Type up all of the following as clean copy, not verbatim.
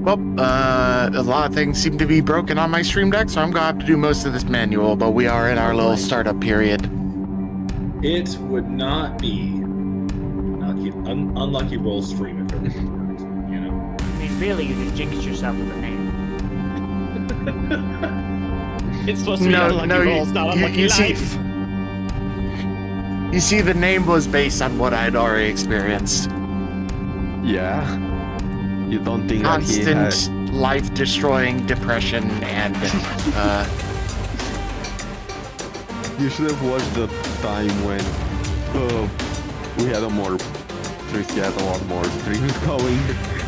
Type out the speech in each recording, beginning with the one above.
Well, a lot of things seem to be broken on my stream deck, so I'm gonna have to do most of this manual, but we are in our little startup period. It would not be unlucky roll stream if everything worked, you know? I mean, really, you just jinxed yourself with the name. It's supposed to be unlucky rolls, not unlucky life. You see, the name was based on what I had already experienced. Yeah. You don't think constant that he had... life-destroying depression and You should have watched the time when we had a lot more streams going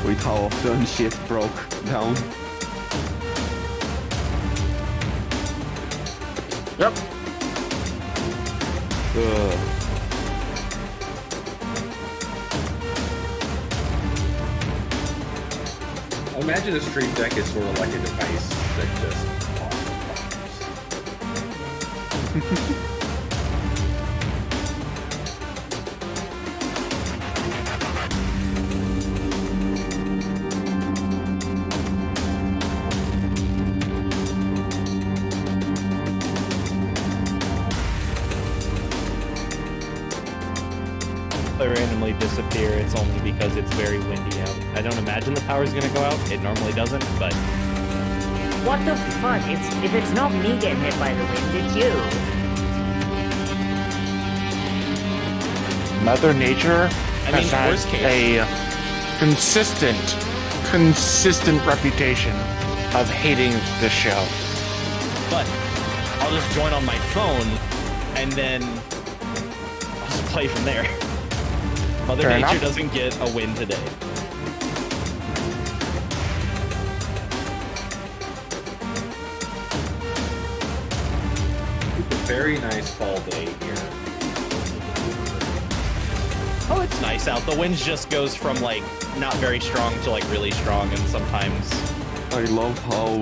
with how often shit broke down. Yep. I imagine a stream deck is sort of like a device that just causes problems. They randomly disappear, it's only because it's very windy out. I don't imagine the power's gonna go out. It normally doesn't, but... What the fuck? If it's not me getting hit by the wind, it's you. Mother Nature has had worst case. a consistent reputation of hating the show. But I'll just join on my phone, and then I'll just play from there. Mother Fair Nature enough. doesn't get a win today. It's a very nice fall day here. Oh, it's nice out. The wind just goes from, like, not very strong to, like, really strong, and sometimes... I love how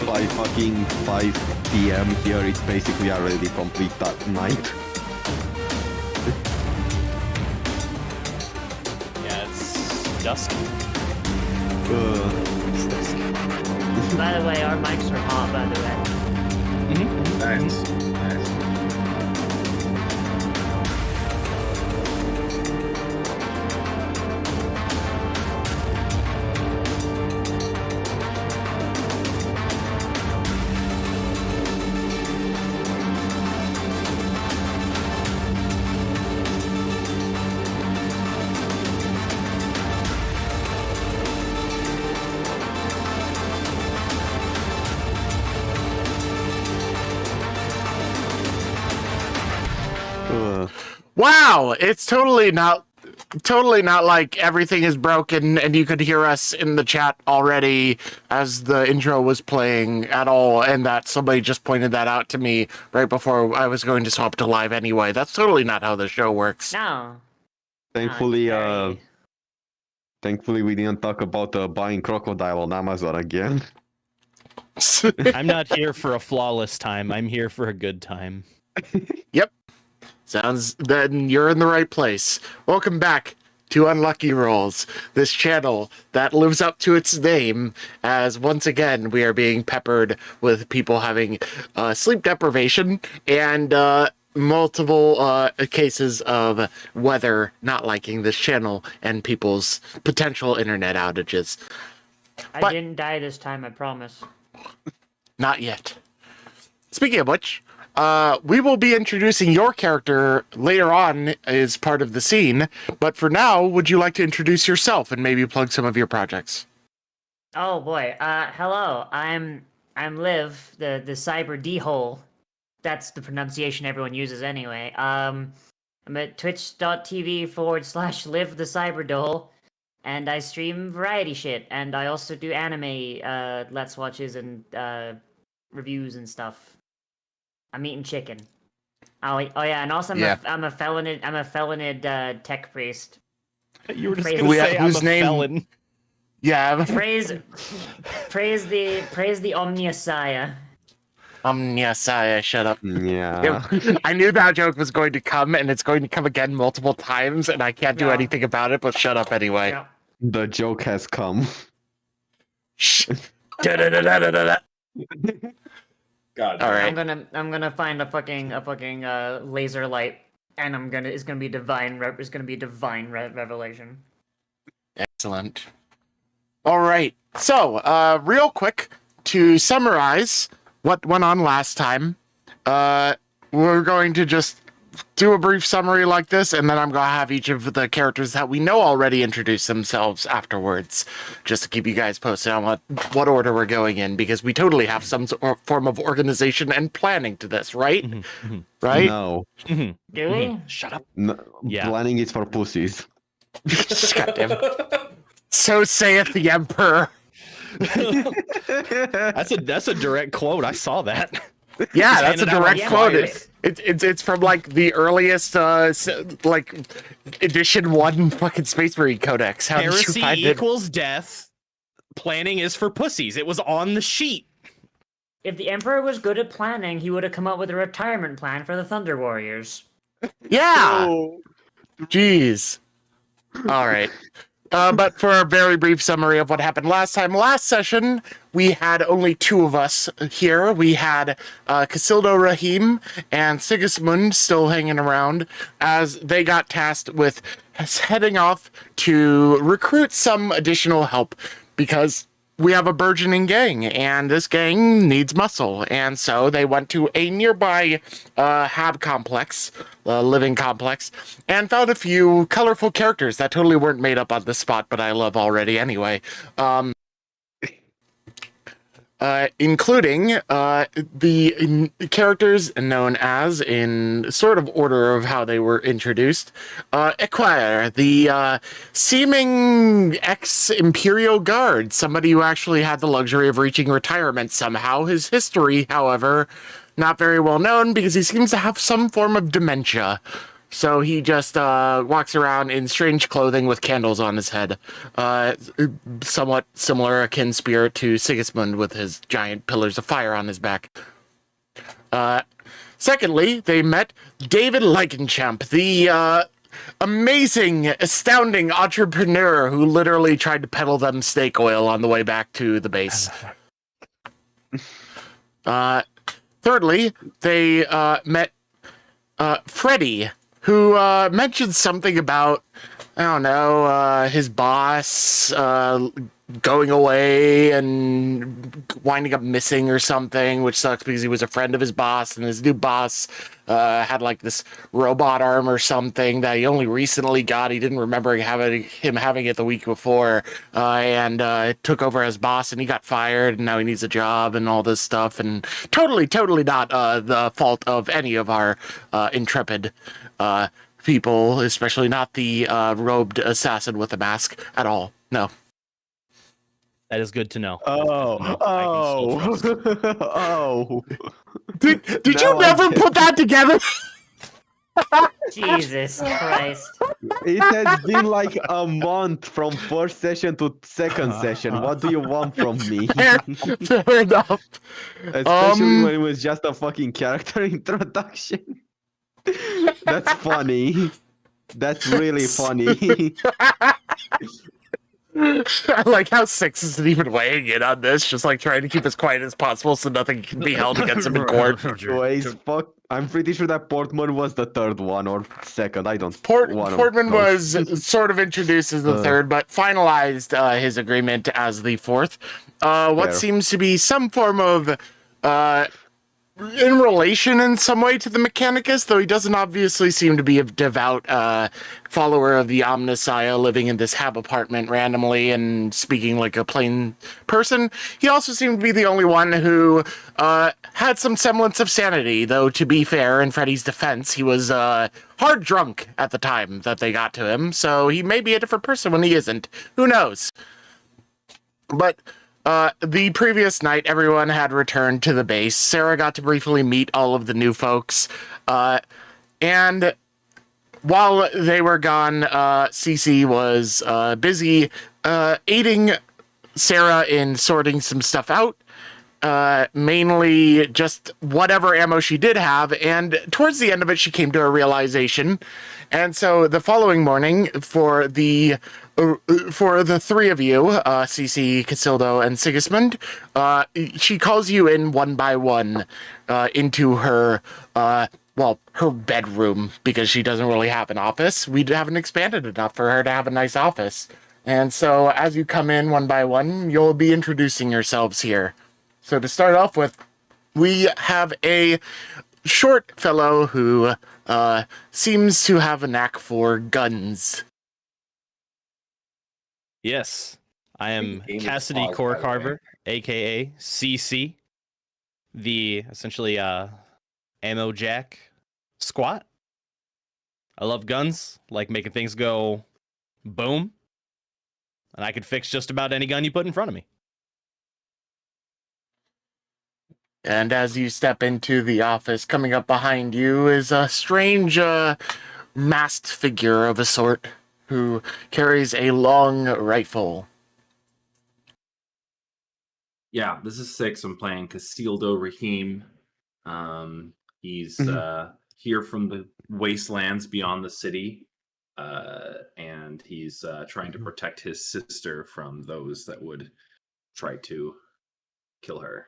by fucking 5 PM here it's basically already complete that night. Yeah, it's dusk. It's dusk. By the way, our mics are hot, by the way. Nice. Nice. Wow, it's totally not like everything is broken and you could hear us in the chat already as the intro was playing at all, and that somebody just pointed that out to me right before I was going to swap to live anyway. That's totally not how the show works. No. Thankfully, thankfully we didn't talk about buying crocodile on Amazon again. I'm not here for a flawless time. I'm here for a good time. Yep. Then you're in the right place. Welcome back to Unlucky Rolls, this channel that lives up to its name, as once again we are being peppered with people having sleep deprivation and multiple cases of weather not liking this channel and people's potential internet outages. I didn't die this time, I promise. Not yet. Speaking of which, we will be introducing your character later on as part of the scene, but for now, would you like to introduce yourself and maybe plug some of your projects? Oh boy, hello, I'm Liv, the cyber D-hole. That's the pronunciation everyone uses anyway. I'm at twitch.tv/Liv the Cyberdoll, and I stream variety shit, and I also do anime, Let's Watches and, reviews and stuff. I'm eating chicken. Oh yeah, and also I'm a felinid tech priest. You were just gonna say I'm a felon. Yeah. Praise the Omniasiah. Omniasiah, shut up. Yeah. I knew that joke was going to come, and it's going to come again multiple times, and I can't do anything about it, but shut up anyway. Yeah. The joke has come. Da-da-da-da-da-da. God. All right. I'm gonna find a fucking laser light, and it's gonna be divine. It's gonna be divine revelation. Excellent. All right. So, real quick, to summarize what went on last time, we're going to just do a brief summary like this, and then I'm going to have each of the characters that we know already introduce themselves afterwards, just to keep you guys posted on what order we're going in, because we totally have some form of organization and planning to this, right? Right? No. Do we? Shut up. No. Yeah. Planning is for pussies. Goddamn. So saith the Emperor. That's a direct quote. I saw that. Yeah, that's a handed out direct on quote. flyers. It's from like the earliest like edition 1 fucking Space Marine Codex. How did you Heresy find it? equals death. Planning is for pussies. It was on the sheet. If the Emperor was good at planning, he would have come up with a retirement plan for the Thunder Warriors. Yeah. Jeez. All right. But for a very brief summary of what happened last time. Last session, we had only 2 of us here. We had Casildo Rahim and Sigismund still hanging around as they got tasked with heading off to recruit some additional help because we have a burgeoning gang, and this gang needs muscle. And so they went to a nearby hab complex, living complex, and found a few colorful characters that totally weren't made up on the spot, but I love already anyway. Including the characters known as, in sort of order of how they were introduced, Equire, the seeming ex-Imperial Guard, somebody who actually had the luxury of reaching retirement somehow. His history, however, not very well known because he seems to have some form of dementia. So he just walks around in strange clothing with candles on his head. Somewhat similar, akin spirit to Sigismund with his giant pillars of fire on his back. Secondly, they met David Leichenchamp, the amazing, astounding entrepreneur who literally tried to peddle them snake oil on the way back to the base. Thirdly, they met Freddy, who mentioned something about, I don't know, his boss going away and winding up missing or something, which sucks because he was a friend of his boss, and his new boss had like this robot arm or something that he only recently got. He didn't remember him having it the week before, and it took over as boss, and he got fired, and now he needs a job and all this stuff, and totally not the fault of any of our intrepid people, especially not the robed assassin with a mask at all. No. That is good to know. Oh. Did you never put that together? Jesus Christ. It has been like a month from first session to second session. What do you want from me? Fair enough. Especially when it was just a fucking character introduction. That's funny. That's really funny. I like how Six isn't even weighing in on this, just like trying to keep as quiet as possible so nothing can be held against him in court. Anyways, fuck. I'm pretty sure that Portman was the third one or second. I don't. one of Portman those. was sort of introduced as the third, but finalized his agreement as the fourth. What Fair. seems to be some form of in relation in some way to the Mechanicus, though he doesn't obviously seem to be a devout follower of the Omnissiah, living in this hab apartment randomly and speaking like a plain person. He also seemed to be the only one who had some semblance of sanity, though to be fair, in Freddy's defense, he was hard drunk at the time that they got to him, so he may be a different person when he isn't. Who knows? But the previous night, everyone had returned to the base. Sarah got to briefly meet all of the new folks. And while they were gone, Cece was busy aiding Sarah in sorting some stuff out. mainly just whatever ammo she did have, and towards the end of it, she came to a realization. And so the following morning, for the three of you, Cece, Casildo, and Sigismund, she calls you in one by one into her, her bedroom, because she doesn't really have an office. We haven't expanded enough for her to have a nice office. And so as you come in one by one, you'll be introducing yourselves here. So to start off with, we have a short fellow who seems to have a knack for guns. Yes, I am Game is Cassidy paused, Core by the way. Carver, aka CC, the essentially ammo jack squat. I love guns, like making things go boom, and I could fix just about any gun you put in front of me. And as you step into the office, coming up behind you is a strange masked figure of a sort who carries a long rifle. Yeah, this is 6. I'm playing Casildo Rahim. He's here from the wastelands beyond the city, and he's trying to protect his sister from those that would try to kill her.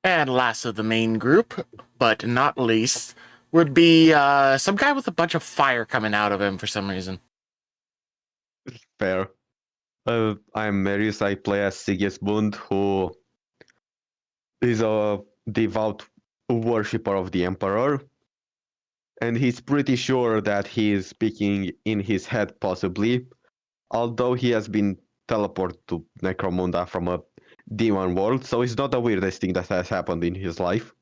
And last of the main group, but not least, would be some guy with a bunch of fire coming out of him for some reason. Fair. I'm Marius. I play as Sigismund, who is a devout worshipper of the Emperor. And he's pretty sure that he is speaking in his head, possibly, although he has been teleported to Necromunda from a demon world, so it's not the weirdest thing that has happened in his life.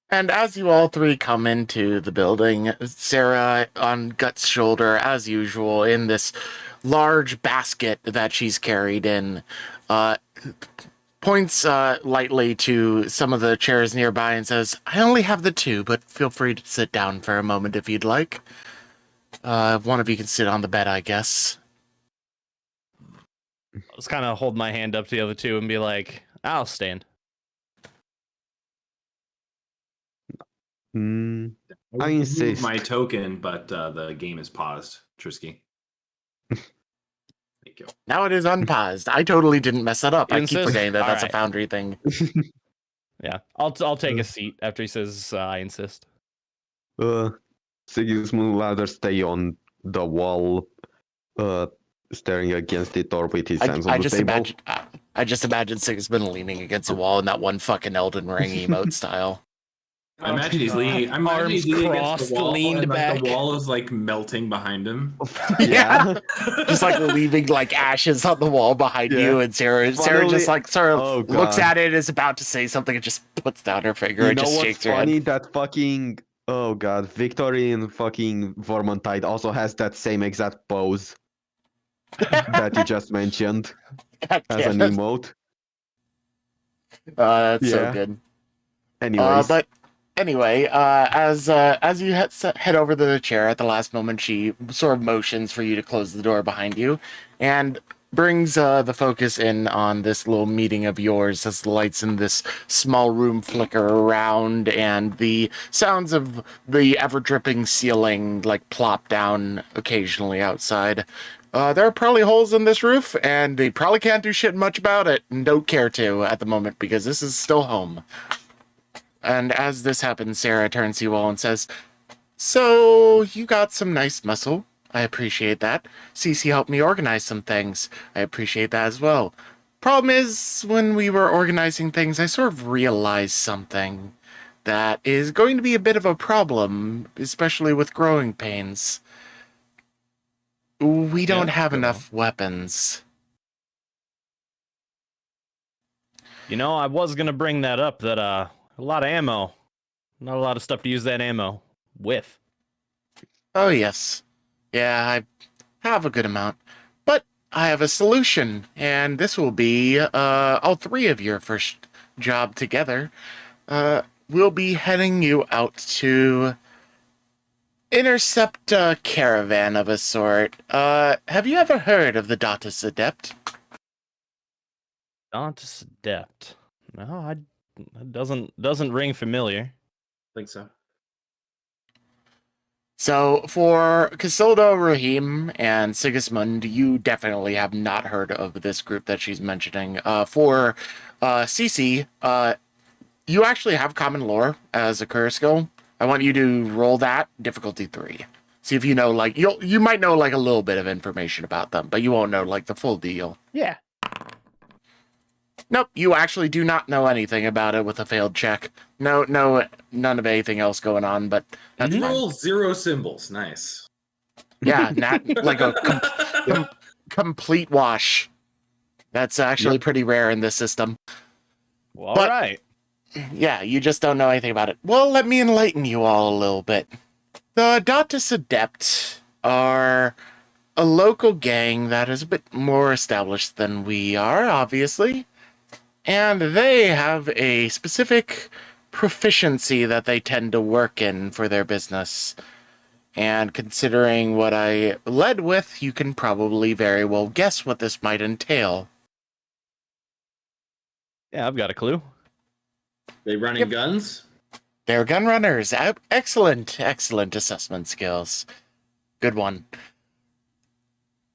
And as you all three come into the building, Sarah on Gut's shoulder, as usual, in this large basket that she's carried in, points lightly to some of the chairs nearby and says, "I only have the 2, but feel free to sit down for a moment if you'd like. One of you can sit on the bed, I guess." I'll just kind of hold my hand up to the other two and be like, I'll stand. I I insist. moved my token, but the game is paused. Trisky. Thank you. Now it is unpaused. I totally didn't mess that up. You I keep insist? forgetting that All that's a right. Foundry thing. Yeah, I'll take a seat after he says I insist. Sigismund would rather stay on the wall, staring against it, or with his hands on the table. I just imagine Sigismund leaning against the wall in that one fucking Elden Ring emote style. I imagine he's leaning. I imagine Arms he's leaning against crossed, the wall, leaned and like, back. the wall is like melting behind him. Yeah. Just like leaving like ashes on the wall behind Yeah. you, and Sarah just like sort of Oh, looks God. at it, is about to say something, and just puts down her finger You and know just what's shakes her head. funny? That fucking Victory in fucking Vermintide also has that same exact pose that you just mentioned God as damn an it. emote. That's so Yeah. good. Anyways, But anyway, as you head over to the chair at the last moment, she sort of motions for you to close the door behind you, and brings the focus in on this little meeting of yours as the lights in this small room flicker around, and the sounds of the ever-dripping ceiling like plop down occasionally outside. There are probably holes in this roof, and they probably can't do shit much about it, and don't care to at the moment, because this is still home. And as this happens, Sarah turns to you all and says, "So, you got some nice muscle. I appreciate that. Cece helped me organize some things. I appreciate that as well. Problem is, when we were organizing things, I sort of realized something that is going to be a bit of a problem, especially with growing pains. We don't have go enough weapons." You know, I was gonna bring that up. That a lot of ammo, not a lot of stuff to use that ammo with. Oh, yes. Yeah, I have a good amount. But I have a solution, and this will be all 3 of your first job together. We'll be heading you out to intercept a caravan of a sort. Have you ever heard of the Datus Adept? Dante's Adept. No, that doesn't ring familiar. I think so. So for Casildo Rahim and Sigismund, you definitely have not heard of this group that she's mentioning. For Cece, you actually have common lore as a career skill. I want you to roll that difficulty 3. See if you know, like, you might know like a little bit of information about them, but you won't know like the full deal. Yeah. Nope, you actually do not know anything about it with a failed check. No, none of anything else going on, but that's fine. Roll 0 symbols. Nice. Yeah, not like a complete wash. That's actually pretty rare in this system. Well, all But- right. Yeah, you just don't know anything about it. Well, let me enlighten you all a little bit. The Datus Adept are a local gang that is a bit more established than we are, obviously. And they have a specific proficiency that they tend to work in for their business. And considering what I led with, you can probably very well guess what this might entail. Yeah, I've got a clue. They running Yep. guns? They're gun runners. Excellent assessment skills. Good one.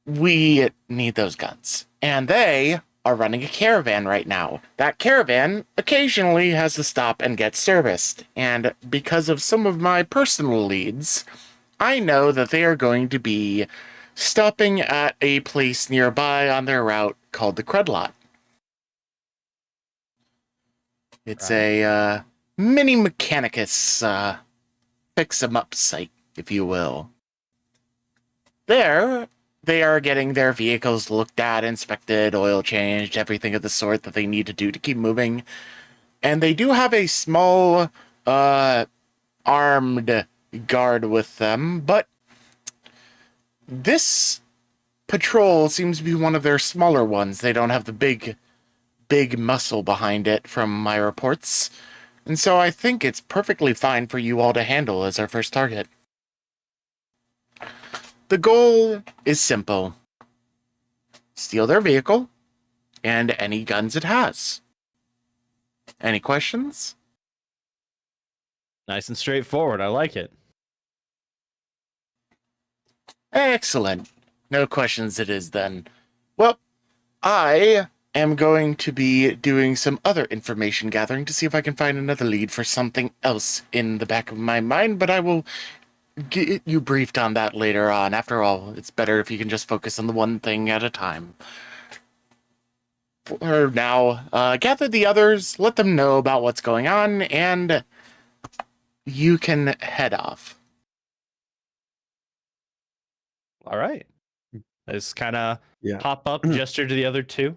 We need those guns. And they are running a caravan right now. That caravan occasionally has to stop and get serviced. And because of some of my personal leads, I know that they are going to be stopping at a place nearby on their route called the Crudlot. It's a mini Mechanicus fix-em-up site, if you will. There, they are getting their vehicles looked at, inspected, oil changed, everything of the sort that they need to do to keep moving. And they do have a small, armed guard with them, but this patrol seems to be one of their smaller ones. They don't have the big muscle behind it from my reports. And so I think it's perfectly fine for you all to handle as our first target. The goal is simple. Steal their vehicle and any guns it has. Any questions? Nice and straightforward. I like it. Excellent. No questions it is then. Well, I am going to be doing some other information gathering to see if I can find another lead for something else in the back of my mind, but I will get you briefed on that later on. After all, it's better if you can just focus on the one thing at a time. For now, gather the others, let them know about what's going on, and you can head off. All right. I just kind of Yeah. pop up, gesture to the other two.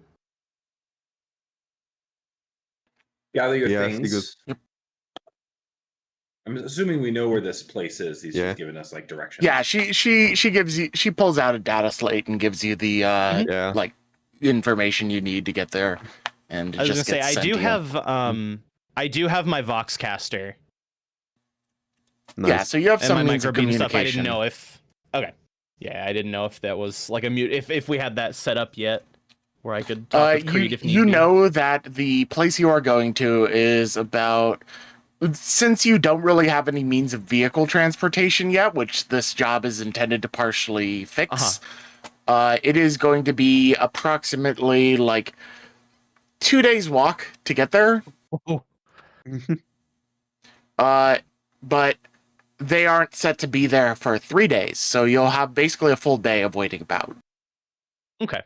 Gather your Yeah, things. Yep. I'm assuming we know where this place is. He's Yeah. just giving us like directions. Yeah, she gives you, she pulls out a data slate and gives you the Yeah. like information you need to get there. And it I was just gonna say gets I sent to you. I do have my Voxcaster Nice. Yeah, so you have and some my means of microbeam stuff. I communication. didn't know if yeah, I didn't know if that was like a mute if we had that set up yet where I could talk with Creed if need you be. know that the place you are going to is about, since you don't really have any means of vehicle transportation yet, which this job is intended to partially fix, it is going to be approximately like 2 days walk to get there. But they aren't set to be there for 3 days, so you'll have basically a full day of waiting about. Okay.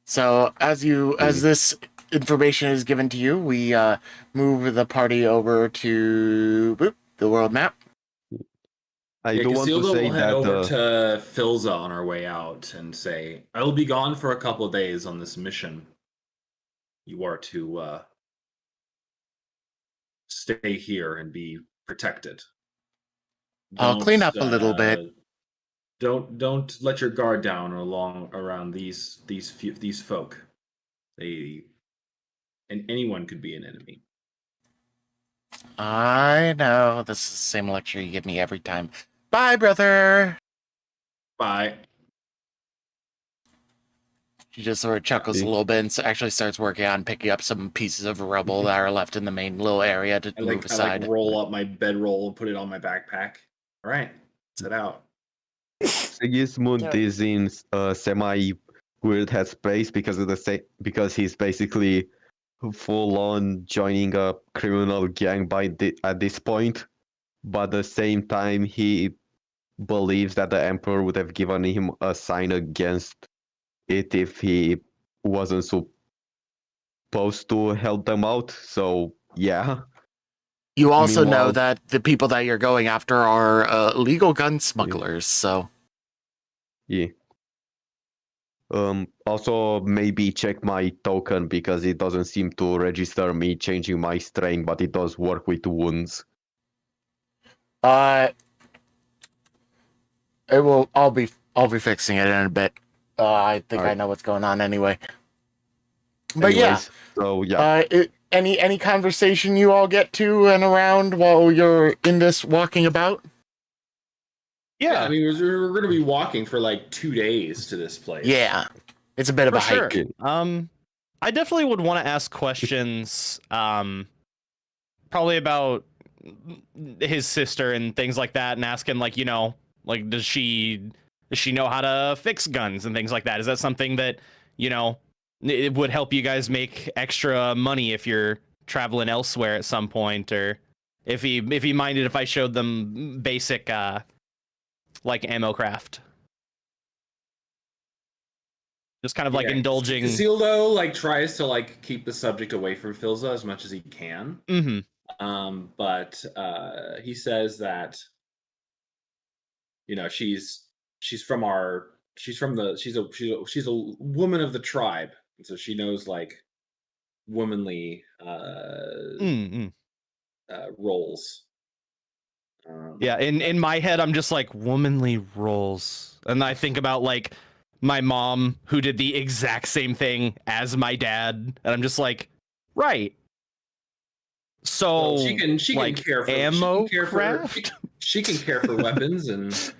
So as this information is given to you, we move the party over to the world map. I Yeah, do want to Casildo say will head that over to Philza on our way out and say, I will be gone for a couple of days on this mission. You are to stay here and be protected. I'll clean up a little bit. Don't let your guard down around these folk. And anyone could be an enemy. I know, this is the same lecture you give me every time. Bye, brother! Bye. She just sort of chuckles a little bit and actually starts working on picking up some pieces of rubble that are left in the main little area to move I aside. roll up my bedroll and put it on my backpack. All right, set out. Sigismund So- is in a semi weird headspace because he's basically full on joining a criminal gang at this point, but at the same time he believes that the emperor would have given him a sign against it if he wasn't supposed to help them out. So yeah. You also know Meanwhile- that the people that you're going after are illegal gun smugglers, so Yeah. Also, maybe check my token because it doesn't seem to register me changing my strain, but it does work with wounds. it will. I'll be fixing it in a bit. I think I Alright. know what's going on anyway. But Anyways, so yeah. any conversation you all get to and around while you're in this walking about? Yeah, I mean, we're going to be walking for like 2 days to this place. Yeah, it's a bit of For a sure. hike. I definitely would want to ask questions, probably about his sister and things like that, and ask him, like, you know, like, does she know how to fix guns and things like that? Is that something that, you know, it would help you guys make extra money if you're traveling elsewhere at some point, or if he minded if I showed them basic like ammo craft? Just kind of like indulging. Casildo like tries to like keep the subject away from Filza as much as he can. Mm-hmm. But he says that, you know, she's a woman of the tribe, and so she knows like womanly roles. Yeah, in my head, I'm just like, womanly roles. And I think about like my mom who did the exact same thing as my dad. And I'm just like, right. So well, she like, can care for ammo she can care craft? For, she can care for weapons and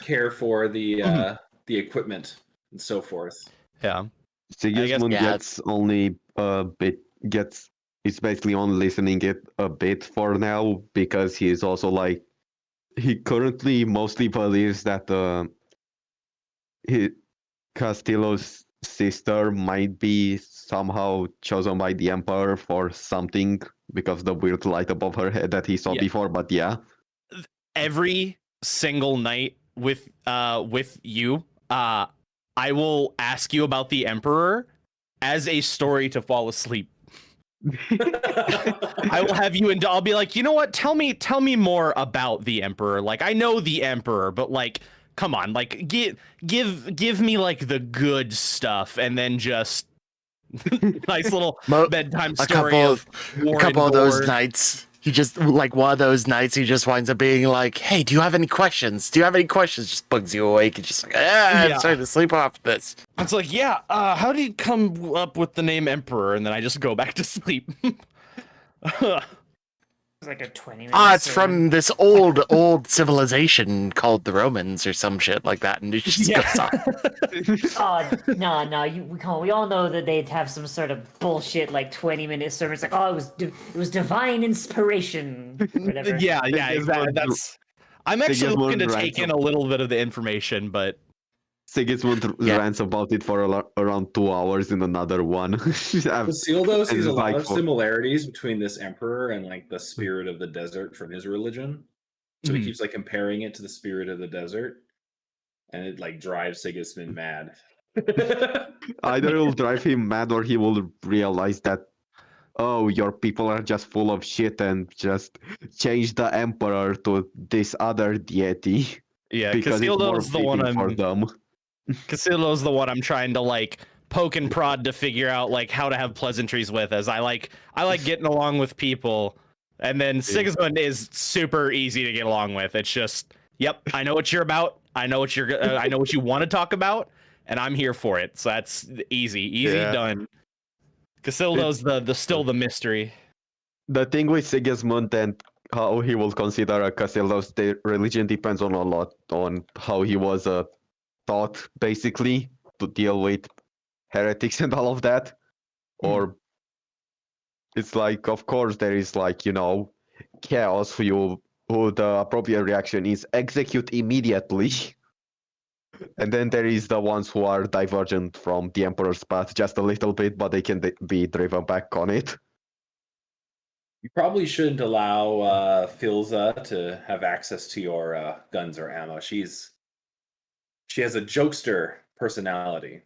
care for the equipment and so forth. Yeah. Sigismund yeah. gets only a bit he's basically only listening it a bit for now because he is also like he currently mostly believes that Castillo's sister might be somehow chosen by the Emperor for something because the weird light above her head that he saw before, but yeah. Every single night with you, I will ask you about the Emperor as a story to fall asleep. I will have you, and I'll be like, you know what? Tell me more about the Emperor. Like, I know the Emperor, but like, come on, like, give me like the good stuff, and then just nice little bedtime story a couple of those nights. nights. He just, like, one of those nights, he just winds up being like, hey, do you have any questions? Just bugs you awake and just like, I'm starting to sleep off this. It's like, how did you come up with the name Emperor? And then I just go back to sleep. It's like a 20-minute. It's from this old civilization called the Romans or some shit like that, and it just goes on. We all know that they'd have some sort of bullshit like 20-minute sermon. It's like, it was divine inspiration. Whatever. That's. I'm actually looking to take in a little bit of the information, but Sigismund rants about it for around 2 hours in another one. Casildo sees a lot like of similarities between this emperor and like the spirit of the desert from his religion. So he keeps like comparing it to the spirit of the desert, and it like drives Sigismund mad. Either it will drive him mad or he will realize that, oh, your people are just full of shit and just change the emperor to this other deity. Yeah, because it's more Casildo's the one fitting for them. Casildo's the one I'm trying to like poke and prod to figure out like how to have pleasantries with, as I like getting along with people, and then Sigismund is super easy to get along with. It's just, yep, I know what you're about, I know what you want to talk about, and I'm here for it. So that's easy done. Casildo's still the mystery. The thing with Sigismund and how he will consider a Casildo's religion depends on a lot on how he was taught, basically, to deal with heretics and all of that. Or it's like, of course, there is like, chaos who the appropriate reaction is execute immediately. And then there is the ones who are divergent from the Emperor's path just a little bit, but they can be driven back on it. You probably shouldn't allow Filza to have access to your guns or ammo. She has a jokester personality.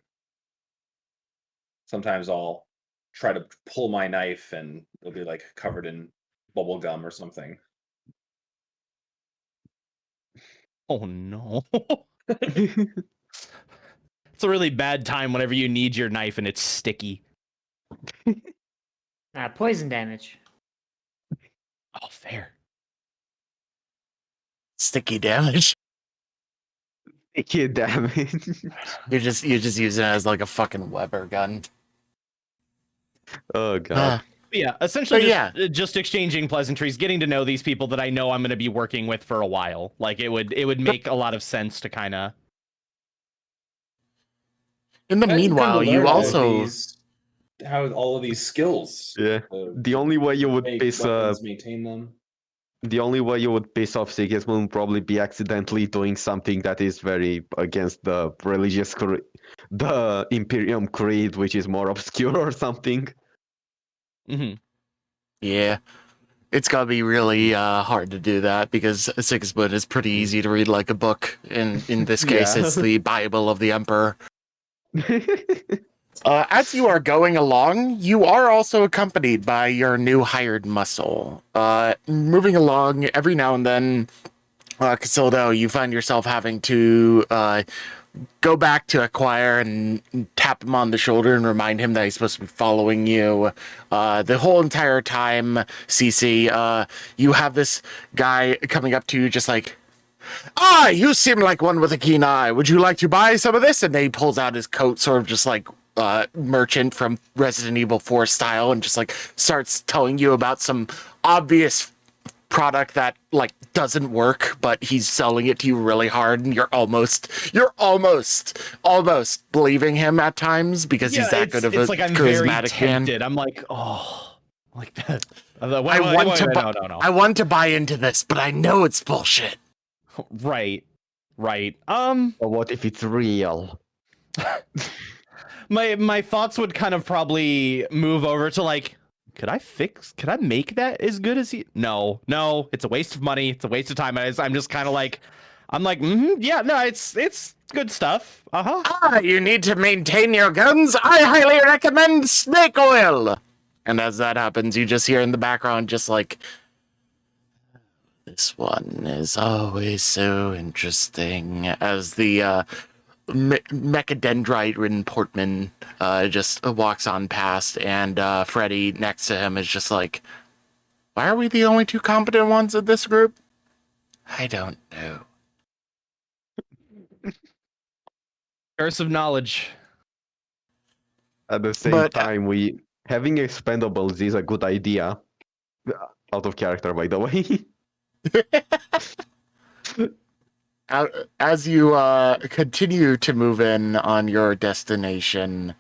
Sometimes I'll try to pull my knife and it'll be like covered in bubble gum or something. Oh no. It's a really bad time whenever you need your knife and it's sticky. Poison damage. Oh, fair. Sticky damage. Sticky damage. You're just using it as like a fucking Weber gun. Oh god. Yeah, essentially But just exchanging pleasantries, getting to know these people that I know I'm going to be working with for a while. Like it would make a lot of sense to kind of. In the And you come to meanwhile, you learn also how all of these skills. Yeah. The only way you would make piss weapons, maintain them. the only way you would piss off Sigismund would probably be accidentally doing something that is very against the religious the Imperium Creed, which is more obscure or something. Mm-hmm. yeah. It's gotta be really hard to do that because Sigismund is pretty easy to read like a book. In this case, Yeah. it's the Bible of the Emperor. As you are going along, you are also accompanied by your new hired muscle. Moving along every now and then, Casildo, you find yourself having to go back to acquire and tap him on the shoulder and remind him that he's supposed to be following you. The whole entire time, CC, you have this guy coming up to you just like, you seem like one with a keen eye. Would you like to buy some of this? And then he pulls out his coat, sort of just like merchant from Resident Evil 4 style, and just like starts telling you about some obvious product that like doesn't work, but he's selling it to you really hard, and you're almost believing him at times because he's that good of a like I'm very charismatic man. tempted. I'm like, oh, like that. I want to buy into this, but I know it's bullshit. Right. Or what if it's real? My thoughts would kind of probably move over to like, could I make that as good as he? No, it's a waste of money. It's a waste of time. I'm just kind of like, yeah, no, it's good stuff. You need to maintain your guns. I highly recommend snake oil. And as that happens, you just hear in the background, just like, this one is always so interesting, as the mechadendrite-ridden Portman just walks on past, and Freddy next to him is just like, why are we the only two competent ones in this group? I don't know. Curse of knowledge. At the same time, having expendables is a good idea. Out of character, by the way. As you continue to move in on your destination,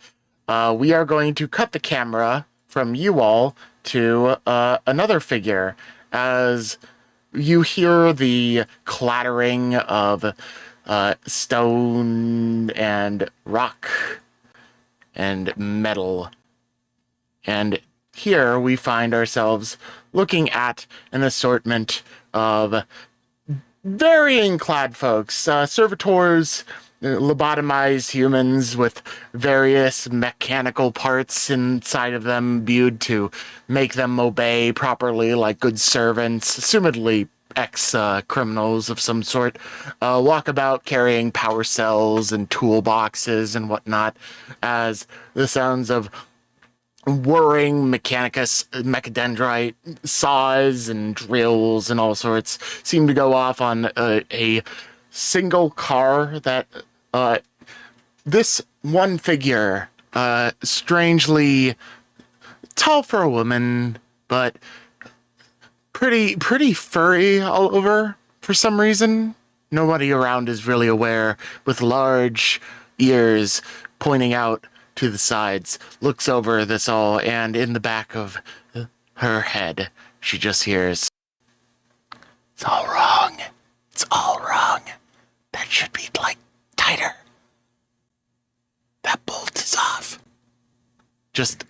we are going to cut the camera from you all to another figure as you hear the clattering of stone and rock and metal. And here we find ourselves looking at an assortment of varying clad folks, servitors, lobotomized humans with various mechanical parts inside of them imbued to make them obey properly like good servants, assumedly ex-criminals of some sort, walk about carrying power cells and toolboxes and whatnot, as the sounds of whirring mechadendrite saws and drills and all sorts seem to go off on a single car that this one figure, strangely tall for a woman, but pretty furry all over for some reason. Nobody around is really aware, with large ears pointing out to the sides, looks over this all, and in the back of her head, she just hears, "It's all wrong. It's all wrong. That should be, like, tighter. That bolt is off." Just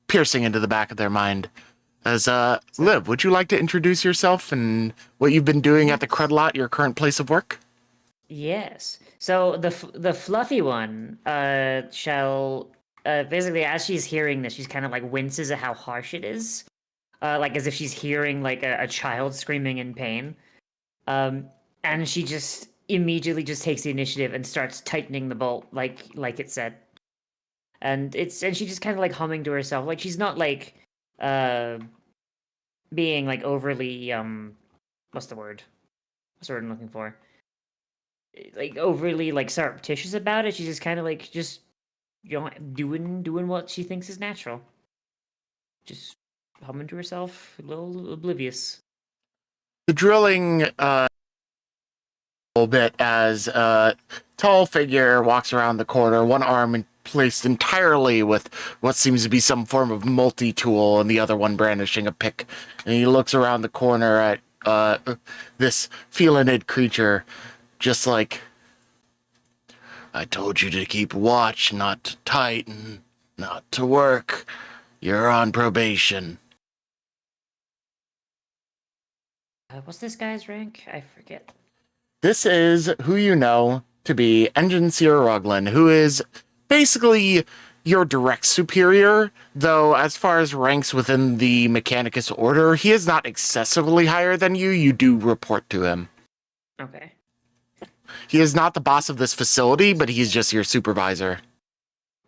piercing into the back of their mind. As, Liv, would you like to introduce yourself and what you've been doing at the Crud Lot, your current place of work? Yes. So the fluffy one shall basically, as she's hearing this, she's kind of like winces at how harsh it is, like as if she's hearing like a child screaming in pain, and she just immediately just takes the initiative and starts tightening the bolt like it said, and she just kind of like humming to herself, like she's not like being like overly what's the word I'm looking for, like overly like surreptitious about it. She's just kind of like just, you know, doing what she thinks is natural, just humming to herself, a little oblivious. The drilling a little bit as a tall figure walks around the corner, one arm placed entirely with what seems to be some form of multi-tool and the other one brandishing a pick, and he looks around the corner at this felinid creature, just like, "I told you to keep watch, not to tighten, not to work. You're on probation." What's this guy's rank? I forget. This is who you know to be Engine Seer Ruglin, who is basically your direct superior, though as far as ranks within the Mechanicus Order, he is not excessively higher than you. You do report to him. Okay. He is not the boss of this facility, but he's just your supervisor.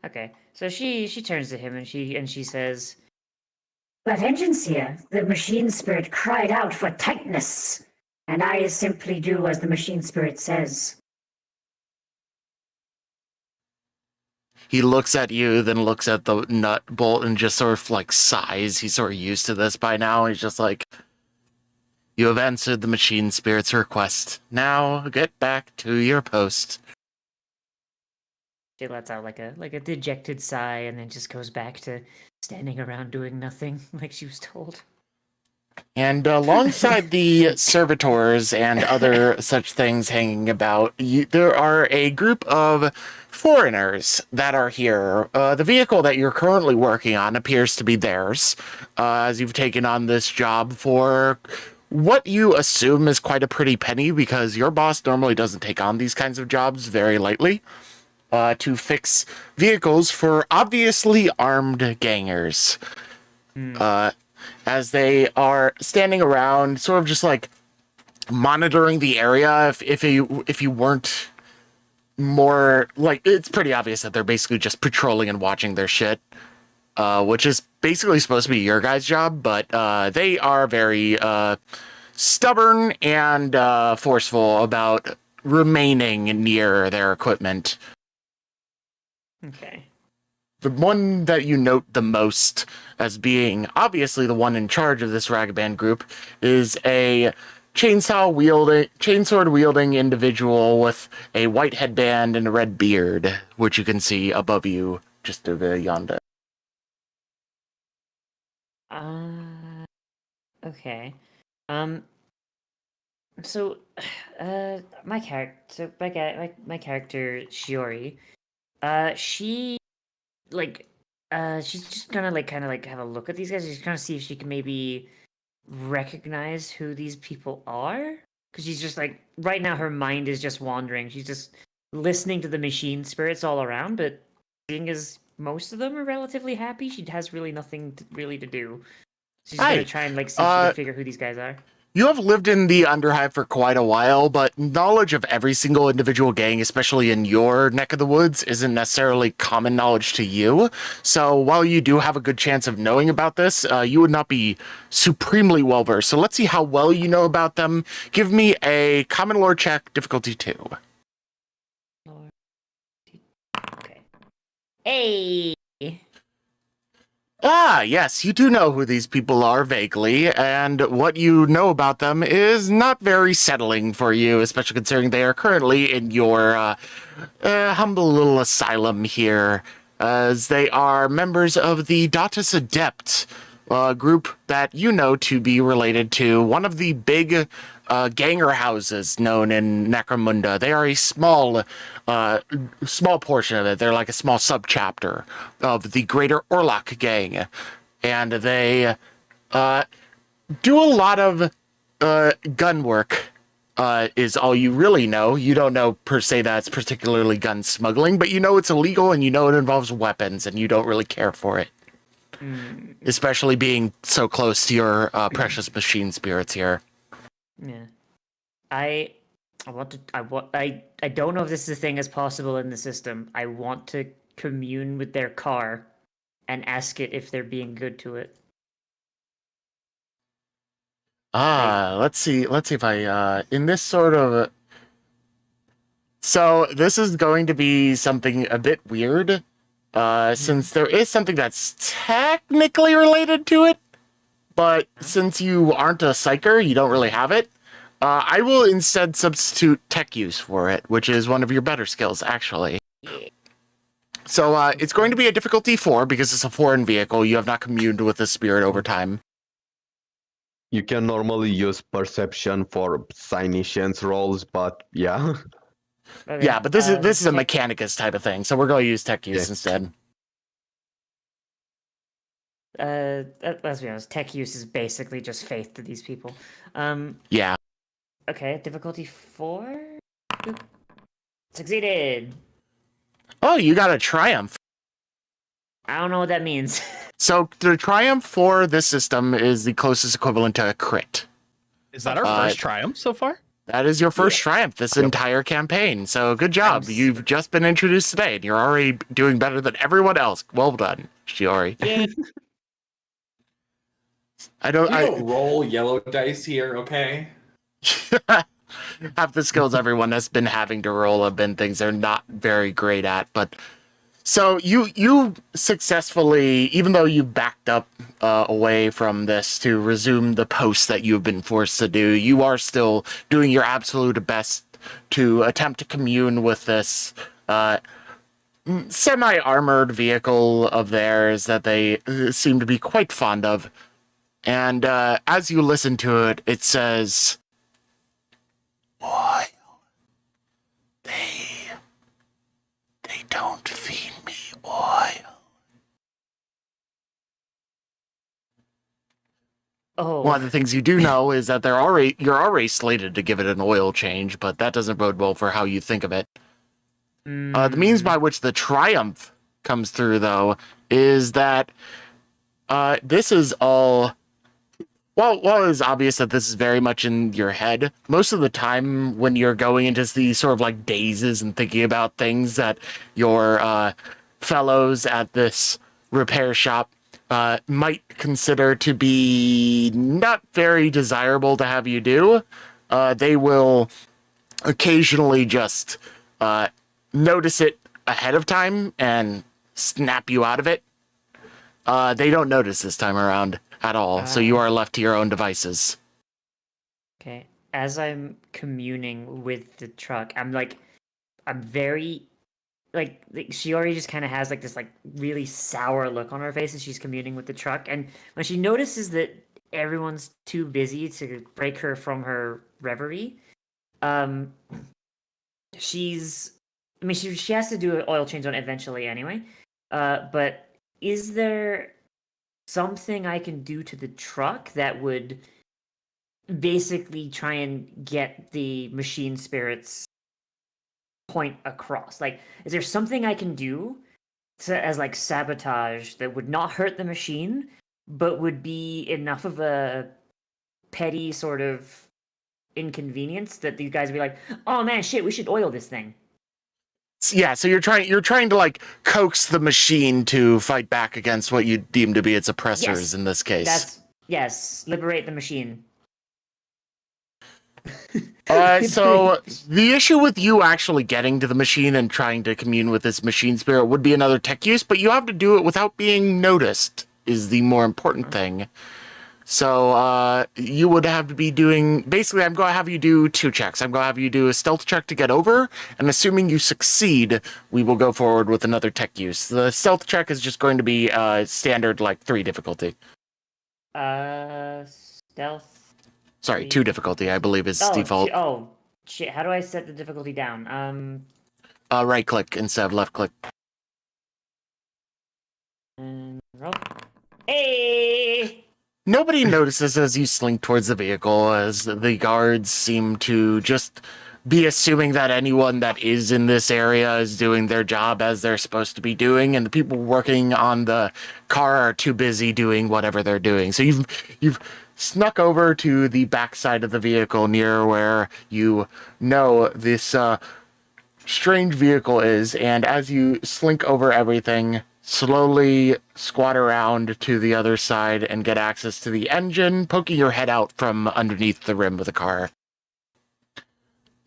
Okay. So she turns to him and she says, But Engineer, the machine spirit cried out for tightness, and I simply do as the machine spirit says. He looks at you, then looks at the nut bolt and just sort of like sighs. He's sort of used to this by now. He's just like, "You have answered the machine spirit's request. Now get back to your post." she lets out like a dejected sigh and then just goes back to standing around doing nothing like she was told. And alongside the servitors and other such things hanging about, there are a group of foreigners that are here. The vehicle that you're currently working on appears to be theirs, as you've taken on this job for what you assume is quite a pretty penny, because your boss normally doesn't take on these kinds of jobs very lightly, to fix vehicles for obviously armed gangers. As they are standing around, sort of just like monitoring the area. If you weren't more like, it's pretty obvious that they're basically just patrolling and watching their shit, which is basically supposed to be your guys' job. But they are very stubborn and forceful about remaining near their equipment. Okay. The one that you note the most as being obviously the one in charge of this ragaband group is a chainsword wielding individual with a white headband and a red beard, which you can see above you just over yonder. Okay. So, my character Shiori, she, like, she's just gonna kind of have a look at these guys. She's gonna see if she can maybe recognize who these people are, because she's just like, right now her mind is just wandering. She's just listening to the machine spirits all around, but seeing as most of them are relatively happy, she has really nothing to do. She's gonna try and like see if she can figure who these guys are. You have lived in the Underhive for quite a while, but knowledge of every single individual gang, especially in your neck of the woods, isn't necessarily common knowledge to you. So while you do have a good chance of knowing about this, you would not be supremely well-versed. So let's see how well you know about them. Give me a common lore check, difficulty 2. Okay. Hey! Ah, yes, you do know who these people are vaguely, and what you know about them is not very settling for you, especially considering they are currently in your humble little asylum here. as they are members of the Datus Adept, group that you know to be related to one of the big ganger houses known in Necromunda. They are a small portion of it. They're like a small subchapter of the Greater Orlok gang, and they do a lot of gun work. Is all you really know. You don't know per se that it's particularly gun smuggling, but you know it's illegal and you know it involves weapons and you don't really care for it. Especially being so close to your precious machine spirits here. Yeah. I don't know if this is a thing as possible in the system. I want to commune with their car and ask it if they're being good to it. Let's see if I in this sort of so this is going to be something a bit weird, since there is something that's technically related to it, but since you aren't a psyker, you don't really have it. I will instead substitute tech use for it, which is one of your better skills, actually. So it's going to be a difficulty 4 because it's a foreign vehicle. You have not communed with the spirit over time. You can normally use perception for Psyniscience rolls, but yeah. Okay, Yeah, but this is a tech- Mechanicus type of thing, so we're going to use tech use instead. Let's be honest, tech use is basically just faith to these people. Yeah. Okay, difficulty 4? Oop. Succeeded! Oh, you got a triumph. I don't know what that means. So the triumph for this system is the closest equivalent to a crit. Is that our first triumph so far? That is your first triumph this entire campaign. So good job. You've just been introduced today, and you're already doing better than everyone else. Well done, Shiori. Yay. We don't roll yellow dice here, okay? Half the skills everyone has been having to roll have been things they're not very great at, but so you successfully, even though you backed up away from this to resume the post that you've been forced to do, you are still doing your absolute best to attempt to commune with this semi-armored vehicle of theirs that they seem to be quite fond of. And as you listen to it, it says, "Oil. They don't feed me oil." Oh. One of the things you do know is that you're already slated to give it an oil change, but that doesn't bode well for how you think of it. The means by which the triumph comes through, though, is that this is all. Well, it's obvious that this is very much in your head. Most of the time when you're going into these sort of like dazes and thinking about things that your fellows at this repair shop might consider to be not very desirable to have you do, they will occasionally just notice it ahead of time and snap you out of it. They don't notice this time around at all, so you are left to your own devices. Okay. As I'm communing with the truck, I'm very, she already just kind of has like this like really sour look on her face as she's communing with the truck, and when she notices that everyone's too busy to break her from her reverie, she has to do an oil change on it eventually anyway, but is there something I can do to the truck that would basically try and get the machine spirit's point across? Like, is there something I can do as like sabotage that would not hurt the machine, but would be enough of a petty sort of inconvenience that these guys would be like, oh man, shit, we should oil this thing? Yeah, so you're trying to like coax the machine to fight back against what you deem to be its oppressors in this case. Yes, liberate the machine. So the issue with you actually getting to the machine and trying to commune with this machine spirit would be another tech use, but you have to do it without being noticed is the more important thing. So you would have to be doing, basically I'm going to have you do 2 checks. I'm going to have you do a stealth check to get over, and assuming you succeed, we will go forward with another tech use. The stealth check is just going to be standard, like 3 difficulty. Stealth. Sorry, 2 difficulty, I believe is default. Shit, how do I set the difficulty down? Right click instead of left click. And roll. Hey! Nobody notices as you slink towards the vehicle, as the guards seem to just be assuming that anyone that is in this area is doing their job as they're supposed to be doing, and the people working on the car are too busy doing whatever they're doing. So you've snuck over to the backside of the vehicle near where you know this strange vehicle is, and as you slink over everything, slowly squat around to the other side and get access to the engine, poking your head out from underneath the rim of the car.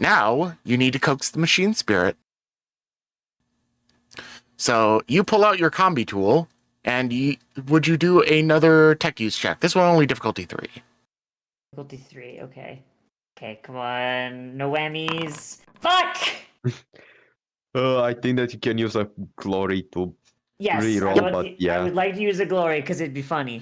Now, you need to coax the machine spirit. So, you pull out your combi tool, and would you do another tech use check? This one only difficulty 3. Difficulty 3, okay. Okay, come on, no whammies. Fuck! I think that you can use a glory to Yes, reroll, I but yeah. would like to use a glory because it'd be funny.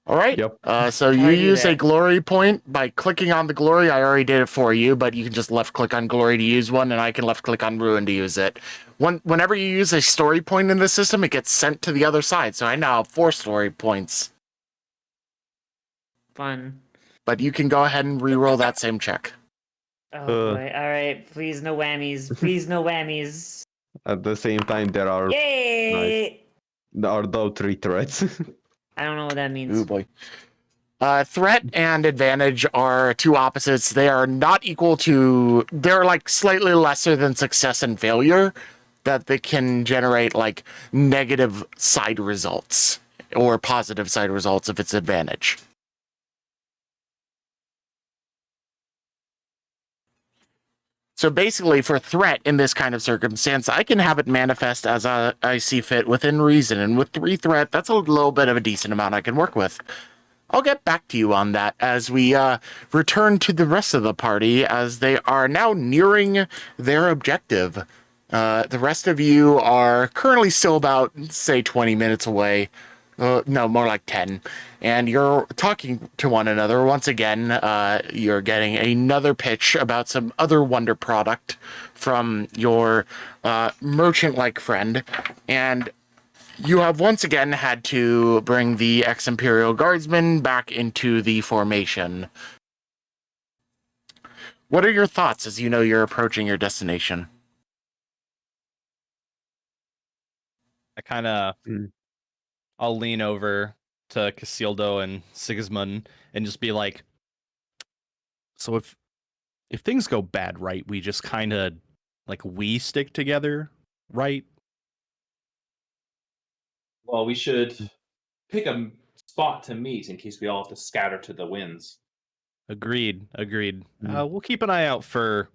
All right. Yep. So you use a glory point by clicking on the glory. I already did it for you, but you can just left click on glory to use one, and I can left click on ruin to use it. Whenever you use a story point in the system, it gets sent to the other side. So I now have 4 story points. Fun. But you can go ahead and re-roll that same check. Oh boy, alright, please no whammies. Please no whammies. At the same time, there are Yay! though 3 threats. I don't know what that means. Ooh boy. Threat and advantage are 2 opposites. They are not equal to... They're like slightly lesser than success and failure, that they can generate like negative side results or positive side results if it's advantage. So basically, for threat in this kind of circumstance, I can have it manifest as I see fit within reason. And with 3 threat, that's a little bit of a decent amount I can work with. I'll get back to you on that as we return to the rest of the party, as they are now nearing their objective. The rest of you are currently still about, say, 20 minutes away. No, more like 10. And you're talking to one another. Once again, you're getting another pitch about some other wonder product from your merchant-like friend. And you have once again had to bring the ex-Imperial Guardsmen back into the formation. What are your thoughts as you know you're approaching your destination? I kind of... I'll lean over to Casildo and Sigismund and just be like, so if things go bad, right, we just kind of, like, we stick together, right? Well, we should pick a spot to meet in case we all have to scatter to the winds. Agreed. We'll keep an eye out for...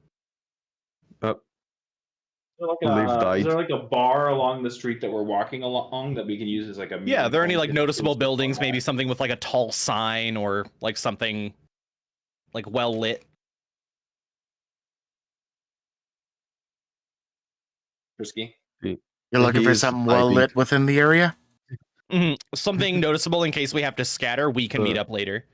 Is there like a bar along the street that we're walking along that we can use as like a... Yeah, are there any like point noticeable if buildings, maybe something with like a tall sign or like something like well lit? Frisky? You're looking for something well lit within the area? Something noticeable in case we have to scatter, we can meet up later.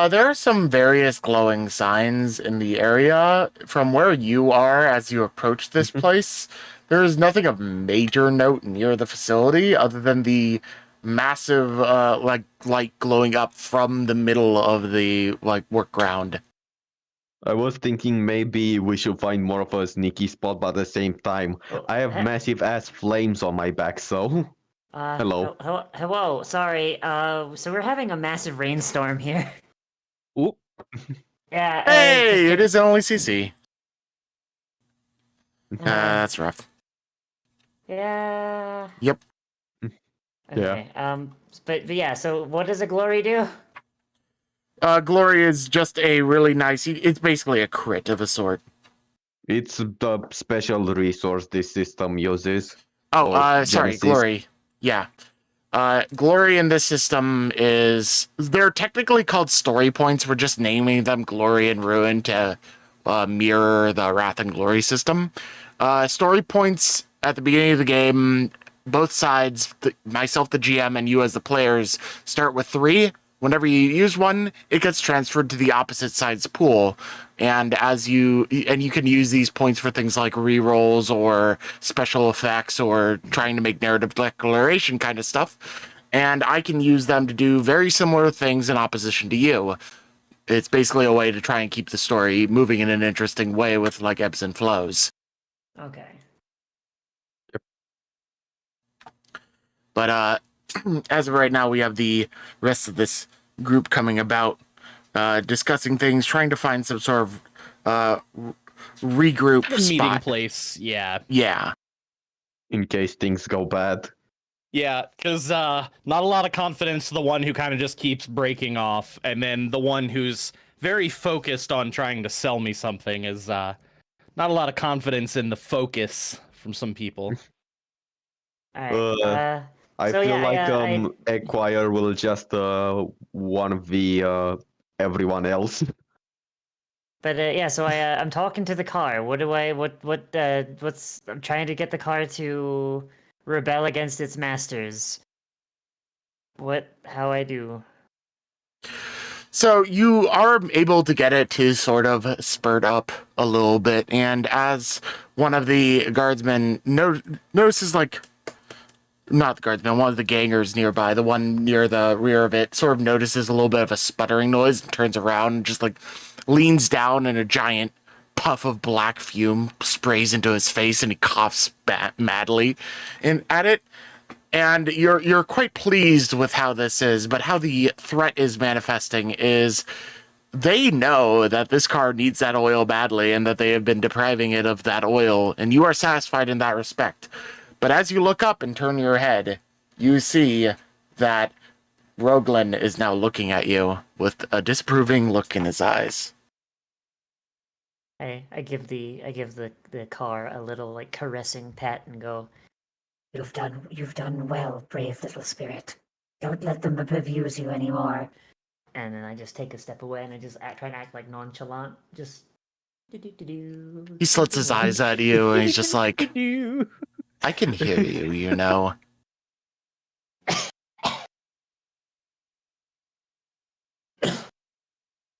There are some various glowing signs in the area. From where you are as you approach this place, there is nothing of major note near the facility other than the massive like light glowing up from the middle of the like work ground. I was thinking maybe we should find more of a sneaky spot, but at the same time, I have massive ass flames on my back, so... hello. Hello, sorry. So we're having a massive rainstorm here. Oop. Yeah. Hey, it is only CC. That's rough. Yeah. Yep. Okay. But yeah. So what does a glory do? Glory is just a really nice... It's basically a crit of a sort. It's the special resource this system uses. Oh, sorry, Genesys. Glory. Yeah. Glory in this system is... They're technically called story points. We're just naming them Glory and Ruin to mirror the Wrath and Glory system. Story points at the beginning of the game, both sides, myself, the GM, and you as the players, start with 3. Whenever you use one, it gets transferred to the opposite side's pool. And you can use these points for things like rerolls or special effects or trying to make narrative declaration kind of stuff. And I can use them to do very similar things in opposition to you. It's basically a way to try and keep the story moving in an interesting way with like ebbs and flows. Okay. But as of right now, we have the rest of this group coming about, discussing things, trying to find some sort of regroup Meeting spot. place, yeah. Yeah. In case things go bad. Yeah, because not a lot of confidence to the one who kind of just keeps breaking off, and then the one who's very focused on trying to sell me something is not a lot of confidence in the focus from some people. All right. I So, feel yeah, like Acquire will just 1v everyone else. But yeah, so I'm talking to the car. I'm trying to get the car to rebel against its masters. How I do? So you are able to get it to sort of spurt up a little bit, and as one of the guardsmen notices, like, not the guardsman, one of the gangers nearby, the one near the rear of it, sort of notices a little bit of a sputtering noise and turns around and just like leans down, and a giant puff of black fume sprays into his face, and he coughs madly at it. And you're quite pleased with how this is, but how the threat is manifesting is they know that this car needs that oil badly and that they have been depriving it of that oil, and you are satisfied in that respect. But as you look up and turn your head, you see that Roglin is now looking at you with a disapproving look in his eyes. I give the car a little like caressing pat and go, You've done well, brave little spirit. Don't let them abuse you anymore. and then I just take a step away and I just try and act like nonchalant, just. He slits his eyes at you, and he's just like, I can hear you, you know.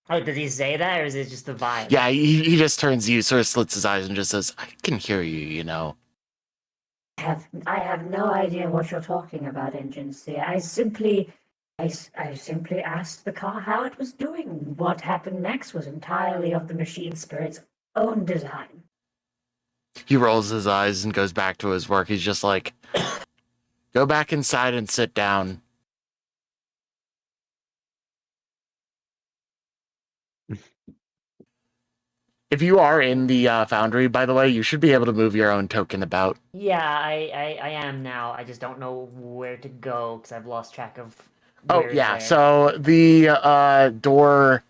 Oh, did he say that, or is it just the vibe? Yeah, he just turns to you, sort of slits his eyes, and just says, I can hear you, you know. I have no idea what you're talking about, Agency. I simply asked the car how it was doing. What happened next was entirely of the machine spirit's own design. He rolls his eyes and goes back to his work. He's just like, go back inside and sit down. If you are in the foundry, by the way, you should be able to move your own token about. Yeah, I am now. I just don't know where to go because I've lost track of. Oh, yeah. So the door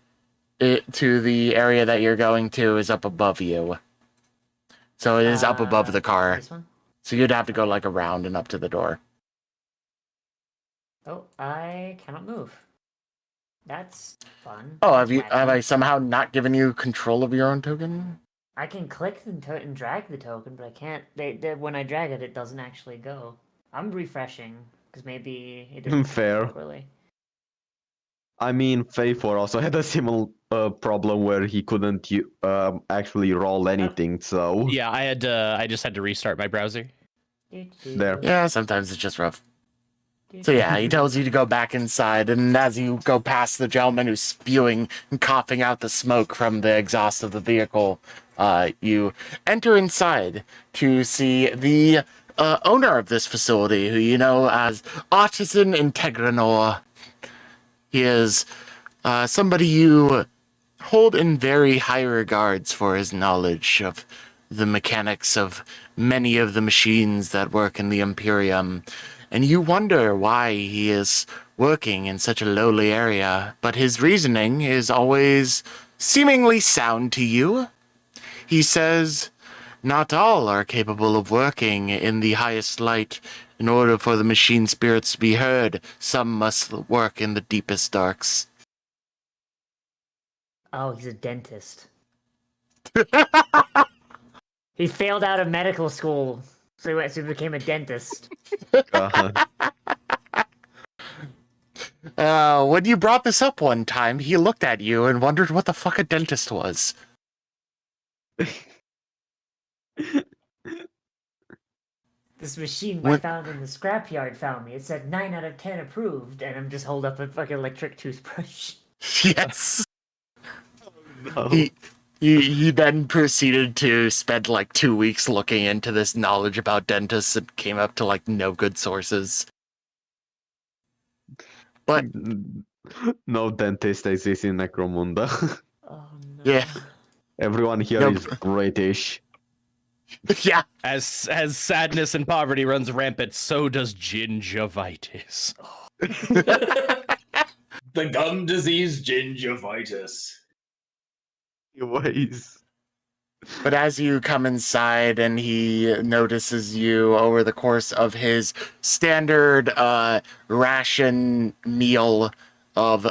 to the area that you're going to is up above you. So it is up above the car. This one? So you'd have to go like around and up to the door. Oh, I cannot move. That's fun. Oh, That's have I wacky. somehow not given you control of your own token? I can click and drag the token, but I can't. When I drag it, it doesn't actually go. I'm refreshing because maybe it didn't Fair. properly. I mean, Faithor also had a similar problem where he couldn't actually roll anything, so... Yeah, I just had to restart my browser. There. Yeah, sometimes it's just rough. So yeah, he tells you to go back inside, and as you go past the gentleman who's spewing and coughing out the smoke from the exhaust of the vehicle, you enter inside to see the owner of this facility, who you know as Artisan Integranor. He is somebody you hold in very high regards for his knowledge of the mechanics of many of the machines that work in the Imperium. And you wonder why he is working in such a lowly area, but his reasoning is always seemingly sound to you. He says Not all are capable of working in the highest light. In order for the machine spirits to be heard, some must work in the deepest darks. Oh, he's a dentist. He failed out of medical school, so he became a dentist. When you brought this up one time, he looked at you and wondered what the fuck a dentist was. This machine I found in the scrapyard found me. It said 9 out of 10 approved, and I'm just hold up a fucking electric toothbrush. Yes. No. He then proceeded to spend like 2 weeks looking into this knowledge about dentists and came up to like no good sources. But No dentist exists in Necromunda. Oh no. yeah, Everyone here Nope. is British. yeah. As sadness and poverty runs rampant, so does gingivitis. The gum disease gingivitis. Anyways. But as you come inside and he notices you over the course of his standard ration meal of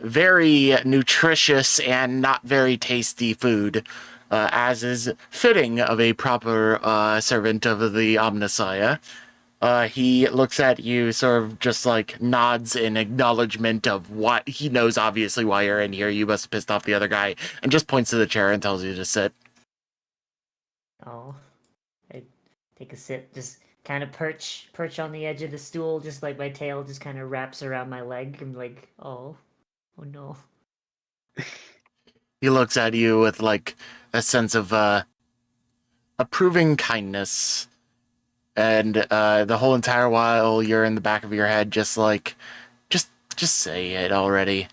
very nutritious and not very tasty food, as is fitting of a proper servant of the Omnissiah, he looks at you, sort of just like nods in acknowledgement of what he knows, obviously, why you're in here. You must have pissed off the other guy, and just points to the chair and tells you to sit. Oh. I take a sip, just kind of perch on the edge of the stool, just like my tail just kind of wraps around my leg. I'm like, oh no. He looks at you with like a sense of approving kindness, and the whole entire while you're in the back of your head just like, just say it already.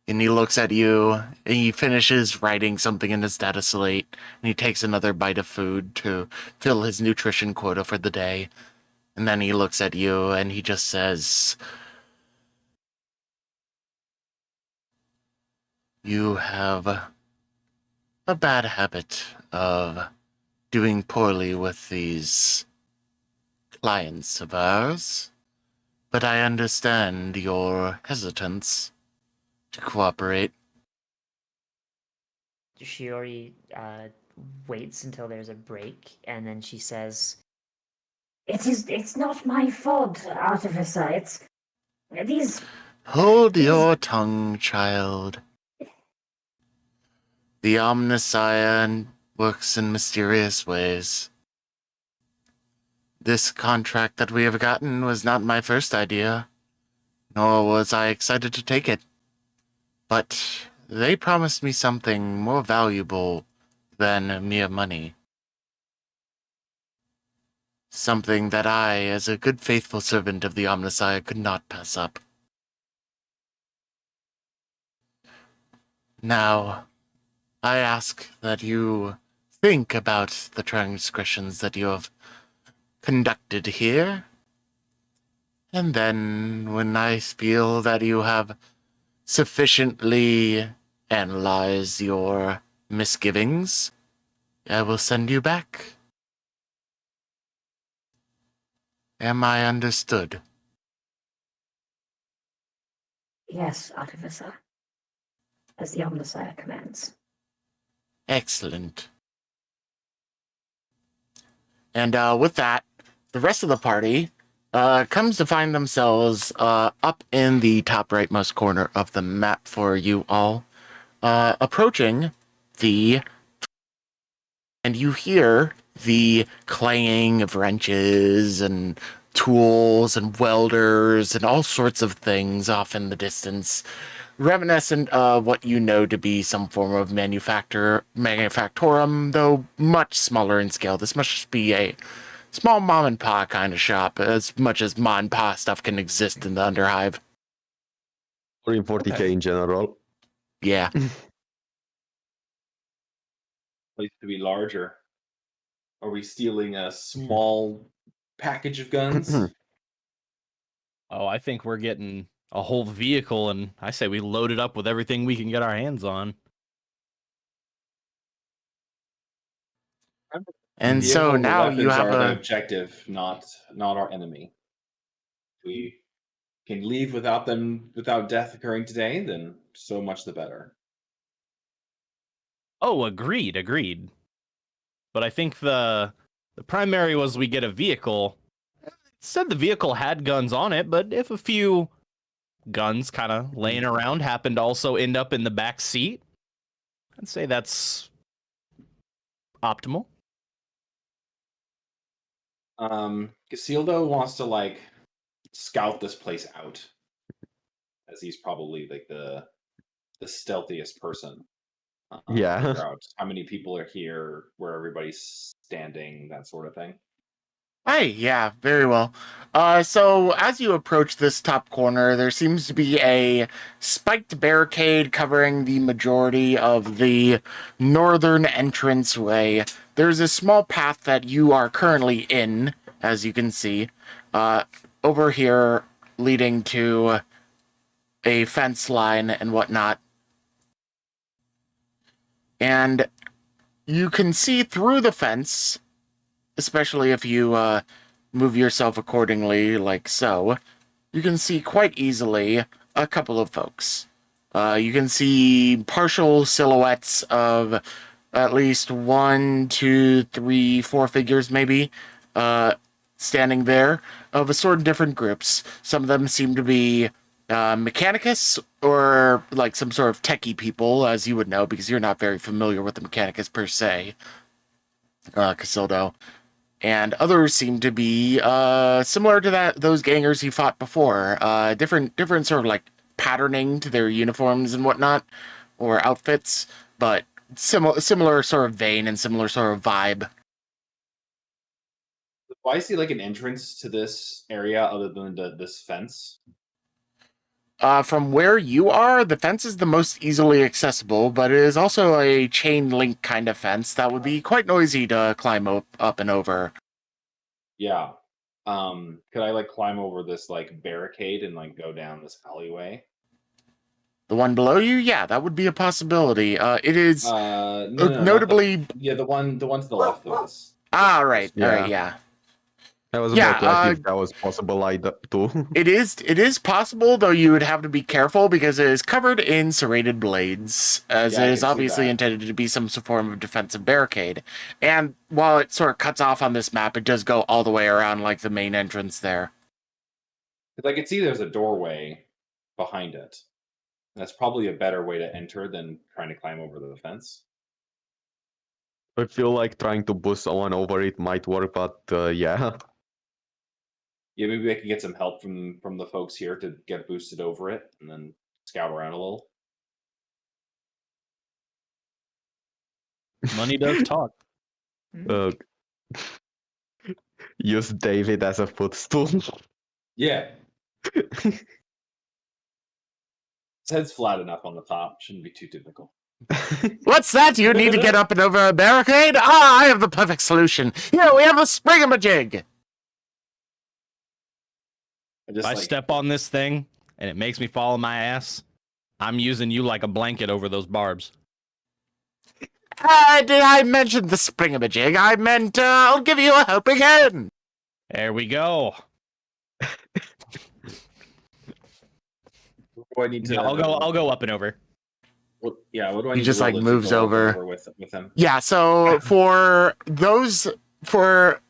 And he looks at you, and he finishes writing something in his data slate, and he takes another bite of food to fill his nutrition quota for the day. And then he looks at you, and he just says, "You have a bad habit of doing poorly with these clients of ours, but I understand your hesitance to cooperate." Shiori waits until there's a break, and then she says, It's not my fault, Artificer. It's these. Hold your tongue, child. The Omnissiah works in mysterious ways. This contract that we have gotten was not my first idea, nor was I excited to take it. But they promised me something more valuable than mere money. Something that I, as a good faithful servant of the Omnissiah, could not pass up. Now, I ask that you think about the transgressions that you have conducted here, and then when I feel that you have sufficiently analyzed your misgivings, I will send you back. Am I understood? Yes, Artificer. As the Omnissiah commands. Excellent. And with that, the rest of the party comes to find themselves up in the top rightmost corner of the map for you all, approaching the... And you hear the clanging of wrenches and tools and welders and all sorts of things off in the distance, reminiscent of what you know to be some form of manufactorum, though much smaller in scale. This must just be a small mom and pa kind of shop, as much as ma and pa stuff can exist in the Underhive. Or in 40k in general. Yeah. Place to be larger. Are we stealing a small package of guns? Oh, I think we're getting a whole vehicle, and I say we load it up with everything we can get our hands on. And Vehicle so and the now you weapons have are the a. objective, not our enemy. We can leave without them, without death occurring today, then so much the better. Oh, agreed. But I think the primary was we get a vehicle. It said the vehicle had guns on it, but if a few guns kind of laying around happened to also end up in the back seat, I'd say that's optimal. Casildo wants to like scout this place out, as he's probably like the stealthiest person. Yeah. Figure out how many people are here, where everybody's standing, that sort of thing. Hey, yeah, very well. So as you approach this top corner, there seems to be a spiked barricade covering the majority of the northern entranceway. There's a small path that you are currently in, as you can see, over here leading to a fence line and whatnot. And you can see through the fence, especially if you move yourself accordingly, like so, you can see quite easily a couple of folks. You can see partial silhouettes of at least 1, 2, 3, 4 figures, maybe, standing there, of a sort of different groups. Some of them seem to be Mechanicus, or like some sort of techie people, as you would know, because you're not very familiar with the Mechanicus per se, Casildo. And others seem to be similar to those gangers he fought before. Different sort of like patterning to their uniforms and whatnot, or outfits, but similar sort of vein and similar sort of vibe. Do I see like an entrance to this area other than this fence? From where you are, the fence is the most easily accessible, but it is also a chain link kind of fence that would be quite noisy to climb up and over. Yeah. Could I like climb over this like barricade and like go down this alleyway? The one below you, yeah, that would be a possibility. It is No, notably. Yeah, the one to the left of us. All right, Yeah. yeah. I was Yeah, about to ask if that was possible too. It is possible, though you would have to be careful because it is covered in serrated blades, as Yeah, I it can is see obviously that. intended to be some form of defensive barricade. And while it sort of cuts off on this map, it does go all the way around like the main entrance there. Because I can see there's a doorway behind it. That's probably a better way to enter than trying to climb over the fence. I feel like trying to boost someone over it might work, but yeah. Yeah, maybe I could get some help from the folks here to get boosted over it, and then scout around a little. Money does talk. Uh, use David as a footstool. Yeah. His head's flat enough on the top. Shouldn't be too difficult. What's that? You need to get up and over a barricade? Ah, I have the perfect solution. Here, we have a springamajig. If I step on this thing and it makes me fall on my ass, I'm using you like a blanket over those barbs. Did I mention the springamajig? I meant, I'll give you a helping hand. There we go. What do I need to? Yeah, I'll go up and over. What do I need? He just, to roll like, to moves go over. with him. Yeah, so for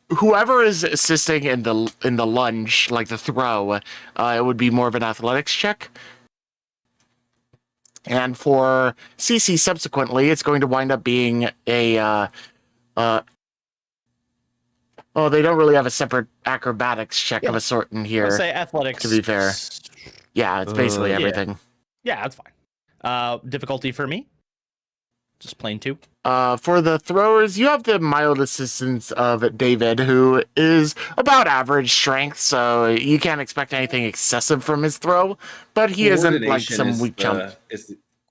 whoever is assisting in the lunge, like the throw, it would be more of an athletics check. And for CC subsequently, it's going to wind up being a oh, they don't really have a separate acrobatics check of a sort in here. I'll say athletics. To be fair. Yeah, it's basically yeah. everything. Yeah, that's fine. Difficulty for me? Just plain 2. For the throwers, you have the mild assistance of David, who is about average strength, so you can't expect anything excessive from his throw, but he isn't like some weak chump.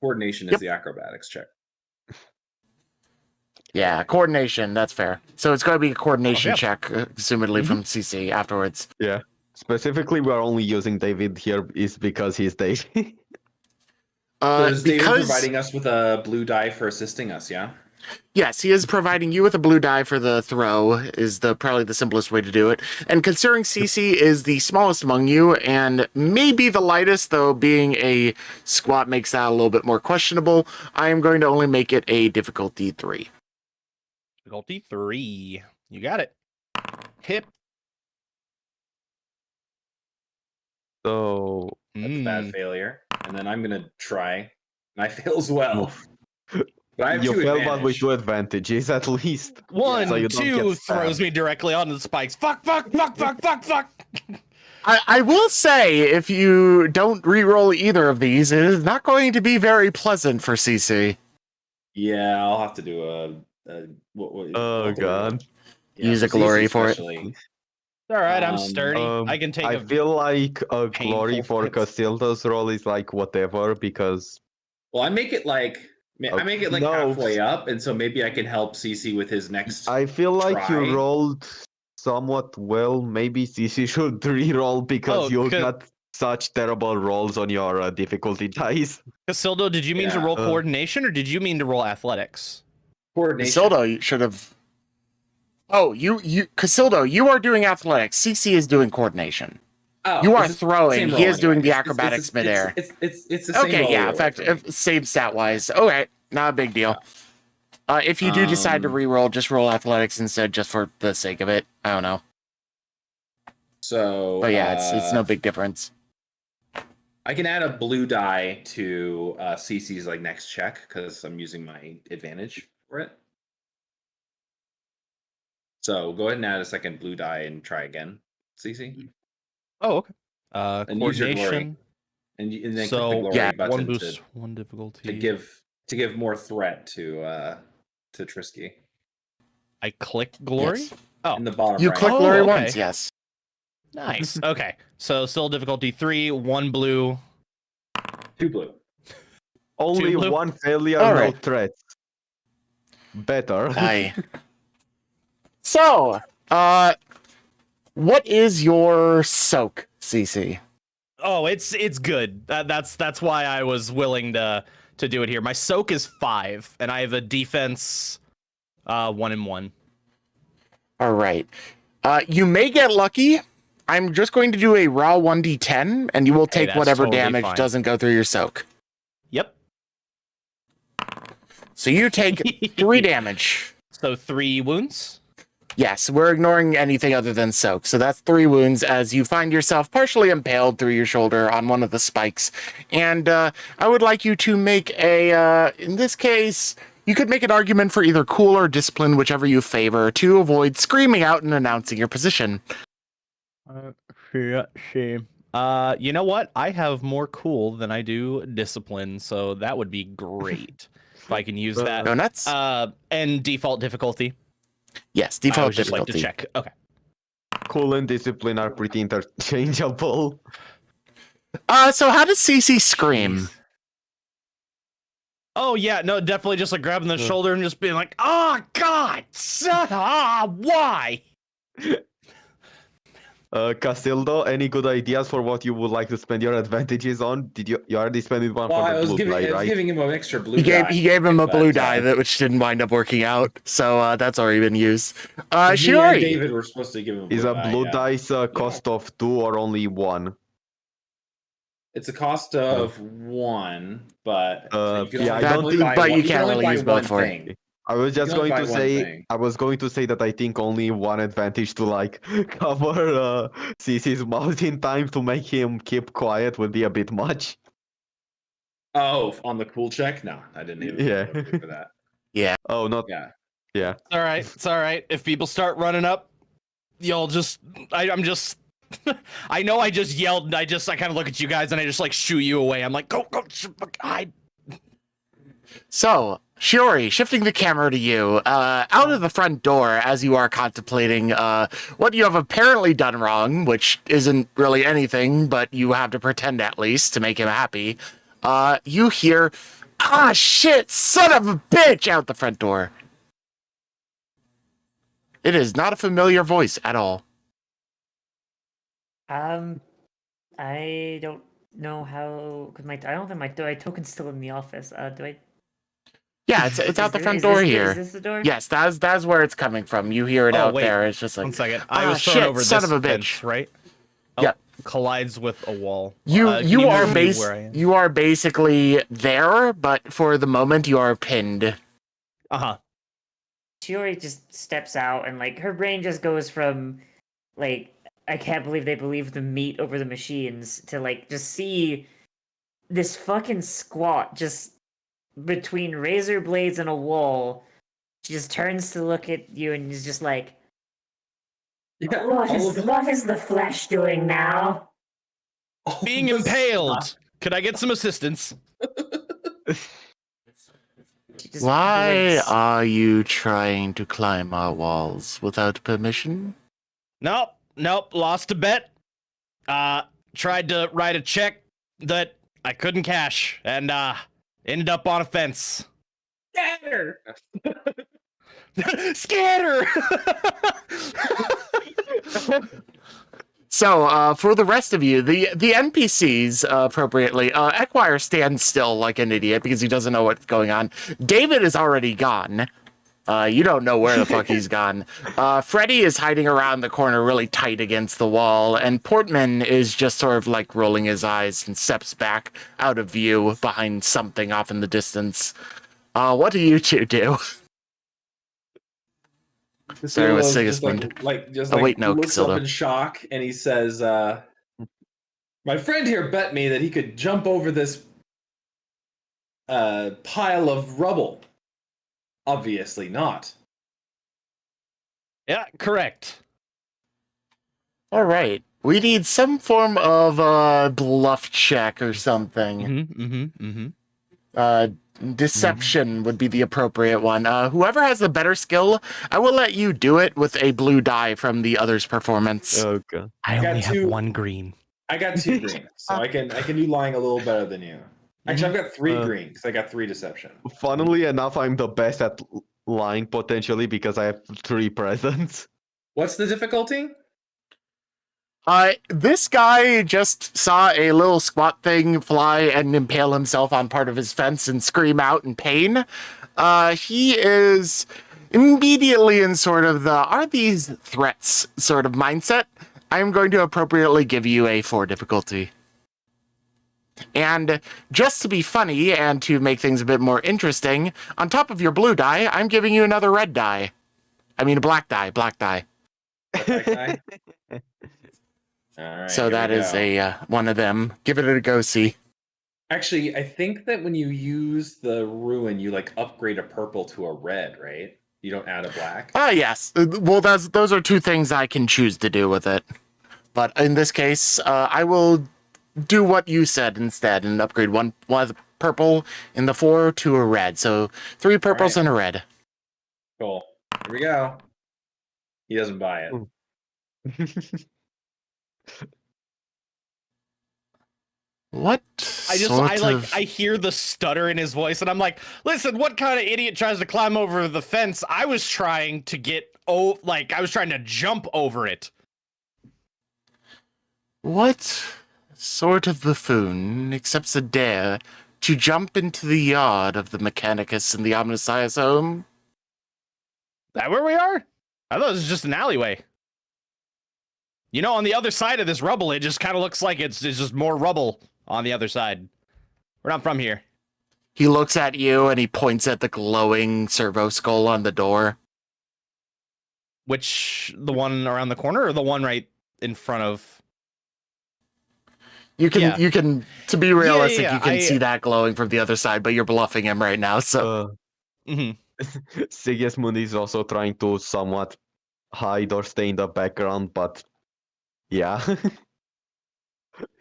Coordination is the acrobatics check. Yeah, coordination, that's fair. So it's going to be a coordination check, assumedly from CC afterwards. Yeah. Specifically, we're only using David here is because he's David. So is David providing us with a blue die for assisting us, yeah? Yes, he is providing you with a blue die for the throw, is probably the simplest way to do it. And considering CC is the smallest among you, and maybe the lightest, though being a squat makes that a little bit more questionable, I am going to only make it a difficulty 3. Difficulty 3. You got it. Hip. So That's a bad failure. And then I'm gonna try. And I fail as well. But I have you two fail, but with advantage. 2 advantages at least. One, So you don't get two stabbed. throws me directly onto the spikes. Fuck, fuck, fuck, fuck, fuck, fuck. I will say, if you don't re-roll either of these, it is not going to be very pleasant for CC. Yeah, I'll have to do a what Oh, God. Use a for glory CC for it. especially. All right, I'm Um, sturdy. I can take I a feel like a glory painful for hit. Casildo's roll is like whatever, because Well, I make it like no. halfway up, and so maybe I can help CC with his next. I feel like try. you rolled somewhat well. Maybe CC should re-roll because Oh, you got such terrible rolls on your difficulty dice. Casildo, did you mean to Yeah. roll coordination or did you mean to roll athletics? Coordination. Casildo, you should have... Oh, Casildo, you are doing athletics. CC is doing coordination. Oh, You are it's the throwing. same He roll is doing the anyway. acrobatics midair. It's the same Okay, roll yeah, either way for me. effective, same stat-wise. Okay, not a big deal. If you do decide to re-roll, just roll athletics instead, just for the sake of it. I don't know. So, But yeah, it's no big difference. I can add a blue die to CC's like next check because I'm using my advantage for it. So go ahead and add a second blue die and try again, CC. Oh, okay. And use your glory. Coordination. And then So, click the glory yeah, button One boost, one to difficulty. give more threat to Trisky. I click glory? Yes. Oh, In the bottom You right. click Oh, glory okay. once, yes. nice. Okay. So still difficulty 3, 1 blue. 2 blue. Only blue? one failure, All no right. threats. Better. Aye. So, what is your soak, CC? Oh, it's good. That's why I was willing to do it here. My soak is 5, and I have a defense 1 and 1. All right. You may get lucky. I'm just going to do a raw 1d10, and you will take that's whatever totally damage fine. doesn't go through your soak. Yep. So you take 3 damage. So 3 wounds. Yes, we're ignoring anything other than soak. So that's 3 wounds as you find yourself partially impaled through your shoulder on one of the spikes. And I would like you to make in this case, you could make an argument for either cool or discipline, whichever you favor, to avoid screaming out and announcing your position. Shame. You know what? I have more cool than I do discipline, so that would be great if I can use that. Go nuts? And default difficulty. Yes, I default would just like difficulty. to check. Okay. Cool and discipline are pretty interchangeable. So how does CC scream? Oh yeah, no, definitely just like grabbing the shoulder and just being like, "Oh God, why?" Casildo, any good ideas for what you would like to spend your advantages on? Did you already spent it one Well, for I the was blue giving, die, I was right? giving him an extra blue He die. gave him a blue but, die which didn't wind up working out. So that's already been used. Me and Shiori. David were supposed to give him a blue Is a die, blue yeah. dice cost of 2 or only 1? It's a cost of 1, but Yeah, only I don't only think- buy but you can can't only really buy use both one for it. thing. I was just can only going to buy one say, thing. I was going to say that I think only one advantage to like cover CC's mouth in time to make him keep quiet would be a bit much. Oh, on the cool check? No, I didn't even Yeah. look for that. Oh, not Yeah. yeah. It's all right. It's all right. If people start running up, you'll just. I'm just. I know I just yelled and I kind of look at you guys and I just like shoo you away. I'm like, go, hide. So, Shiori, shifting the camera to you, out of the front door as you are contemplating what you have apparently done wrong, which isn't really anything, but you have to pretend at least to make him happy, you hear, "Ah, shit, son of a bitch," out the front door. It is not a familiar voice at all. I don't know how, because I don't think my token's still in the office. Do I? Yeah, it's out the front Is door this here. Is this the door? Yes, that's where it's coming from. You hear it Oh, out wait. there. It's just like, One second. I ah, was thrown shit, over son this of a fence, bitch. right? Oh, Yep. collides with a wall. You Can you are move me where I am? you are basically there, but for the moment you are pinned. Uh-huh. Shiori just steps out and like her brain just goes from like I can't believe they believe the meat over the machines to like just see this fucking squat just between razor blades and a wall. She just turns to look at you and is just like, Yeah, What is the flesh doing now? Being impaled. Could I get some assistance? she just Why blinks. are you trying to climb our walls without permission? Nope, lost a bet. Tried to write a check that I couldn't cash and ended up on a fence. Scatter! Scatter! So, for the rest of you, the NPCs, appropriately, Equire stands still like an idiot because he doesn't know what's going on. David is already gone. You don't know where the fuck he's gone. Freddy is hiding around the corner really tight against the wall, and Portman is just sort of like rolling his eyes and steps back out of view behind something off in the distance. What do you two do? Sorry, with Casildo's Sigismund. Just Oh, wait, no, looks Casildo. up in shock and he says, my friend here bet me that he could jump over this pile of rubble. Obviously not. Yeah, correct. All right. We need some form of bluff check or something. Deception would be the appropriate one. Whoever has the better skill, I will let you do it with a blue die from the other's performance. Okay. I got only have two- one green. I got 2 green, so I can do lying a little better than you. Actually, I've got 3 green because I got 3 deception. Funnily enough, I'm the best at lying potentially because I have 3 presents. What's the difficulty? This guy just saw a little squat thing fly and impale himself on part of his fence and scream out in pain. He is immediately in sort of the, are these threats sort of mindset. I'm going to appropriately give you a 4 difficulty. And just to be funny and to make things a bit more interesting, on top of your blue die, I'm giving you another red die. I mean, a black die. That guy? All right, So here that we is go. a one of them. Give it a go, see. Actually, I think that when you use the ruin, you like upgrade a purple to a red, right? You don't add a black. Ah, yes. Well, those are 2 things I can choose to do with it. But in this case, I will do what you said instead and upgrade one of the purple in the 4 to a red. So 3 purples Alright. and a red. Cool. Here we go. He doesn't buy it. What? I hear the stutter in his voice, and I'm like, listen, what kind of idiot tries to climb over the fence? I was trying to I was trying to jump over it. What sort of buffoon accepts a dare to jump into the yard of the Mechanicus in the Omnisius home? That where we are? I thought it was just an alleyway. You know, on the other side of this rubble, it just kind of looks like it's just more rubble on the other side. We're not from here. He looks at you and he points at the glowing servo skull on the door. Which, the one around the corner or the one right in front of? You Yeah. can, to be realistic, yeah, you can I- see that glowing from the other side, but you're bluffing him right now, so. Sigismund is also trying to somewhat hide or stay in the background, but yeah.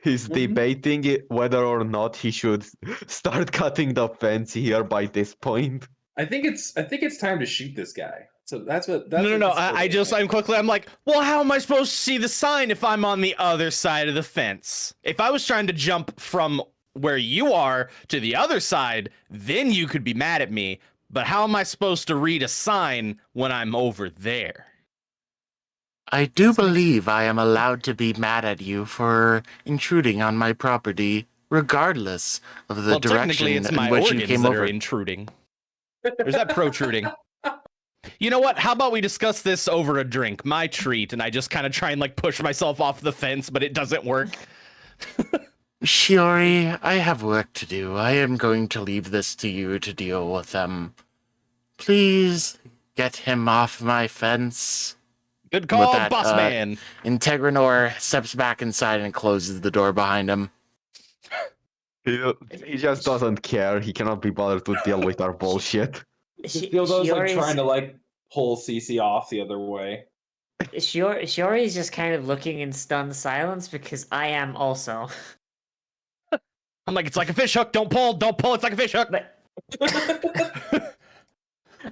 He's debating whether or not he should start cutting the fence here by this point. I think it's time to shoot this guy. So that's what. No. I'm like, well, how am I supposed to see the sign if I'm on the other side of the fence? If I was trying to jump from where you are to the other side, then you could be mad at me. But how am I supposed to read a sign when I'm over there? I do believe I am allowed to be mad at you for intruding on my property, regardless of the Well, direction technically, it's my in which you organs came that over. are intruding. There's that protruding. You know what? How about we discuss this over a drink? My treat. And I just kind of try and like push myself off the fence, but it doesn't work. Shiori, I have work to do. I am going to leave this to you to deal with them. Please get him off my fence. Good call, that, boss man. Integranor steps back inside and closes the door behind him. He just doesn't care. He cannot be bothered to deal with our bullshit. Casildo's like Shiori's- trying to like pull CC off the other way. Shiori's just kind of looking in stunned silence because I am also. I'm like, it's like a fish hook. Don't pull. It's like a fish hook. But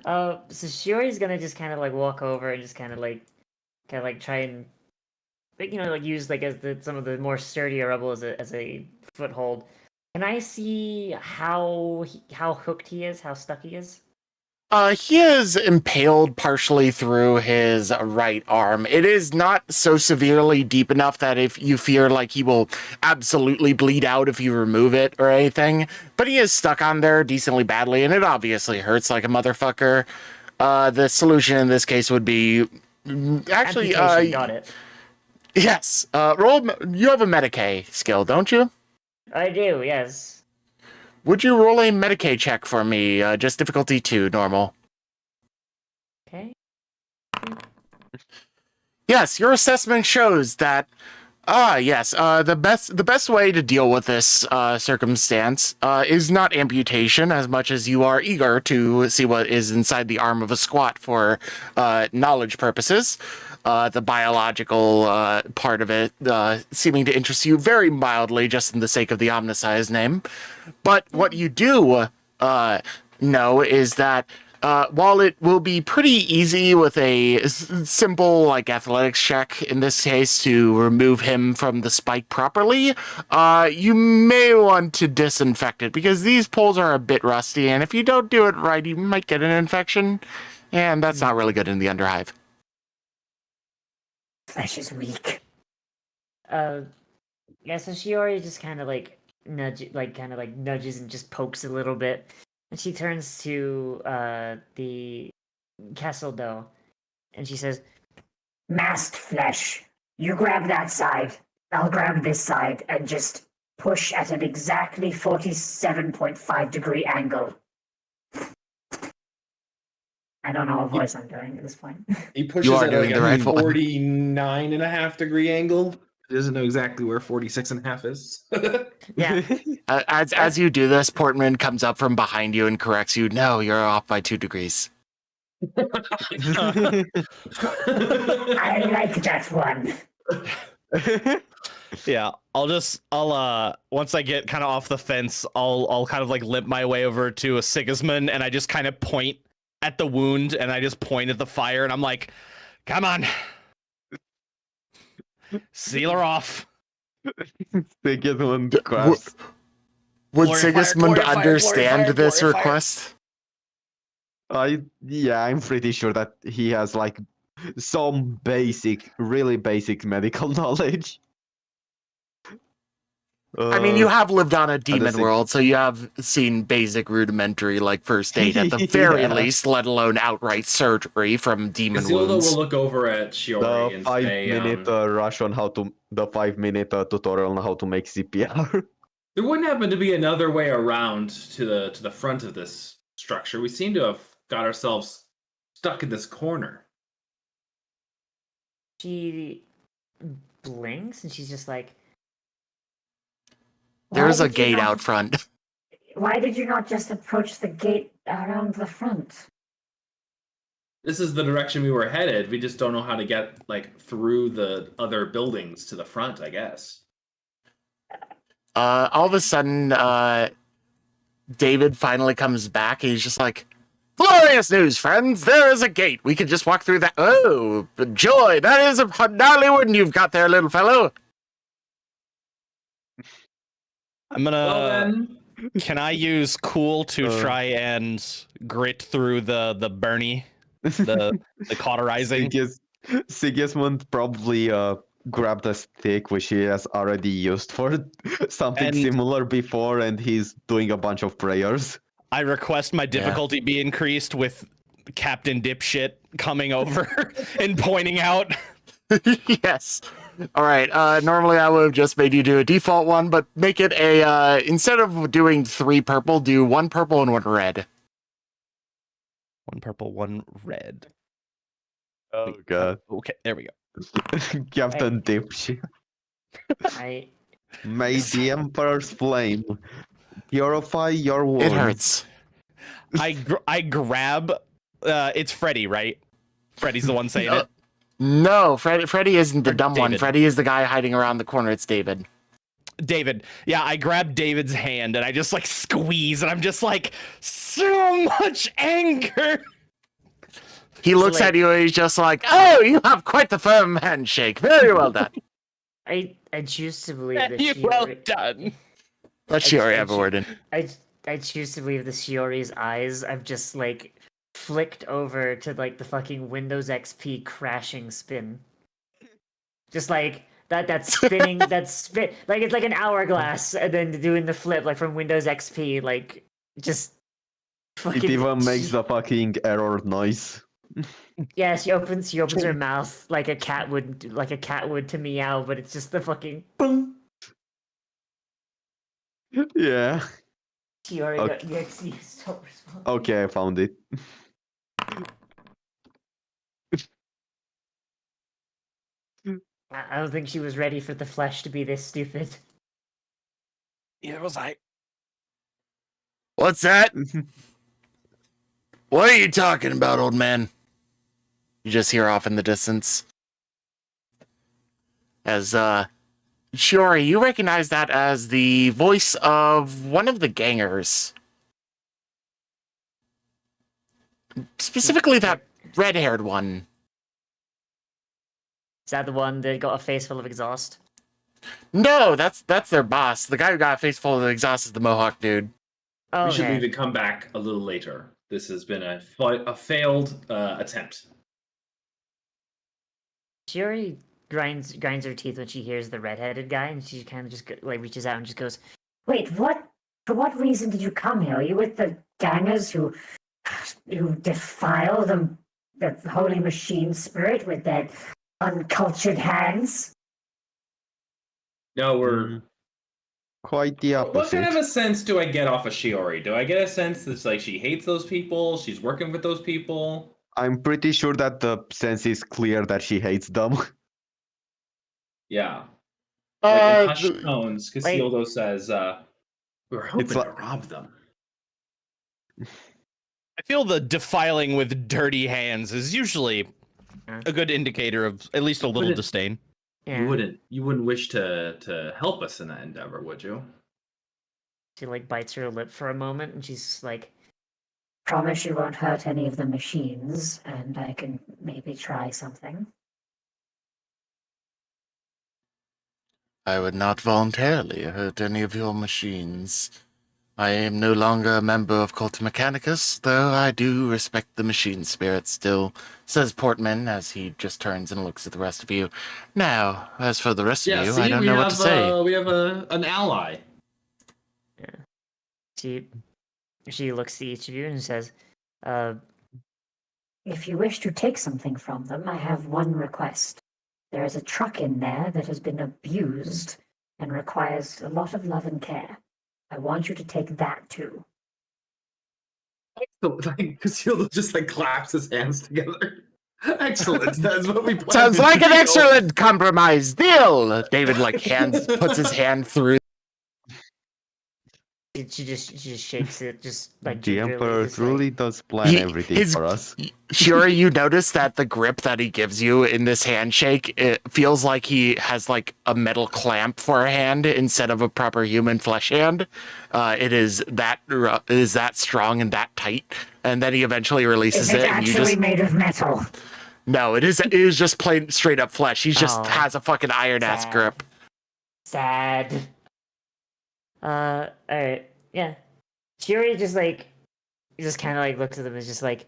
so Shiori's gonna just kind of like walk over and just kind of like try and, like use like some of the more sturdier rubble as a foothold. Can I see how hooked he is? How stuck he is? He is impaled partially through his right arm. It is not so severely deep enough that if you fear like he will absolutely bleed out if you remove it or anything, but he is stuck on there decently badly, and it obviously hurts like a motherfucker. The solution in this case would be actually, Amputation, got it. yes. You have a Medicae skill, don't you? I do, yes. Would you roll a Medicae check for me? Just difficulty 2, normal. Okay. Yes, your assessment shows that. Yes. The best way to deal with this circumstance is not amputation, as much as you are eager to see what is inside the arm of a squat for knowledge purposes. The biological part of it seeming to interest you very mildly, just in the sake of the omnicized name. But what you do know is that while it will be pretty easy with a simple like athletics check in this case to remove him from the spike properly, you may want to disinfect it because these poles are a bit rusty, and if you don't do it right, you might get an infection, and that's not really good in the underhive. Flesh is weak. Yeah, so Shiori just kind of nudges and just pokes a little bit, and she turns to the Casildo, and she says, Masked flesh. You grab that side. I'll grab this side and just push at an exactly 47.5 degree angle. I don't know what voice I'm doing at this point. He pushes You are at doing like the a right one. 49.5 degree angle. He doesn't know exactly where 46.5 is. "Yeah, As you do this, Portman comes up from behind you and corrects you. No, you're off by 2 degrees. I like that one. Yeah, I'll once I get kind of off the fence, I'll kind of like limp my way over to a Sigismund, and I just kind of point at the wound, and I just point at the fire, and I'm like, come on. Seal her off. Sigismund grabs. Would Glory fire, Sigismund glory fire, understand glory fire, this glory fire. request? I'm pretty sure that he has like some really basic medical knowledge. I mean, you have lived on a demon thing- world, so you have seen basic rudimentary, like, first aid at the very Yeah. least, let alone outright surgery from demon Casildo wounds. will look over at Shiori the and 5-minute say, rush on how to the 5-minute tutorial on how to make CPR. there wouldn't happen to be another way around to the front of this structure. We seem to have got ourselves stuck in this corner. she blinks and she's just like, There's Why a did you gate not- out front. Why did you not just approach the gate around the front? This is the direction we were headed. We just don't know how to get like through the other buildings to the front, I guess. All of a sudden, David finally comes back, and he's just like, glorious news, friends! There is a gate! We can just walk through that. Oh, joy! That is a gnarly one you've got there, little fellow! I'm Well gonna. then, Can I use cool to Uh. try and grit through the Bernie, the cauterizing? Sigismund probably grabbed a stick which he has already used for something And- similar before, and he's doing a bunch of prayers. I request my difficulty be increased with Captain Dipshit coming over and pointing out. Yes. All right. Normally I would have just made you do a default one, but make it a instead of doing 3 purple, do 1 purple and 1 red. 1 purple, 1 red. Oh god. Okay, there we go. Captain Dipshit. May the Emperor's flame purify your wounds. It hurts. I grab. It's Freddy, right? Freddy's the one saying it. No, Freddy isn't the Or dumb one. David. Freddy is the guy hiding around the corner. It's David. David. Yeah, I grab David's hand and I just like squeeze, and I'm just like, so much anger. He looks at you and he's just like, "Oh, you have quite the firm handshake. Very well done." I choose to believe that Well Shiori, done. Let Shiori have a word in. I choose to believe the Shiori's eyes have just like flicked over to like the fucking Windows XP crashing spin. Just like that spinning that spin like it's like an hourglass and then doing the flip like from Windows XP like just fucking It even makes the fucking error noise. Yeah, she opens her mouth like a cat would to meow, but it's just the fucking boom. Yeah. Shiori Okay. got EXE so responsive. Okay, I found it. I don't think she was ready for the flesh to be this stupid. Neither was I. What's that? What are you talking about, old man? You just hear off in the distance. As, Shiori, you recognize that as the voice of one of the gangers. Specifically that red-haired one. Is that the one that got a face full of exhaust? No, that's their boss. The guy who got a face full of exhaust is the Mohawk dude. Oh, We should okay. leave it come back a little later. This has been a failed attempt. Shiori grinds her teeth when she hears the red-headed guy, and she kind of just like reaches out and just goes, Wait, what? For what reason did you come here? Are you with the gangers who defile the holy machine spirit with their uncultured hands? No, we're. Quite the What kind of opposite. a sense do I get off of Shiori? Do I get a sense that's like she hates those people? She's working with those people? I'm pretty sure that the sense is clear that she hates them. Yeah. Like in hushed The- tones, Casildo says, "We're hoping It's to like- rob them." I feel the defiling with dirty hands is usually a good indicator of at least a little But it- disdain. yeah. You wouldn't wish to help us in that endeavor, would you? She like bites her lip for a moment, and she's like, Promise you won't hurt any of the machines, and I can maybe try something. I would not voluntarily hurt any of your machines. I am no longer a member of Cult Mechanicus, though I do respect the machine spirit still, says Portman as he just turns and looks at the rest of you. Now, as for the rest of you, I don't know what to say. We have an ally. she looks at each of you and says, If you wish to take something from them, I have one request. There is a truck in there that has been abused and requires a lot of love and care. I want you to take that too. So, like, Casildo just like claps his hands together. Excellent. That's what we planned. Sounds to like an do. excellent compromise deal! David, puts his hand through. she just shakes it, just like The gingerly, Emperor just like- truly does plan He- everything his- for us. Sure, you notice that the grip that he gives you in this handshake, it feels like he has like a metal clamp for a hand instead of a proper human flesh hand. It is that strong and that tight. And then he eventually releases Is it it, and you actually just made of metal? no, it is just plain straight up flesh. He just Oh, has a fucking iron ass sad. grip. Sad. Alright, yeah. Shiori just kind of like looks at them and is just like,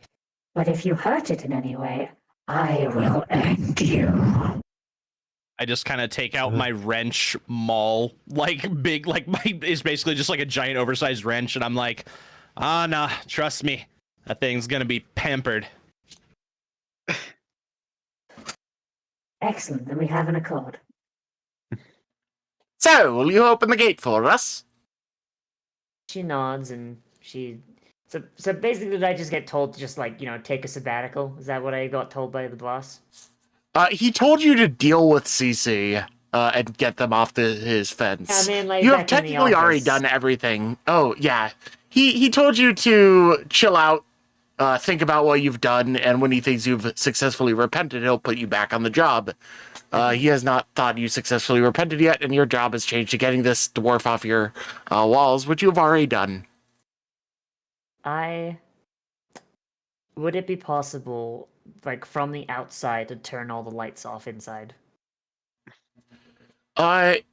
But if you hurt it in any way, I will end you. I just kind of take out my wrench maul, like big, like my is basically just like a giant oversized wrench, and I'm like, Ah, nah, trust me. That thing's gonna be pampered. Excellent, then we have an accord. So, will you open the gate for us? She nods and she. So basically, did I just get told to just like take a sabbatical? Is that what I got told by the boss? He told you to deal with CC and get them off his fence. Yeah, I mean, like, you back have in the technically already office. done everything. Oh, yeah. He told you to chill out, think about what you've done, and when he thinks you've successfully repented, he'll put you back on the job. He has not thought you successfully repented yet, and your job has changed to getting this dwarf off your walls, which you've already done. Would it be possible, like, from the outside to turn all the lights off inside?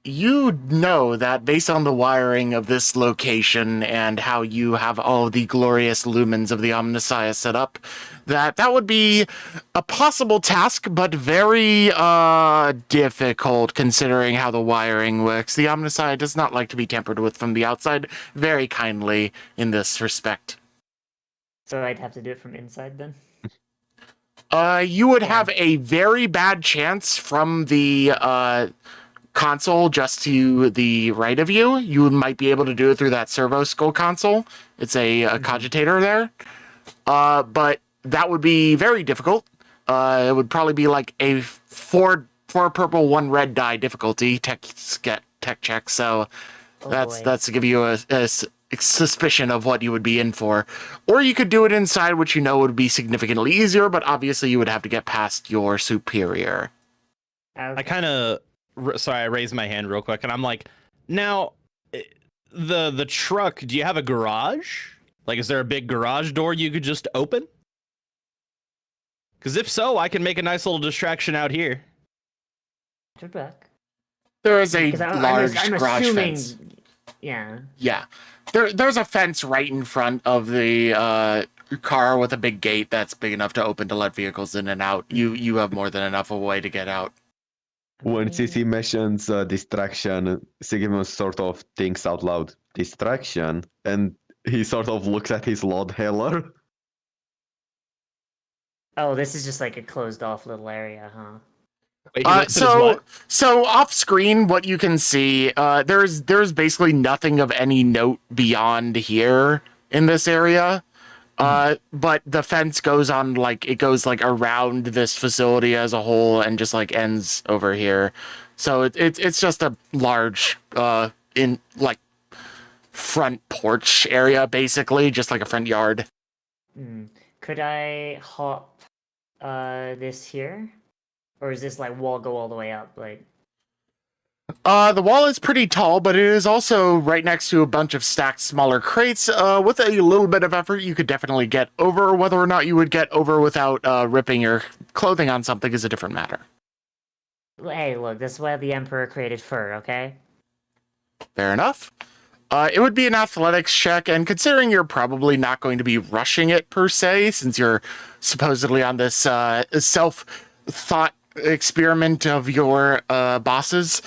You know that based on the wiring of this location and how you have all of the glorious lumens of the Omnissiah set up, that would be a possible task, but very, difficult considering how the wiring works. The Omnissiah does not like to be tampered with from the outside very kindly in this respect. So I'd have to do it from inside then? You would have a very bad chance from the, console just to the right of you. You might be able to do it through that servo skull console. It's a cogitator there. But that would be very difficult. It would probably be like a four purple, 1 red die difficulty tech check. So that's to give you a suspicion of what you would be in for. Or you could do it inside, which you know would be significantly easier, but obviously you would have to get past your superior. Okay. I kind of sorry, I raised my hand real quick, and I'm like, now, the truck. Do you have a garage? Like, is there a big garage door you could just open? Because if so, I can make a nice little distraction out here. Turn back. There is a 'Cause large I'm garage assuming, fence. Yeah. Yeah. There's a fence right in front of the car with a big gate that's big enough to open to let vehicles in and out. You have more than enough of a way to get out. When CC mentions distraction, Sigismund sort of thinks out loud, distraction, and he sort of looks at his Lord Heller. Oh, this is just like a closed off little area, huh? Wait, he looks at his what? So off screen, what you can see, there's basically nothing of any note beyond here in this area. But the fence goes on it goes around this facility as a whole and just ends over here. So it's just a large front porch area, basically, just like a front yard. Could I hop this here? Or is this wall go all the way up? The wall is pretty tall, but it is also right next to a bunch of stacked smaller crates. With a little bit of effort, you could definitely get over. Whether or not you would get over without ripping your clothing on something is a different matter. Hey, look, this is why the Emperor created fur, okay? Fair enough. It would be an athletics check, and considering you're probably not going to be rushing it per se, since you're supposedly on this self-thought experiment of your bosses,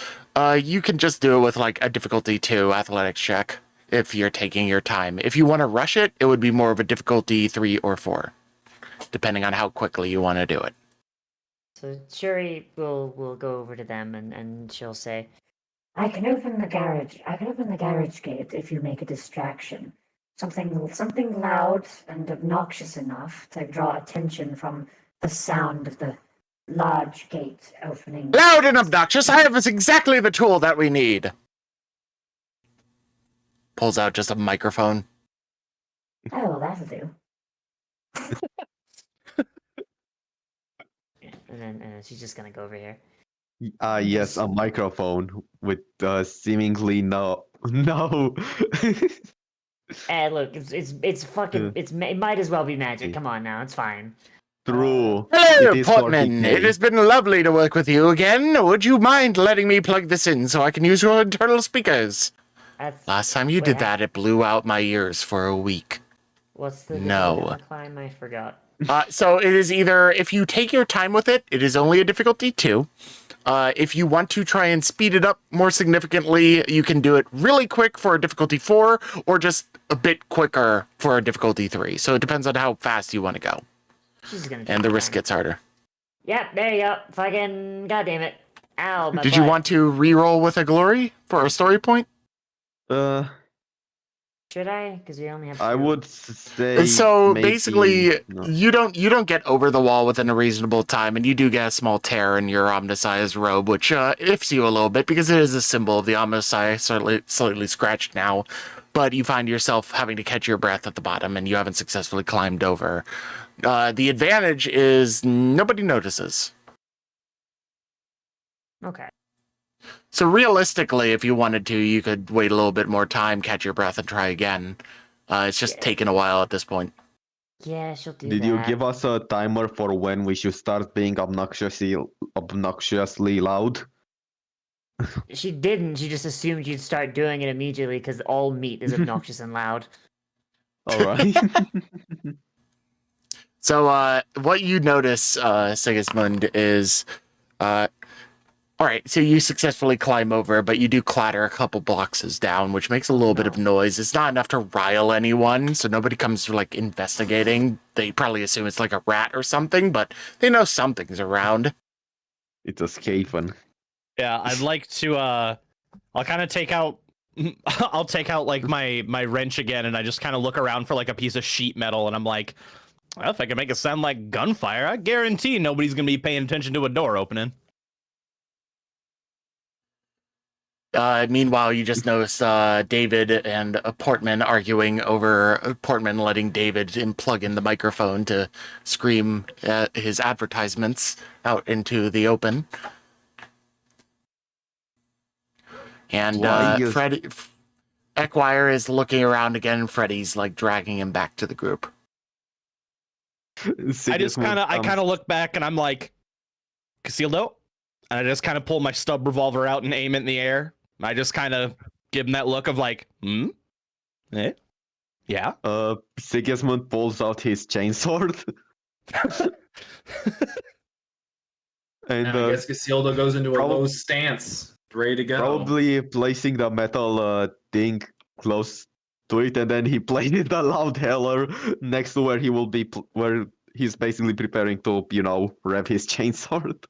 you can just do it with a difficulty 2 athletics check if you're taking your time. If you want to rush it, it would be more of a difficulty 3 or 4, depending on how quickly you want to do it. So Shuri will go over to them and she'll say, I can open the garage gate if you make a distraction. Something loud and obnoxious enough to draw attention from the sound of the large gate opening. Loud and obnoxious! I have exactly the tool that we need! Pulls out just a microphone. Oh, well, that'll do. and then she's just gonna go over here. Yes, a microphone with seemingly no. Look, it's fucking, it might as well be magic. Come on now, it's fine. True. Hello, It is Portman. 40K. It has been lovely to work with you again. Would you mind letting me plug this in so I can use your internal speakers? Last time you did that, it blew out my ears for a week. What's the No. climb? I forgot. So it is either, if you take your time with it, it is only a difficulty 2. If you want to try and speed it up more significantly, you can do it really quick for a difficulty 4, or just a bit quicker for a difficulty 3. So it depends on how fast you want to go. She's gonna. And the risk gets harder. Yep, there you go. Fucking goddamn it! Ow, my Did you butt. want to re-roll with a glory for a story point? Should I? Because we only have. I 2. would say. So maybe basically, no. you don't get over the wall within a reasonable time, and you do get a small tear in your Omnissiah's robe, which ifs you a little bit because it is a symbol of the Omnissiah, slightly scratched now. But you find yourself having to catch your breath at the bottom, and you haven't successfully climbed over. The advantage is nobody notices. Okay. So realistically, if you wanted to, you could wait a little bit more time, catch your breath, and try again. It's just taking a while at this point. Yeah, she'll do Did that. you give us a timer for when we should start being obnoxiously loud? She didn't. She just assumed you'd start doing it immediately because all meat is obnoxious and loud. All right. So what you notice, Sigismund, is... Alright, so you successfully climb over, but you do clatter a couple boxes down, which makes a little bit of noise. It's not enough to rile anyone, so nobody comes like investigating. They probably assume it's like a rat or something, but they know something's around. It's a Skaven. Yeah, I'd like to. I'll kind of take out. I'll take out like my wrench again, and I just kind of look around for like a piece of sheet metal, and I'm like, well, if I can make it sound like gunfire, I guarantee nobody's gonna be paying attention to a door opening. Meanwhile, you just notice David and Portman arguing over Portman letting David plug in the microphone to scream his advertisements out into the open. And Freddy, Ekwire is looking around again, and Freddy's like dragging him back to the group. I kind of look back, and I'm like, Casildo, and I just kind of pull my stub revolver out and aim it in the air. I just kind of give him that look of like, eh? Yeah. Sigismund pulls out his chainsword. And I guess Casildo goes into a low stance, ready to go. Probably placing the metal thing close to it, and then he places the loud hailer next to where he will be, where he's basically preparing to, rev his chainsword.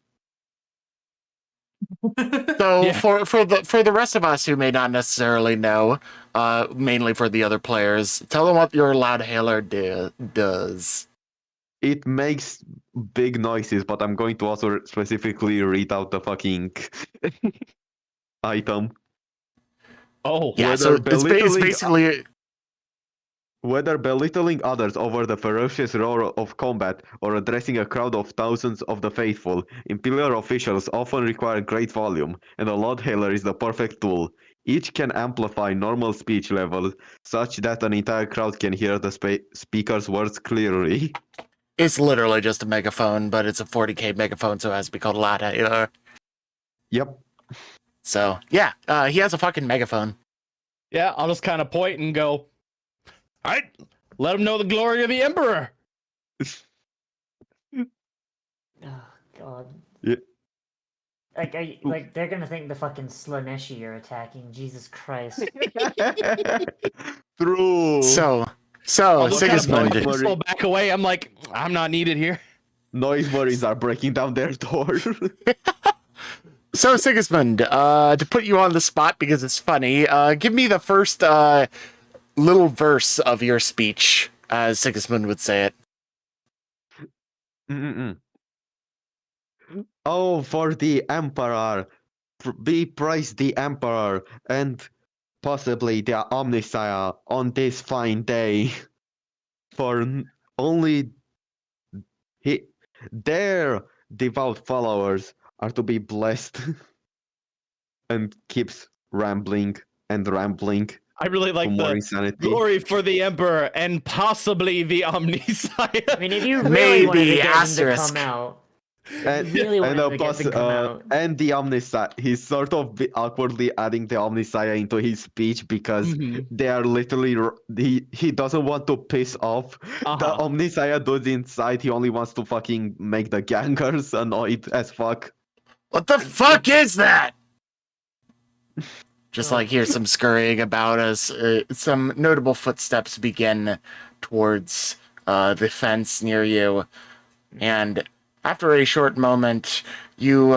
So for the rest of us who may not necessarily know, mainly for the other players, tell them what your loud hailer does. It makes big noises, but I'm going to also specifically read out the fucking item. Oh, yeah. So it's basically whether belittling others over the ferocious roar of combat or addressing a crowd of thousands of the faithful, Imperial officials often require great volume, and a loud hailer is the perfect tool. Each can amplify normal speech levels such that an entire crowd can hear the speaker's words clearly. It's literally just a megaphone, but it's a 40k megaphone, so it has to be called a loud hailer. Yep. So yeah, he has a fucking megaphone. Yeah, I'll just kind of point and go, all right, let him know the glory of the Emperor. Oh God. Yeah. Like they're gonna think the fucking Slaneshi are attacking. Jesus Christ. True. So Sigismund. Kind back away. I'm like, I'm not needed here. Noise worries are breaking down their door. So Sigismund, to put you on the spot because it's funny, give me the first little verse of your speech, as Sigismund would say it. Oh, for the Emperor, be praised the Emperor, and possibly the Omnissiah on this fine day. For only their devout followers are to be blessed. And keeps rambling and rambling. I really like more the insanity. Glory for the Emperor and possibly the Omnissiah. I mean, if you really wanted to Maybe get asterisk. them to come out, And, really wanted to get them to come out. and the Omnissiah, he's sort of awkwardly adding the Omnissiah into his speech because they are literally, he doesn't want to piss off the Omnissiah dudes inside. He only wants to fucking make the gangers annoyed as fuck. What the fuck is that? just Oh. like hear some scurrying about as some notable footsteps begin towards the fence near you. And after a short moment, you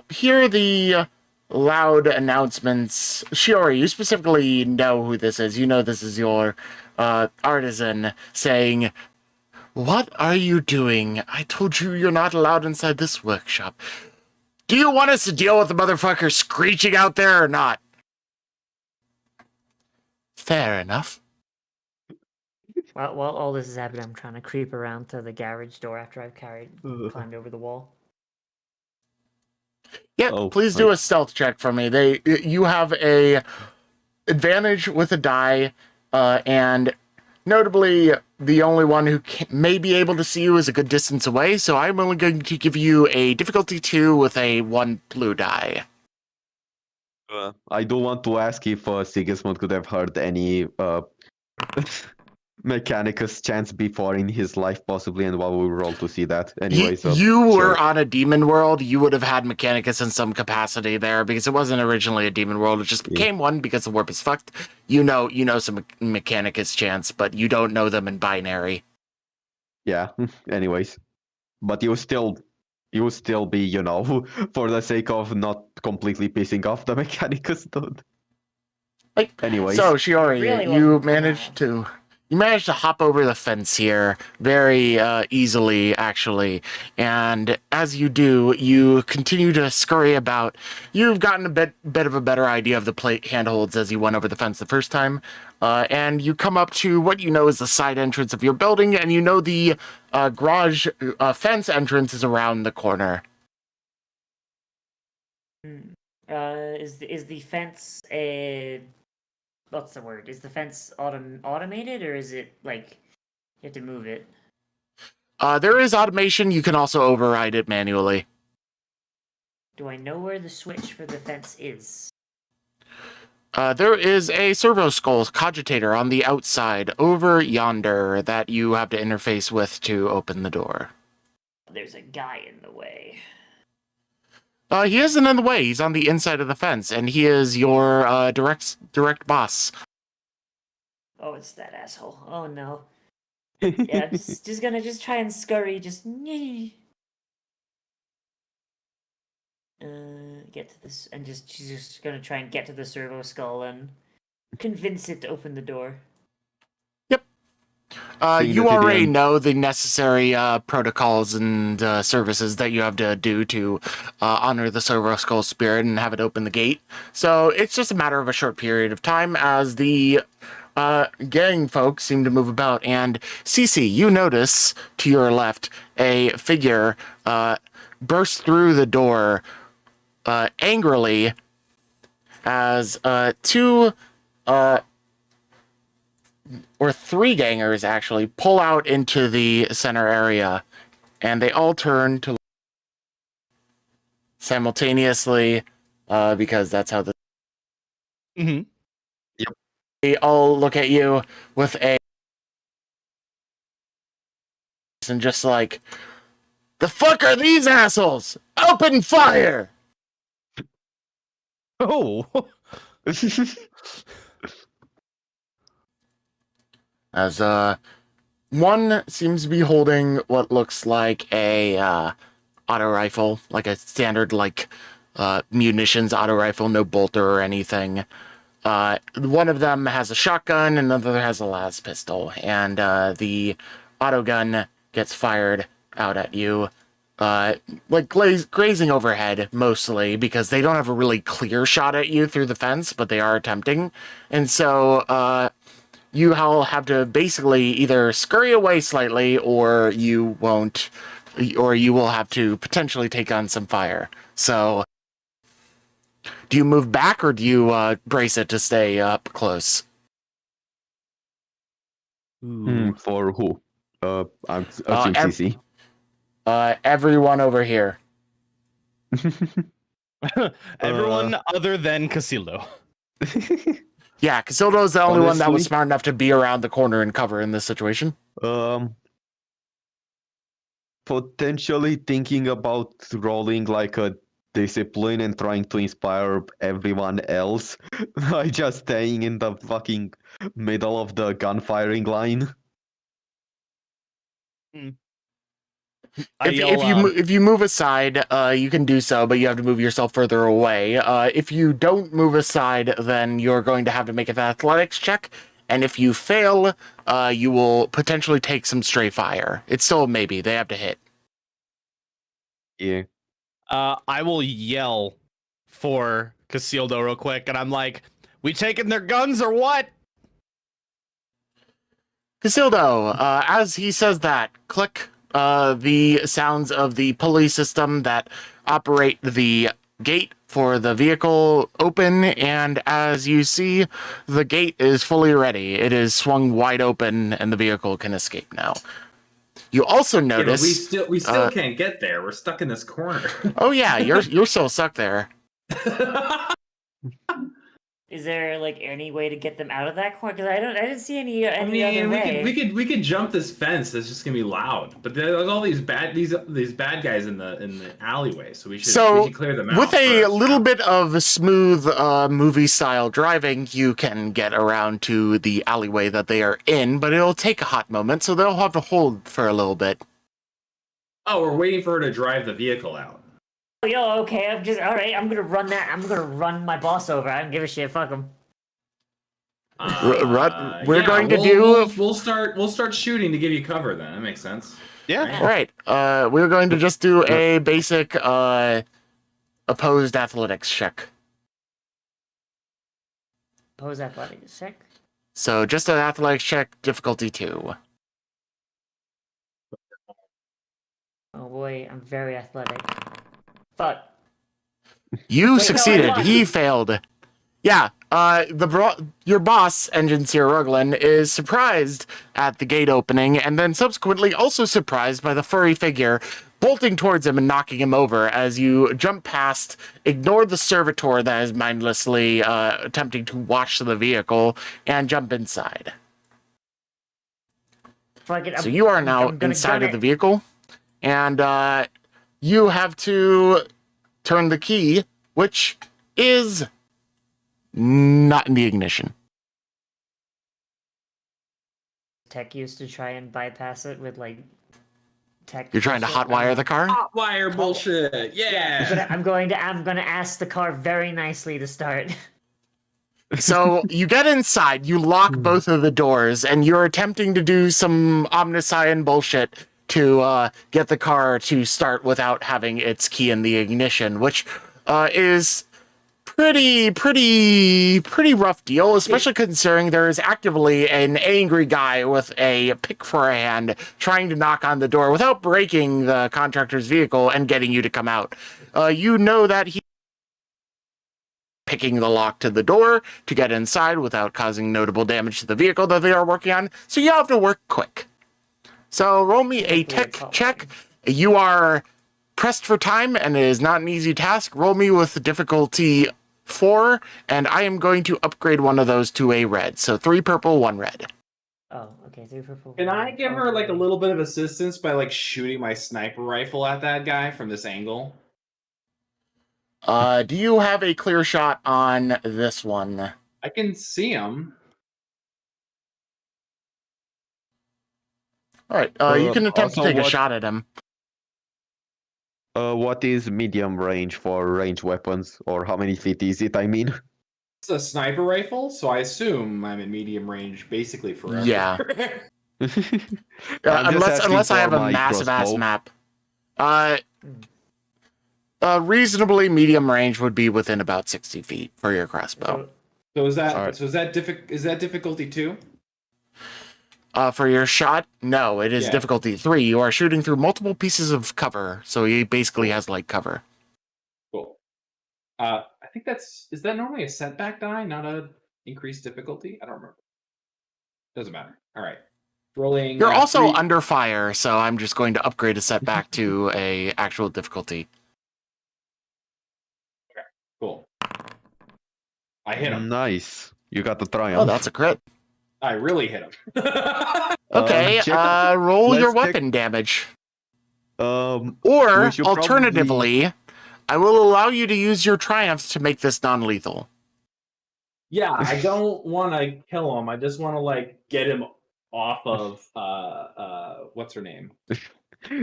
hear the loud announcements. Shiori, you specifically know who this is. You know this is your artisan saying, "What are you doing? I told you you're not allowed inside this workshop. Do you want us to deal with the motherfucker screeching out there or not?" Fair enough. While all this is happening, I'm trying to creep around to the garage door after I've climbed over the wall. Yeah, Oh, please do a stealth check for me. You have a advantage with a die, and notably, the only one who may be able to see you is a good distance away, so I'm only going to give you a difficulty 2 with a 1 blue die. I do want to ask if Sigismund could have heard any Mechanicus chants before in his life, possibly, and while we roll to see that. Anyways, You were sure. on a demon world. You would have had Mechanicus in some capacity there because it wasn't originally a demon world. It just became one because the warp is fucked. You know some Mechanicus chants, but you don't know them in binary. Yeah. Anyways, but you still be, for the sake of not completely pissing off the Mechanicus dude. Anyways, So Shiori, Really you wasn't managed to hop over the fence here very easily, actually. And as you do, you continue to scurry about. You've gotten a bit of a better idea of the plate handholds as you went over the fence the first time. And you come up to what you know is the side entrance of your building, and you know the garage fence entrance is around the corner. Is the fence a what's the word? Is the fence automated, or is it like you have to move it? There is automation. You can also override it manually. Do I know where the switch for the fence is? There is a servo skull cogitator on the outside over yonder that you have to interface with to open the door. There's a guy in the way. He isn't in the way. He's on the inside of the fence, and he is your direct boss. Oh, it's that asshole. Oh no. Yeah, just gonna try and scurry, get to this, and she's just gonna try and get to the servo skull and convince it to open the door. You already know the necessary protocols and services that you have to do to honor the servo skull spirit and have it open the gate. So it's just a matter of a short period of time as the gang folks seem to move about. And Cece, you notice to your left a figure burst through the door angrily as two or 3 gangers actually pull out into the center area, and they all turn to simultaneously because that's how the Mm-hmm. they all look at you with a and just like, the fuck are these assholes? Open fire! Oh. As one seems to be holding what looks like a auto rifle, like a standard munitions auto rifle, no bolter or anything. One of them has a shotgun, and another has a las pistol, and the auto gun gets fired out at you, grazing overhead mostly because they don't have a really clear shot at you through the fence, but they are attempting, and so you all have to basically either scurry away slightly, or you won't, or you will have to potentially take on some fire. So, do you move back, or do you brace it to stay up close? For who? I'm assuming CC. Everyone over here. Everyone other than Casildo. Yeah, Casildo is the only one that was Honestly? smart enough to be around the corner and cover in this situation. Potentially thinking about rolling like a discipline and trying to inspire everyone else. I just staying in the fucking middle of the gun-firing line. I yell, If you move aside, you can do so, but you have to move yourself further away. If you don't move aside, then you're going to have to make an athletics check, and if you fail, you will potentially take some stray fire. It's still a maybe. They have to hit. Yeah. I will yell for Casildo real quick, and I'm like, "We taking their guns or what?" Casildo, as he says that, click. The sounds of the pulley system that operate the gate for the vehicle open, and as you see, the gate is fully ready. It is swung wide open, and the vehicle can escape now. You also Yeah, but notice we still can't get there. We're stuck in this corner. oh yeah, you're still stuck there. Is there like any way to get them out of that corner? Because I didn't see any I mean, other way. we could jump this fence. It's just gonna be loud. But there's all these bad guys in the alleyway, so we should clear them out. With a first. little bit of smooth movie style driving, you can get around to the alleyway that they are in, but it'll take a hot moment, so they'll have to hold for a little bit. Oh, we're waiting for her to drive the vehicle out. Yo, okay, all right. I'm gonna run that. I'm gonna run my boss over. I don't give a shit. Fuck him. We'll start shooting to give you cover. Then that makes sense. Yeah. All right. We're going to just do a basic opposed athletics check. Pose athletics check. So just an athletics check, difficulty 2. Oh boy, I'm very athletic. Fuck. You no, succeeded. I won. He failed. Yeah. Your boss, Engineer Ruglin, is surprised at the gate opening, and then subsequently also surprised by the furry figure bolting towards him and knocking him over as you jump past, ignore the servitor that is mindlessly attempting to wash the vehicle, and jump inside. Fuck it. So you are now I'm gonna inside gun of the it. vehicle, and you have to turn the key, which is not in the ignition. Tech used to try and bypass it with like tech. You're trying to bullshit. hotwire the car? Hotwire bullshit. Yeah. I'm going to ask the car very nicely to start. So you get inside, you lock both of the doors, and you're attempting to do some Omniscient bullshit to get the car to start without having its key in the ignition, which is pretty rough deal, especially considering there is actively an angry guy with a pick for a hand trying to knock on the door without breaking the contractor's vehicle and getting you to come out. You know that he picking the lock to the door to get inside without causing notable damage to the vehicle that they are working on, so you have to work quick. So roll me a tech check. You are pressed for time, and it is not an easy task. Roll me with difficulty 4, and I am going to upgrade one of those to a red. So 3 purple, 1 red. Oh, okay. 3 purple. Can I give her like a little bit of assistance by like shooting my sniper rifle at that guy from this angle? Do you have a clear shot on this one? I can see him. All right, you can attempt to also take a what- shot at him. What is medium range for range weapons, or how many feet is it? I mean, It's a sniper rifle, so I assume I'm in medium range basically forever. Yeah. I'm just Unless I asking have for a my massive ass crossbow. map. Reasonably medium range would be within about 60 feet for your crossbow. So is that Alright. is that difficulty 2? For your shot, no, it is Yeah. difficulty 3. You are shooting through multiple pieces of cover, so he basically has light cover. Cool. I think is that normally a setback die, not a increased difficulty? I don't remember. Doesn't matter. All right. Rolling. You're also 3. under fire, so I'm just going to upgrade a setback to a actual difficulty. Cool. I hit him. Nice. You got the Oh, triumph. that's a crit. I really hit him. Okay, check- roll your let's check- weapon damage. we Or, should alternatively, I will allow you to use your triumphs to make this non-lethal. Yeah, I don't want to kill him. I just want to like get him off of what's her name?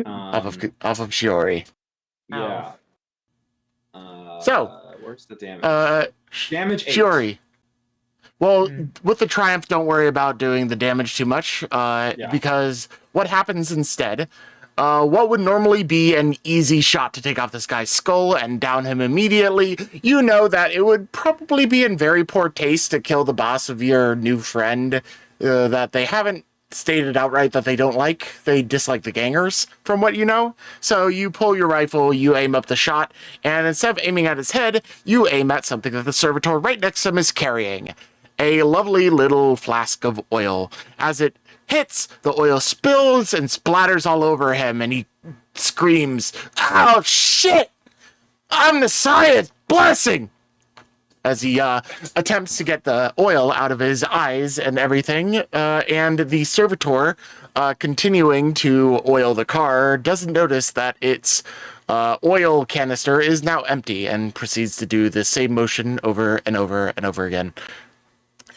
Off of Shiori. Yeah. So, where's the damage? Damage 8. Shiori. Well, with the triumph, don't worry about doing the damage too much, because what happens instead, what would normally be an easy shot to take off this guy's skull and down him immediately, you know that it would probably be in very poor taste to kill the boss of your new friend, that they haven't stated outright that they don't like. They dislike the gangers, from what you know. So you pull your rifle, you aim up the shot, and instead of aiming at his head, you aim at something that the servitor right next to him is carrying. A lovely little flask of oil. As it hits, the oil spills and splatters all over him, and he screams, "Oh, shit! I'm the Messiah's blessing!" As he attempts to get the oil out of his eyes and everything, and the servitor, continuing to oil the car, doesn't notice that its oil canister is now empty and proceeds to do the same motion over and over and over again.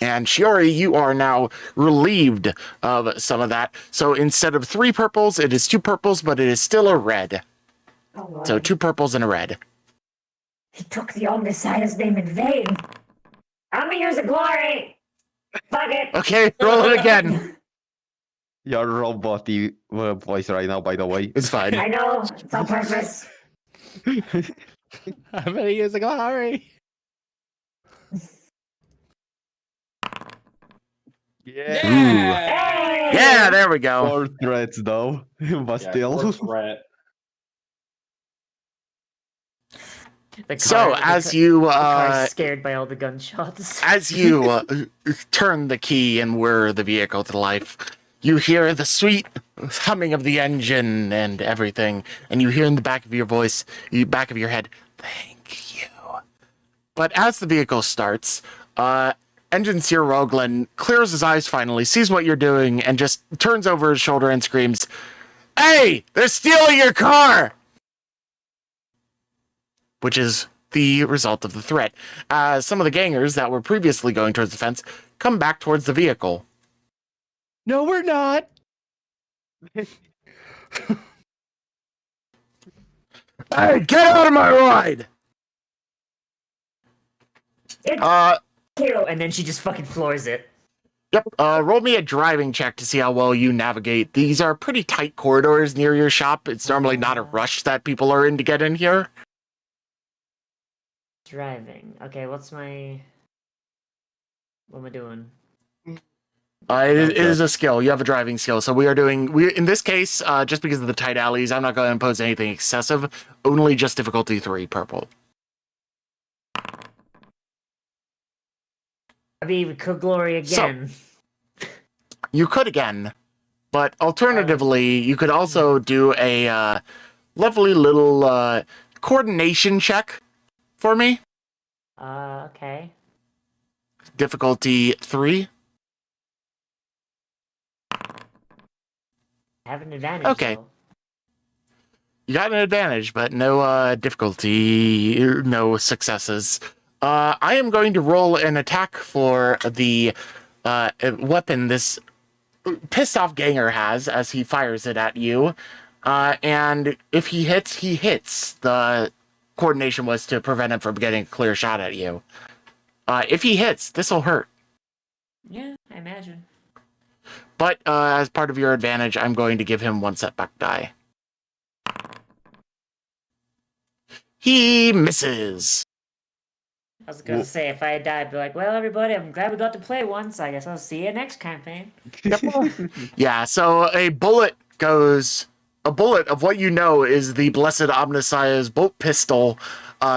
And Shiori, you are now relieved of some of that. So instead of 3 purples, it is 2 purples, but it is still a red. Oh, So 2 purples and a red. he took the old Messiah's name in vain. I'm gonna use a glory. Fuck it. Okay, roll it again. Your robot voice right now, by the way. It's fine. I know it's on purpose. I'm gonna use a glory. Yeah. Hey! Yeah, there we go. 4 threats though, but still. Threat. So as you the car's scared by all the gunshots. as you turn the key and whir the vehicle to life, you hear the sweet humming of the engine and everything, and you hear in the back of your voice, back of your head, "Thank you." But as the vehicle starts, Engine Seer Roglin clears his eyes finally, sees what you're doing, and just turns over his shoulder and screams, "Hey, they're stealing your car!" Which is the result of the threat. Some of the gangers that were previously going towards the fence come back towards the vehicle. No, we're not. Hey, get out of my ride! And then she just fucking floors it. Yep, roll me a driving check to see how well you navigate. These are pretty tight corridors near your shop. It's normally not a rush that people are in to get in here. Driving. Okay, what am I doing? It is a skill. You have a driving skill. So we in this case, just because of the tight alleys, I'm not going to impose anything excessive. Only just difficulty 3 purple. I mean, we could glory again. You could again, but alternatively, you could also do a lovely little coordination check for me. Okay. Difficulty 3. I have an advantage. Okay. Though. You got an advantage, but no difficulty, no successes. I am going to roll an attack for the weapon this pissed off ganger has as he fires it at you. And if he hits, he hits. The coordination was to prevent him from getting a clear shot at you. If he hits, this will hurt. Yeah, I imagine. But as part of your advantage, I'm going to give him 1 setback die. He misses. I was gonna say, if I had died, I'd be like, well, everybody, I'm glad we got to play once. I guess I'll see you next campaign. Yeah, so a bullet of what you know is the Blessed Omnissiah's bolt pistol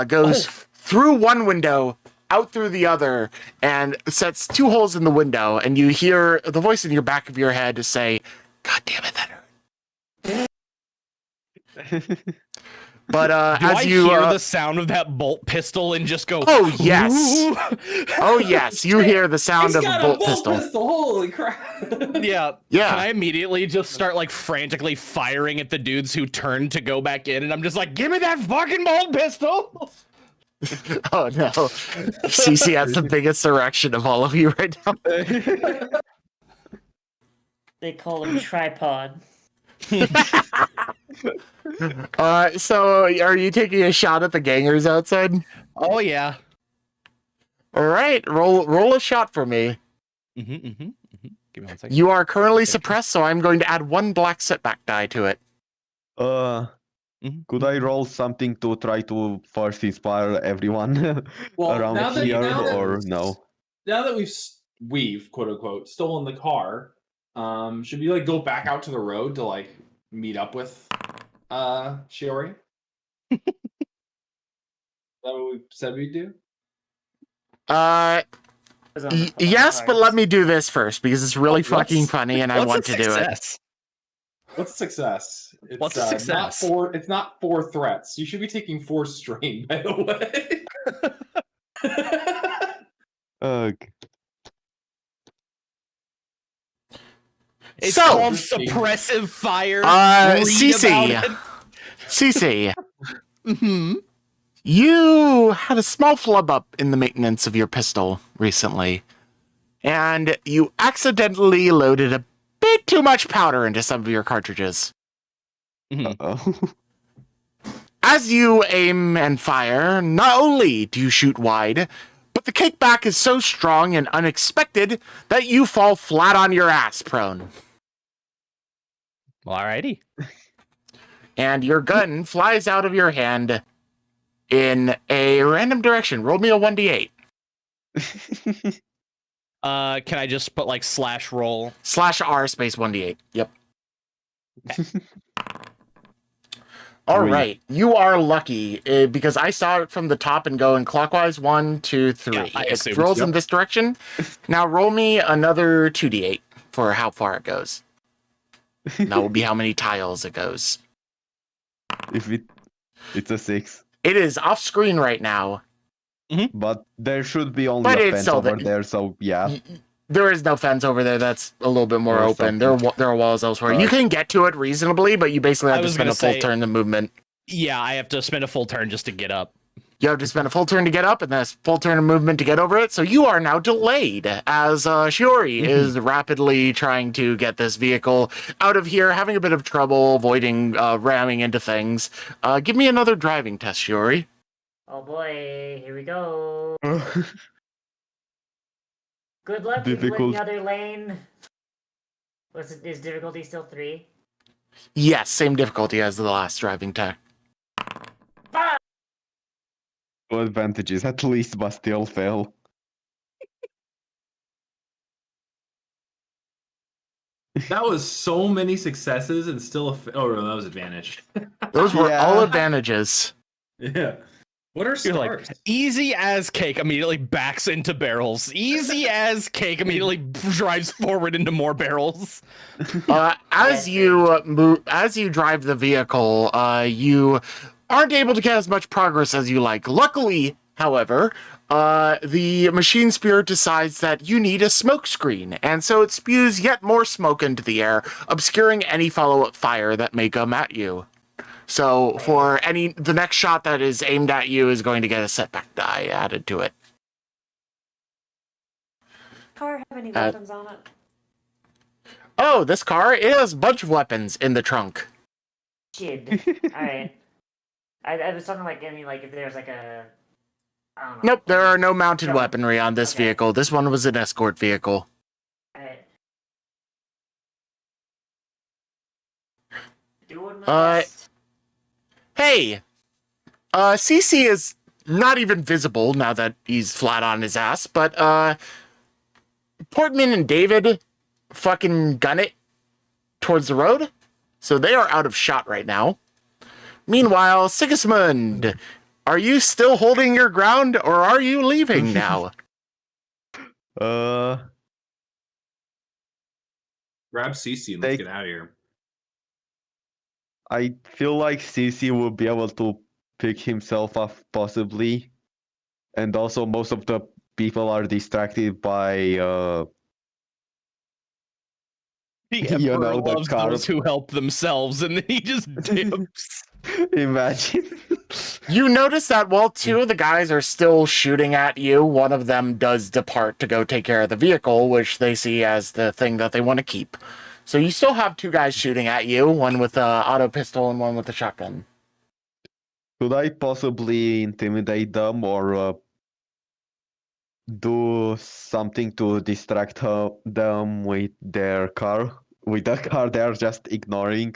goes through one window, out through the other, and sets 2 holes in the window, and you hear the voice in your back of your head say, "God damn it, that hurt." But Do as I you hear the sound of that bolt pistol and just go? Oh, yes. "Ooh"? oh yes, you hear the sound He's of got a bolt pistol. Holy crap! Yeah. Yeah. Can I immediately just start like frantically firing at the dudes who turn to go back in? And I'm just like, give me that fucking bolt pistol. Oh no, CC has the biggest erection of all of you right now. They call him tripod. So are you taking a shot at the gangers outside? Oh yeah. All right, roll a shot for me. Give me 1 second. You are currently suppressed, so I'm going to add 1 black setback die to it. Could I roll something to try to first inspire everyone Well, around now that- here, now that- or no? Now that we've quote unquote stolen the car, should we like go back out to the road to like meet up with Shiori? Is that what we said we'd do? Yes, but let me do this first because it's really fucking funny and I What's want a to do it. success? What's a success? It's, What's a success? It's not 4 threats. You should be taking 4 strain, by the way. Okay. It's So- called suppressive fire. Read CC. about it. CC, Mhm. you had a small flub up in the maintenance of your pistol recently, and you accidentally loaded a bit too much powder into some of your cartridges. Mhm. Uh-oh. As you aim and fire, not only do you shoot wide, but the kickback is so strong and unexpected that you fall flat on your ass prone. Alrighty. And your gun flies out of your hand in a random direction. Roll me a 1d8. Can I just put like /roll? /R space 1d8. Yep. All Three. right. You are lucky because I saw it from the top and going clockwise 1, 2, 3. Yeah, I It assumed. rolls in Yep. this direction. Now roll me another 2d8 for how far it goes. That will be how many tiles it goes. If it's a 6, It is off screen right now. but there should be only But a it's fence still over the- there, so yeah. There is no fence over there. That's a little bit more Or open. There are walls elsewhere. You Right. can get to it reasonably, but you basically I have to was spend gonna a full say- turn to movement. Yeah, I have to spend a full turn just to get up. You have to spend a full turn to get up and then a full turn of movement to get over it. So you are now delayed as Shiori is rapidly trying to get this vehicle out of here, having a bit of trouble avoiding ramming into things. Give me another driving test, Shiori. Oh boy, here we go. Good luck Difficult. with the other lane. Is difficulty still 3? Yes, same difficulty as the last driving test. No advantages, at least, but still fail. That was so many successes and still oh no, that was advantage. Those were Yeah. all advantages. Yeah. What are You're stars? like, easy as cake immediately backs into barrels. Easy as cake immediately drives forward into more barrels. As you drive the vehicle, you aren't able to get as much progress as you like. Luckily, however, the machine spirit decides that you need a smoke screen, and so it spews yet more smoke into the air, obscuring any follow-up fire that may come at you. So for the next shot that is aimed at you is going to get a setback die added to it. Car have any weapons on it? Oh, this car, it has a bunch of weapons in the trunk. Shit. Alright. I was talking like any, like if there's like a... I don't know. Nope, there are no mounted No. weaponry on this Okay. vehicle. This one was an escort vehicle. Alright. Doing my Uh, best. Hey, CC is not even visible now that he's flat on his ass, but Portman and David fucking gun it towards the road, so they are out of shot right now. Meanwhile, Sigismund, are you still holding your ground, or are you leaving now? Uh, Grab CC and let's They- get out of here. I feel like CC will be able to pick himself up possibly, and also most of the people are distracted by The you Emperor know, the loves car. those who help themselves, and then he just dips. Imagine. You notice that while two of the guys are still shooting at you, one of them does depart to go take care of the vehicle, which they see as the thing that they want to keep. So you still have two guys shooting at you, one with a auto pistol and one with a shotgun. Could I possibly intimidate them or do something to distract them with their car? With the car they're just ignoring?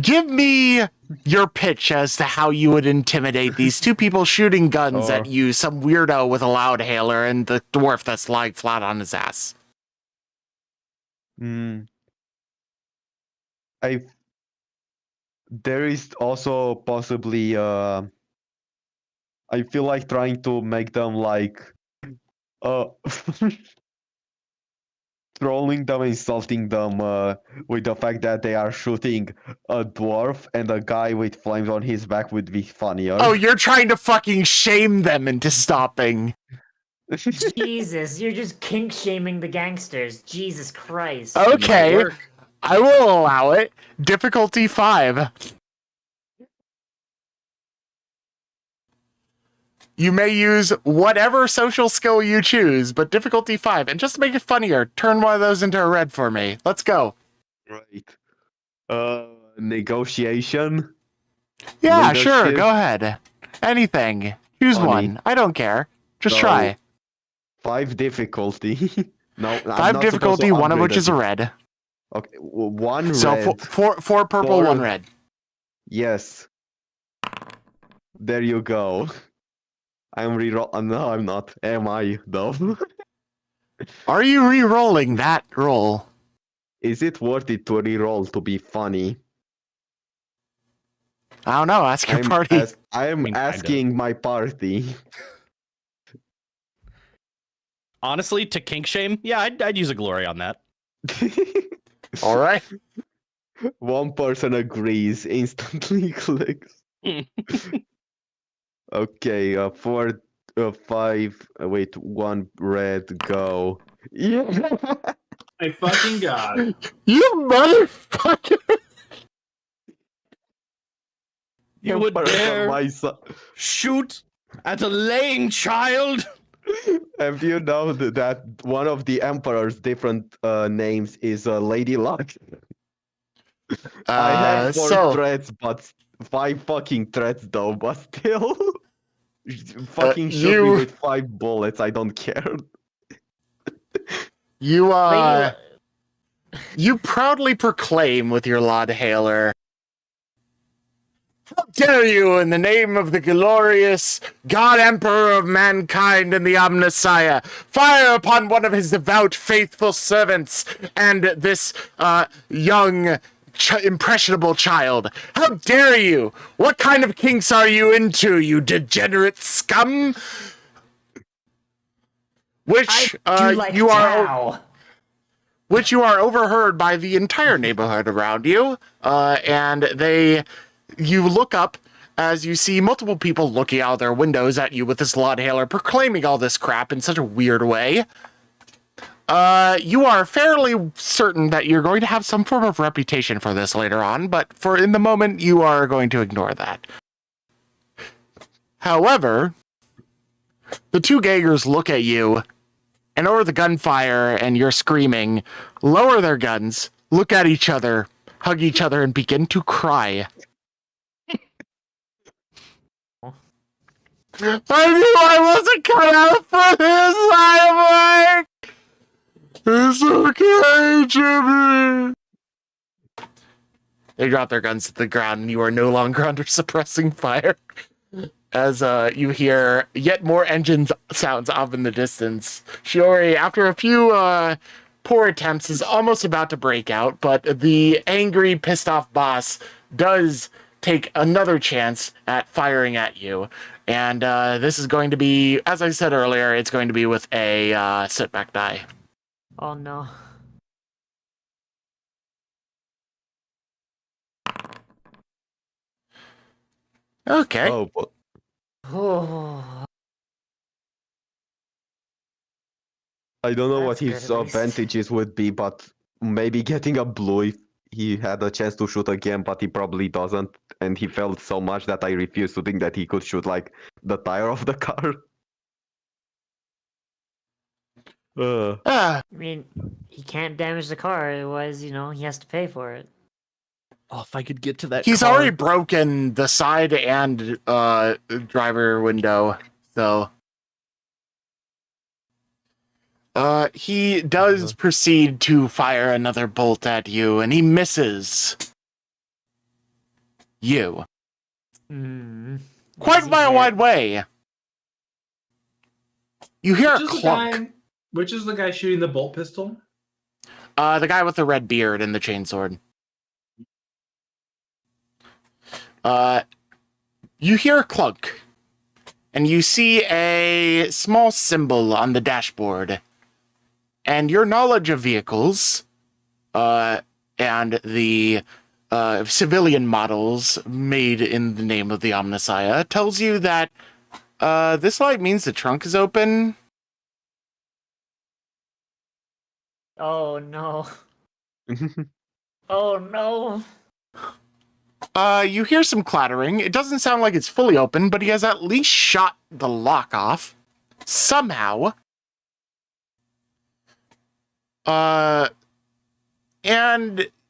Give me your pitch as to how you would intimidate these two people shooting guns at you, some weirdo with a loud hailer and the dwarf that's lying flat on his ass. There is also possibly I feel like trying to make them like trolling them, insulting them with the fact that they are shooting a dwarf and a guy with flames on his back would be funnier. Oh, you're trying to fucking shame them into stopping. Jesus, you're just kink shaming the gangsters. Jesus Christ. Okay, I will allow it. Difficulty 5. You may use whatever social skill you choose, but difficulty 5. And just to make it funnier, turn one of those into a red for me. Let's go. Right. Negotiation? Yeah, Leadership? sure, go ahead. Anything. Choose Funny. one. I don't care. Just So, try. 5 difficulty. No, I'm 5 not supposed difficulty, to one of which upgrade is a red. Okay, one So red. four purple, Four- one red. Yes. There you go. I'm reroll. No, I'm not. Am I though? Are you re-rolling that roll? Is it worth it to reroll to be funny? I don't know. Ask your party. I'm mean, kind of. asking my party. Honestly, to kink shame, yeah, I'd use a glory on that. All right. One person agrees, instantly clicks. Okay, 4, 5. Wait, 1 red. Go. Yeah. My fucking god. You motherfucker! You would Emperor dare my son. shoot at a laying child? Have you know that one of the emperor's different names is Lady Luck? I have 4 threats, but 5 fucking threats though, but still. Fucking shoot me with 5 bullets, I don't care. You you proudly proclaim with your laud hailer, "How dare you, in the name of the glorious God Emperor of mankind and the Omnissiah, fire upon one of his devout, faithful servants and this young, impressionable child. How dare you? What kind of kinks are you into, you degenerate scum?" Which I do like you are. Tao. Which you are overheard by the entire neighborhood around you, and you look up as you see multiple people looking out their windows at you with this laud hailer proclaiming all this crap in such a weird way. You are fairly certain that you're going to have some form of reputation for this later on, but for in the moment, you are going to ignore that. However, the two gangers look at you, and over the gunfire and you're screaming, lower their guns, look at each other, hug each other, and begin to cry. I knew I wasn't cut out for this, I'm like, it's okay, Jimmy. They drop their guns to the ground, and you are no longer under suppressing fire. As you hear yet more engine sounds off in the distance. Shiori, after a few poor attempts, is almost about to break out, but the angry, pissed-off boss does take another chance at firing at you. And this is going to be, as I said earlier, it's going to be with a sit-back die. Oh no. Okay. Oh, but Oh, I don't know what That's good, his at least. advantages would be, but maybe getting a blue if he had a chance to shoot again, but he probably doesn't. And he failed so much that I refuse to think that he could shoot like the tire of the car. Ah, I mean, he can't damage the car, otherwise, he has to pay for it. Oh, if I could get to that he's car. already broken the side and driver window, so he does proceed to fire another bolt at you, and he misses you Hmm. quite by a wide way. You hear a clunk. Which is the guy shooting the bolt pistol? The guy with the red beard and the chainsword. You hear a clunk, and you see a small symbol on the dashboard. And your knowledge of vehicles, and the civilian models made in the name of the Omnissiah tells you that this light means the trunk is open. Oh no. Oh no. You hear some clattering. It doesn't sound like it's fully open, but he has at least shot the lock off. Somehow. And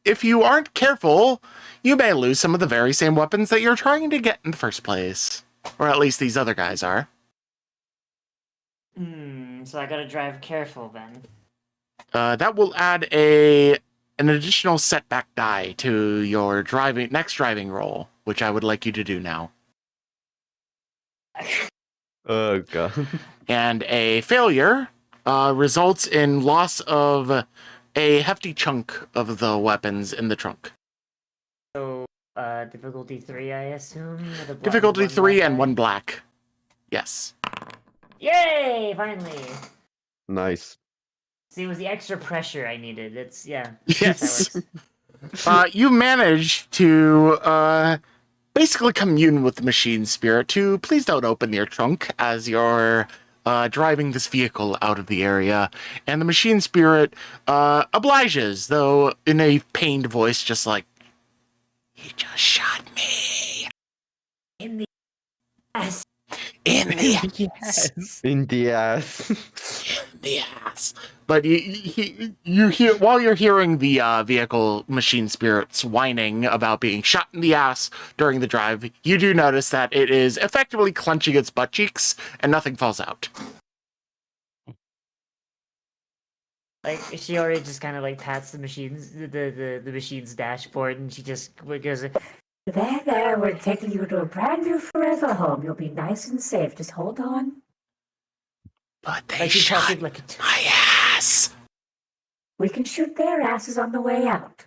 if you aren't careful, you may lose some of the very same weapons that you're trying to get in the first place. Or at least these other guys are. So I gotta drive careful then. That will add an additional setback die to your next driving roll, which I would like you to do now. Oh god. And a failure results in loss of a hefty chunk of the weapons in the trunk. So, difficulty 3, I assume? With a Difficulty one 3 black and die? 1 black. Yes. Yay! Finally! Nice. See, it was the extra pressure I needed. Yeah. Yes. That works. You manage to basically commune with the machine spirit to please don't open your trunk as you're driving this vehicle out of the area. And the machine spirit obliges, though in a pained voice, just like, "He just shot me." In the ass. In the ass. Yes. In the ass. In the ass. But you hear, while you're hearing the vehicle machine spirits whining about being shot in the ass during the drive, you do notice that it is effectively clenching its butt cheeks and nothing falls out. Like, she already just kind of like pats the machine's dashboard, and she just goes, There, we're taking you to a brand new forever home. You'll be nice and safe. Just hold on. But they like she's shot talking like my ass. We can shoot their asses on the way out.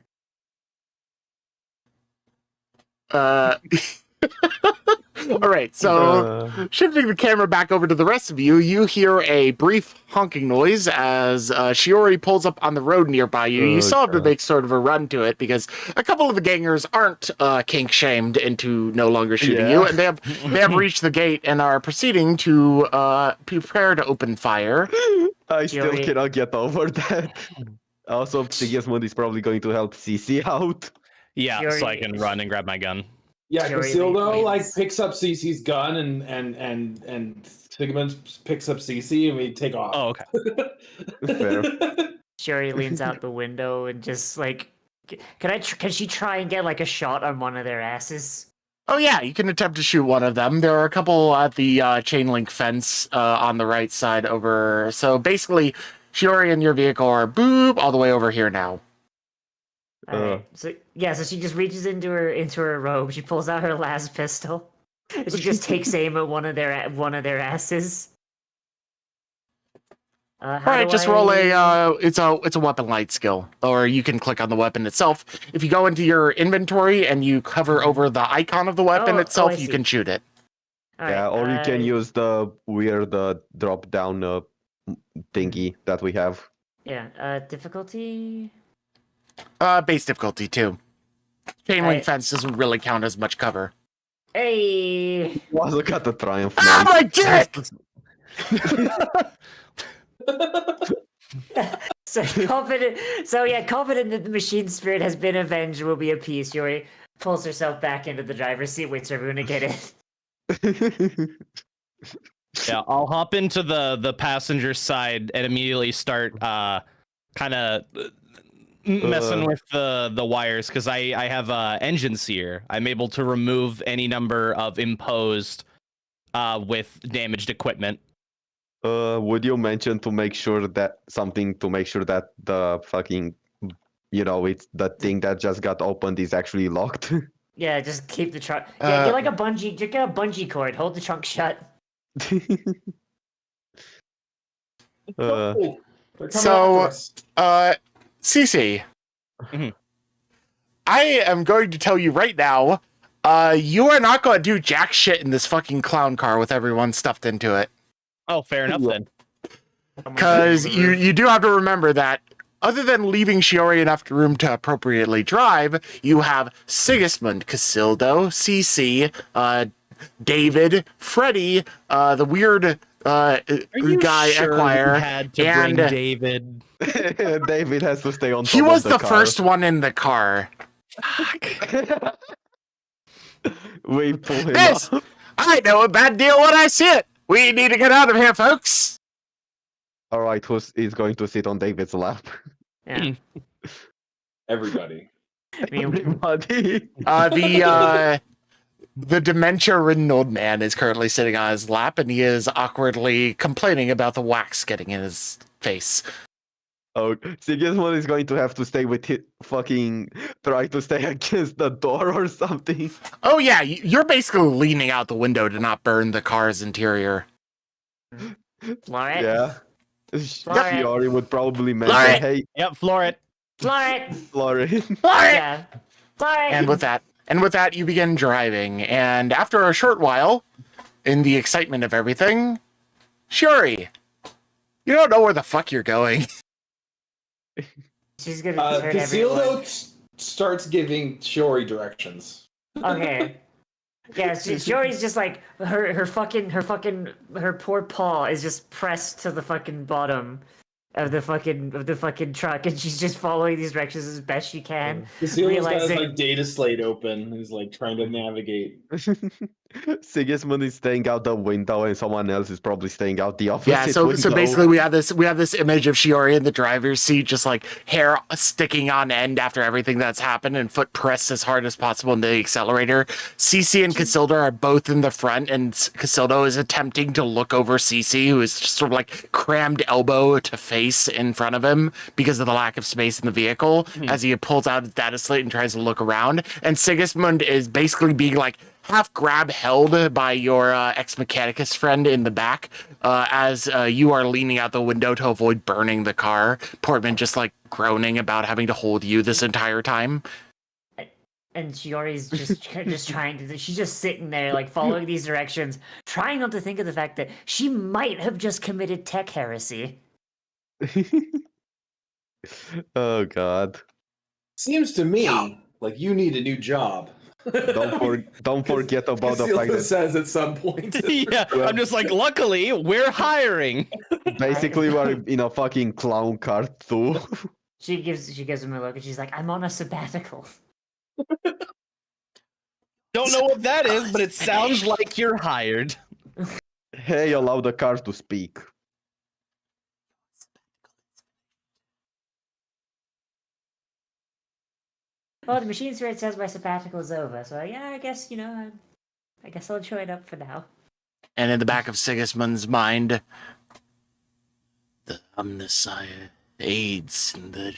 All right, so shifting the camera back over to the rest of you, you hear a brief honking noise as Shiori pulls up on the road nearby you. You still have to make sort of a run to it because a couple of the gangers aren't kink shamed into no longer shooting you, and they have reached the gate and are proceeding to prepare to open fire. I still cannot get over that. Also, Sigismund is probably going to help CC out. Yeah, so I can run and grab my gun. Yeah, Fury Casildo like leads. picks up Cece's gun and Sigismund picks up Cece and we take off. Oh, okay. Fair. Shiori leans out the window and just like, can she try and get like a shot on one of their asses? Oh yeah, you can attempt to shoot one of them. There are a couple at the chain link fence on the right side over. So basically, Shiori and your vehicle are all the way over here now. Alright. So she just reaches into her robe. She pulls out her last pistol. And she just takes aim at one of their asses. All right, just roll it's a weapon light skill, or you can click on the weapon itself. If you go into your inventory and you hover over the icon of the weapon itself, you can shoot it. Yeah, or you can use the weird drop down thingy that we have. Yeah. Difficulty. Base difficulty too. Chain link fence doesn't really count as much cover. Hey. Wow, look at the triumph. Ah, Nice. my dick! So confident. So yeah, confident that the machine spirit has been avenged will be appeased. Yuri pulls herself back into the driver's seat, waits for everyone to get in. Yeah, I'll hop into the passenger side and immediately start kind of messing with the wires because I have engine sear. I'm able to remove any number of imposed with damaged equipment. Would you mention to make sure that the fucking, it's the thing that just got opened is actually locked? Yeah, just keep the trunk. Yeah, get like a bungee. Just get a bungee cord. Hold the trunk shut. Oh, they're coming So- after us. Cece. Mhm. I am going to tell you right now, you are not going to do jack shit in this fucking clown car with everyone stuffed into it. Oh, fair enough then. Because you do have to remember that other than leaving Shiori enough room to appropriately drive, you have Sigismund, Casildo, CC, David, Freddy, the weird guy Equire, had to and bring David? David has to stay on top he was of the car. first one in the car. We pull him Yes, up. I know a bad deal when I see it. We need to get out of here, folks. All right, who's going to sit on David's lap? Yeah. Everybody. I mean, Everybody. The dementia-ridden old man is currently sitting on his lap, and he is awkwardly complaining about the wax getting in his face. Oh, Sigismund is going to have to stay with his fucking try to stay against the door or something. Oh yeah, you're basically leaning out the window to not burn the car's interior. Florent. Yeah. Florent. Shiori would probably mention, Florent. hey, Yep, floor it. Florent. Lauren. Yeah. Florent. And with that, you begin driving, and after a short while, in the excitement of everything, Shiori, you don't know where the fuck you're going. She's gonna turn everyone. Casildo starts giving Shiori directions. Okay. Yeah, Shiori's just like her poor paw is just pressed to the fucking bottom of the fucking truck, and she's just following these directions as best she can. Casildo's got his Realizing- like data slate open. He's like trying to navigate. Sigismund is staying out the window and someone else is probably staying out the opposite Yeah, so window. basically we have this image of Shiori in the driver's seat, just like hair sticking on end after everything that's happened, and foot pressed as hard as possible into the accelerator. Cece and Casildo are both in the front, and Casildo is attempting to look over Cece, who is just sort of like crammed elbow to face in front of him because of the lack of space in the vehicle, as he pulls out his data slate and tries to look around. And Sigismund is basically being like half grab held by your ex-mechanicus friend in the back as you are leaning out the window to avoid burning the car. Portman just like groaning about having to hold you this entire time. And Shiori's just trying to. She's just sitting there, like following these directions, trying not to think of the fact that she might have just committed tech heresy. Oh god. Seems to me like you need a new job. Don't forget about the fact Casildo that says at some point. Yeah, I'm just like, luckily, we're hiring. basically we're in a fucking clown car too. She gives him a look, and she's like, "I'm on a sabbatical." Don't know what that is, but it sounds like you're hired. Hey, allow the car to speak. Well, the machine spirit says my sabbatical is over, so yeah, I guess I guess I'll join up for now. And in the back of Sigismund's mind, the omniscient aids and the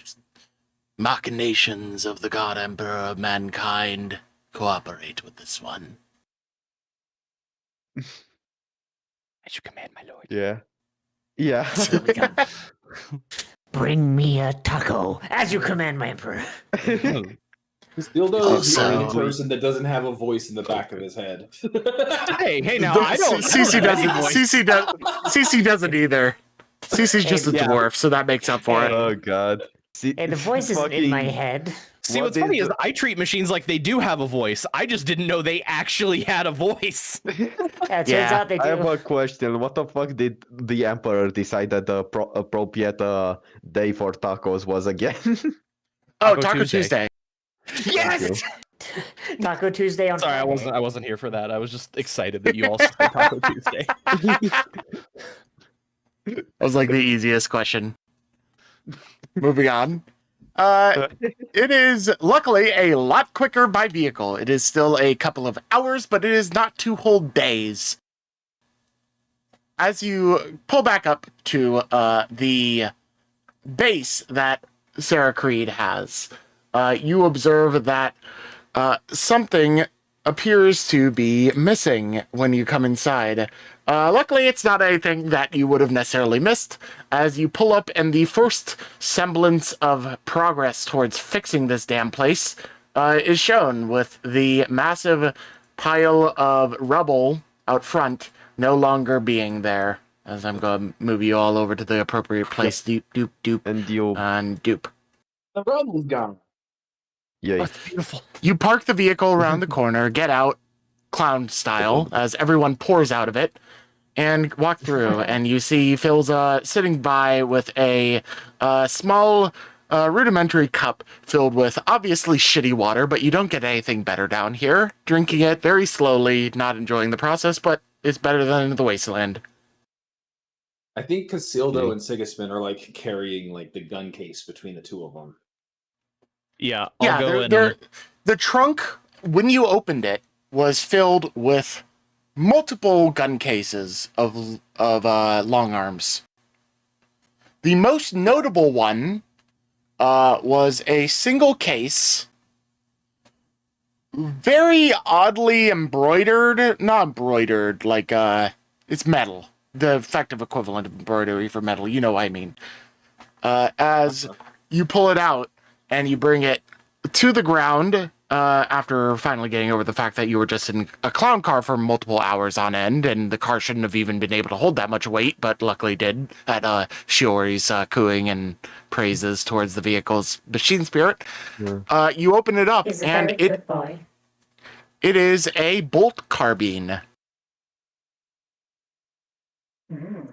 machinations of the God Emperor of mankind cooperate with this one. As you command, my lord. Yeah. Yeah. Bring me a taco, as you command, my emperor. Casildo is the Also- only person that doesn't have a voice in the back of his head. Hey, now I don't. CC doesn't. CC doesn't either. CC's just a Yeah. dwarf, so that makes up for it. Oh god. See, Hey, the voice isn't in my fucking- head. See, What what's funny is- is I treat machines like they do have a voice. I just didn't know they actually had a voice. Yeah, it turns Yeah, out they I have do. a question. What the fuck did the Emperor decide that the appropriate day for tacos was again? Oh, Taco Taco Tuesday. Tuesday. Yes. Taco Tuesday on Sorry, Friday. I wasn't here for that. I was just excited that you also said Taco Tuesday. That was like the easiest question. Moving on. It is luckily a lot quicker by vehicle. It is still a couple of hours, but it is not 2 whole days. As you pull back up to the base that Sarah Creed has, you observe that something appears to be missing when you come inside. Luckily, it's not anything that you would have necessarily missed. As you pull up, and the first semblance of progress towards fixing this damn place is shown with the massive pile of rubble out front no longer being there. As I'm going to move you all over to the appropriate place. Doop, doop, doop, And you, and doop. The rubble's gone. yay. That's beautiful. You park the vehicle around the corner, get out, clown style, as everyone pours out of it, and walk through. And you see Phil's sitting by with a small, rudimentary cup filled with obviously shitty water, but you don't get anything better down here. Drinking it very slowly, not enjoying the process, but it's better than the wasteland. I think Casildo Yeah. and Sigismund are like carrying like the gun case between the two of them. Yeah, I'll go and the trunk, when you opened it, was filled with multiple gun cases of long arms. The most notable one was a single case, very oddly embroidered, not embroidered, like it's metal, the effective equivalent of embroidery for metal, you know what I mean. As you pull it out and you bring it to the ground, after finally getting over the fact that you were just in a clown car for multiple hours on end, and the car shouldn't have even been able to hold that much weight, but luckily did, at Shiori's cooing and praises towards the vehicle's machine spirit. Yeah. You open it up, He's a and very good boy. it is a bolt carbine, Mm.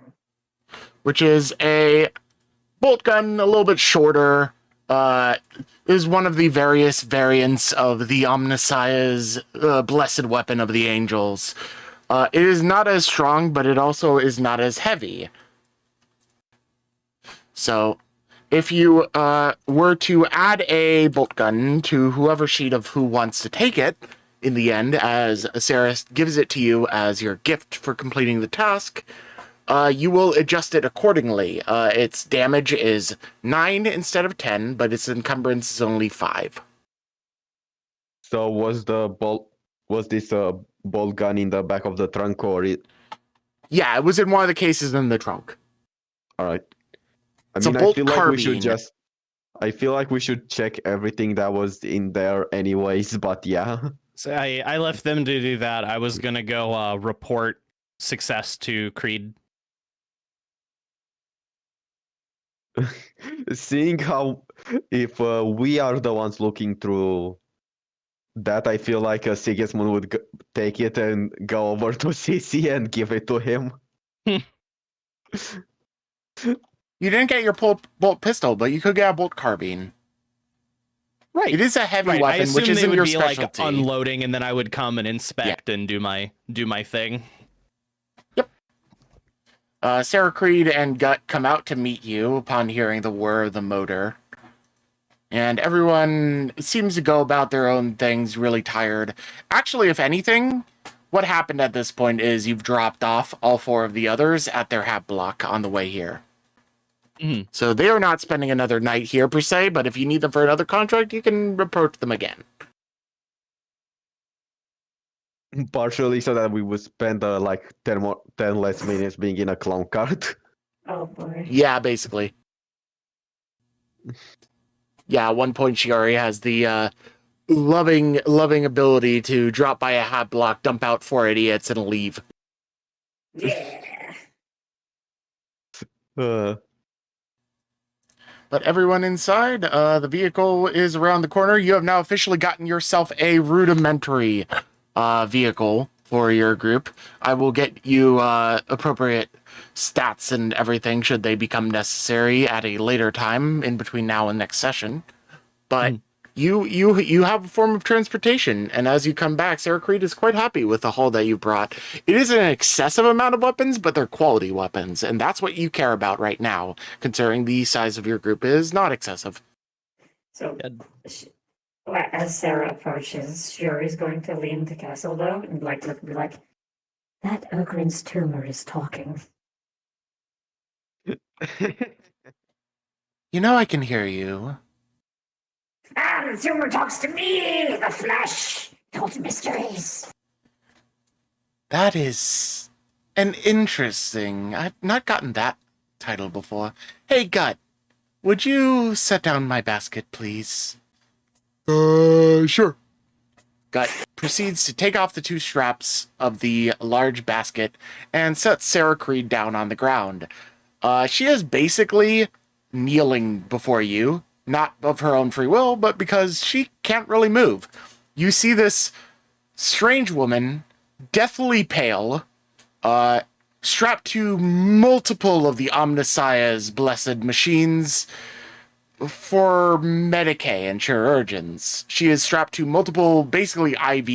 which is a bolt gun, a little bit shorter. Is one of the various variants of the Omnissiah's blessed weapon of the angels. It is not as strong, but it also is not as heavy. So, if you were to add a bolt gun to whoever sheet of who wants to take it, in the end, as Sarah gives it to you as your gift for completing the task, you will adjust it accordingly. Its damage is 9 instead of 10, but its encumbrance is only 5. So was this bolt gun in the back of the trunk or it? Yeah, it was in one of the cases in the trunk. All right. I It's a mean, I bolt feel like we should carbine. just. I feel like we should check everything that was in there, anyways. But yeah, so I left them to do that. I was gonna go report success to Creed. seeing how if we are the ones looking through that, I feel like Sigismund would take it and go over to CC and give it to him. You didn't get your bolt pistol, but you could get a bolt carbine. Right. It is a heavy Right. I weapon, assume which they isn't would your be specialty. like unloading, and then I would come and inspect and do my thing. Sarah Creed and Gut come out to meet you upon hearing the whir of the motor. And everyone seems to go about their own things, really tired. Actually, if anything, what happened at this point is you've dropped off all 4 of the others at their hab block on the way here. Mhm. So they are not spending another night here per se, but if you need them for another contract, you can approach them again. Partially so that we would spend like 10 less minutes being in a clown cart. Oh boy. Yeah, basically. Yeah, at one point Shiori has the loving ability to drop by a hab block, dump out 4 idiots, and leave. Yeah. Uh, But everyone inside, the vehicle is around the corner. You have now officially gotten yourself a rudimentary vehicle for your group. I will get you appropriate stats and everything should they become necessary at a later time in between now and next session. But you have a form of transportation, and as you come back, Sarah Creed is quite happy with the haul that you brought. It isn't an excessive amount of weapons, but they're quality weapons, and that's what you care about right now, considering the size of your group is not excessive. So, as Sarah approaches, Shiori's going to lean to Casildo and look and be like, "That Ogren's tumor is talking." You know I can hear you. Ah, the tumor talks to me! The flesh! Told mysteries! That is an interesting... I've not gotten that title before. Hey, Gut, would you set down my basket, please? Sure. Gut proceeds to take off the 2 straps of the large basket and sets Sarah Creed down on the ground. She is basically kneeling before you, not of her own free will, but because she can't really move. You see this strange woman, deathly pale, strapped to multiple of the Omnissiah's blessed machines for Medicae and chirurgeons. She is strapped to multiple, basically IV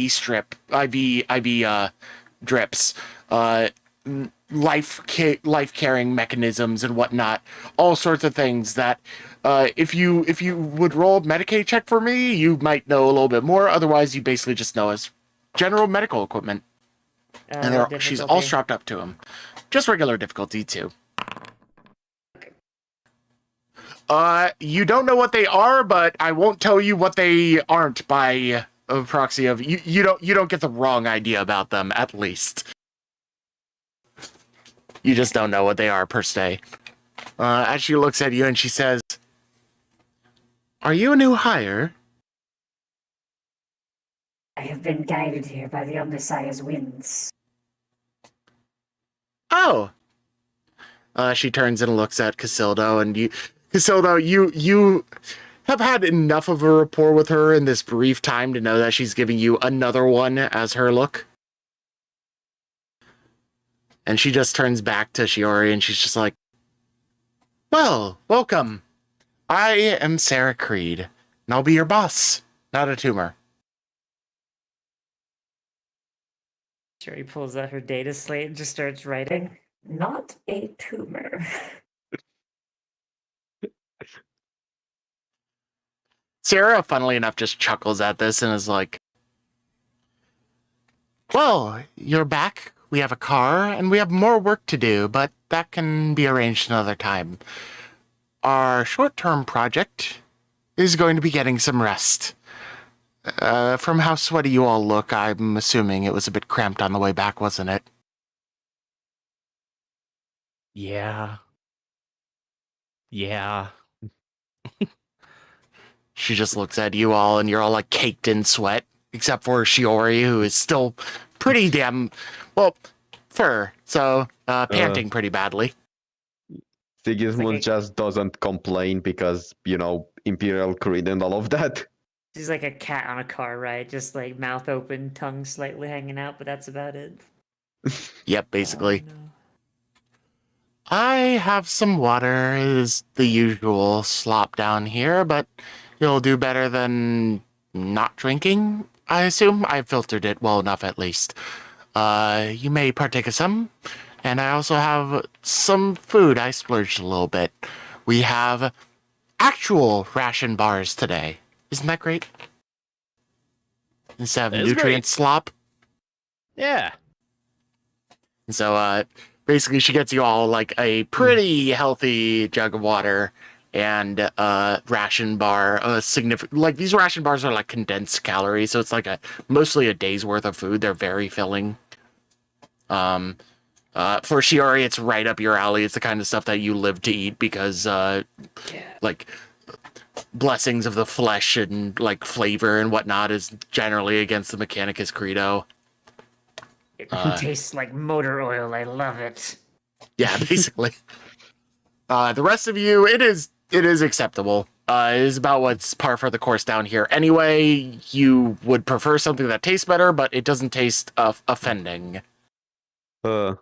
drips, life-carrying mechanisms and whatnot, all sorts of things that if you would roll a Medicaid check for me, you might know a little bit more. Otherwise, you basically just know as general medical equipment. And she's all strapped up to him. Just regular difficulty, too. You don't know what they are, but I won't tell you what they aren't by proxy of... You don't get the wrong idea about them, at least. You just don't know what they are, per se. As she looks at you and she says, "Are you a new hire?" I have been guided here by the Omnissiah's winds. Oh! She turns and looks at Casildo, and Casildo, you have had enough of a rapport with her in this brief time to know that she's giving you another one as her look. And she just turns back to Shiori and she's just like, "Well, welcome. I am Sarah Creed, and I'll be your boss, not a tumor." Shiori pulls out her data slate and just starts writing. Not a tumor. Sarah, funnily enough, just chuckles at this and is like, "Well, you're back. We have a car, and we have more work to do, but that can be arranged another time. Our short-term project is going to be getting some rest. From how sweaty you all look, I'm assuming it was a bit cramped on the way back, wasn't it?" Yeah. She just looks at you all, and you're all like caked in sweat, except for Shiori, who is still pretty damn, well, fur, so panting pretty badly. Sigismund just doesn't complain because, Imperial Creed and all of that. She's like a cat on a car ride, just like mouth open, tongue slightly hanging out, but that's about it. Yep, basically. Oh, no. I have some water. It is the usual slop down here, but you'll do better than not drinking, I assume. I filtered it well enough, at least. You may partake of some. And I also have some food. I splurged a little bit. We have actual ration bars today. Isn't that great? Instead of nutrient slop. Yeah. And so, basically, she gets you all like a pretty healthy jug of water and ration bar. Like these ration bars are like condensed calories, so it's like mostly a day's worth of food. They're very filling. For Shiori, it's right up your alley. It's the kind of stuff that you live to eat because, like, blessings of the flesh and like flavor and whatnot is generally against the Mechanicus credo. It tastes like motor oil. I love it. Yeah, basically. The rest of you, it is It is acceptable. It is about what's par for the course down here. Anyway, you would prefer something that tastes better, but it doesn't taste offending. Uh,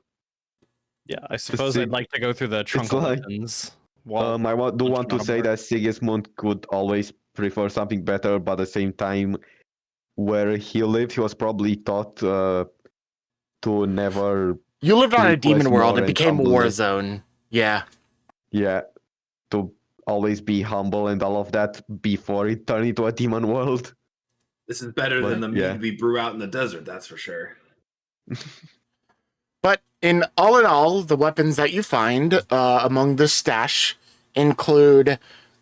Yeah, I suppose I'd like to go through the trunk of like- weapons. I do want to not a say mark. that Sigismund could always prefer something better, but at the same time, where he lived, he was probably taught to never, You lived on a Request demon world. more It and became a war humbleness. zone. Yeah. yeah, to always be humble and all of that before it turned into a demon world. This is better But, than the yeah. mead we brew out in the desert, that's for sure. But in all, the weapons that you find among the stash include,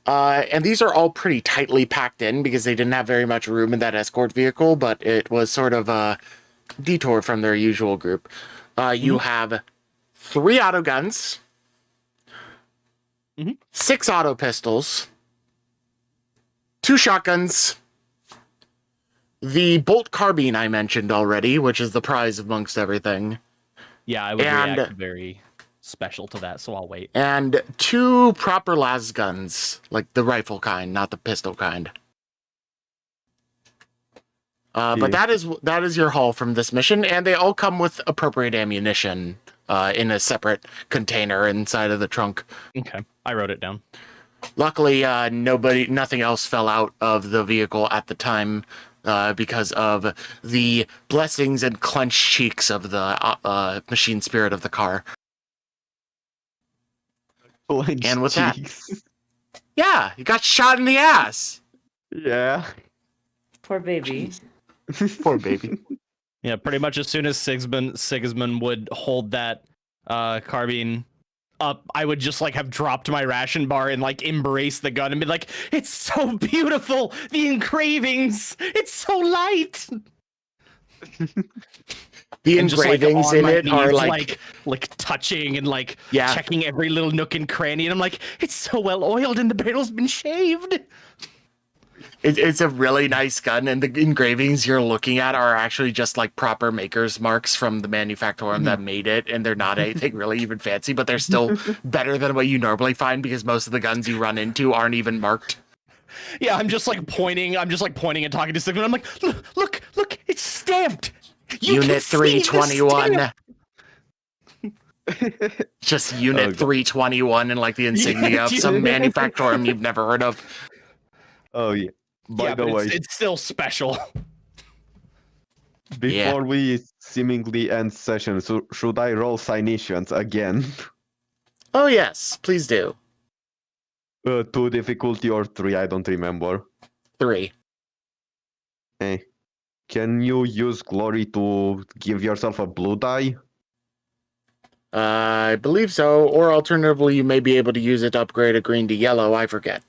and these are all pretty tightly packed in because they didn't have very much room in that escort vehicle, but it was sort of a detour from their usual group. You have 3 auto guns, 6 auto pistols, 2 shotguns, the bolt carbine I mentioned already, which is the prize amongst everything. Yeah, I would And- react very special to that, so I'll wait. And 2 proper las guns, like the rifle kind, not the pistol kind. But Yeah. that is your haul from this mission, and they all come with appropriate ammunition in a separate container inside of the trunk. Okay, I wrote it down. Luckily, nothing else fell out of the vehicle at the time because of the blessings and clenched cheeks of the machine spirit of the car. Clenched And with that- cheeks. Yeah, you got shot in the ass. Yeah. Poor baby. Poor baby. Yeah, pretty much as soon as Sigismund would hold that carbine up, I would just like have dropped my ration bar and like embrace the gun and be like, "It's so beautiful, the engravings. It's so light." The And just, like, engravings on in my it are knees, like touching and like Yeah. checking every little nook and cranny, and I'm like, "It's so well oiled, and the barrel's been shaved." It's a really nice gun, and the engravings you're looking at are actually just like proper maker's marks from the manufacturer that made it, and they're not anything really even fancy, but they're still better than what you normally find because most of the guns you run into aren't even marked. Yeah, I'm just like pointing and talking to Sigismund. I'm like, look, it's stamped. You can Unit see the 321. stamp." Just Unit God. 321 and like the insignia of some manufacturer you've never heard of. Oh yeah. By Yeah, the but way, it's still special. before we seemingly end session, so should I roll Cynicians again? Oh yes, please do. 2 difficulty or 3, I don't remember. 3. Hey, can you use glory to give yourself a blue die? I believe so, or alternatively you may be able to use it to upgrade a green to yellow, I forget.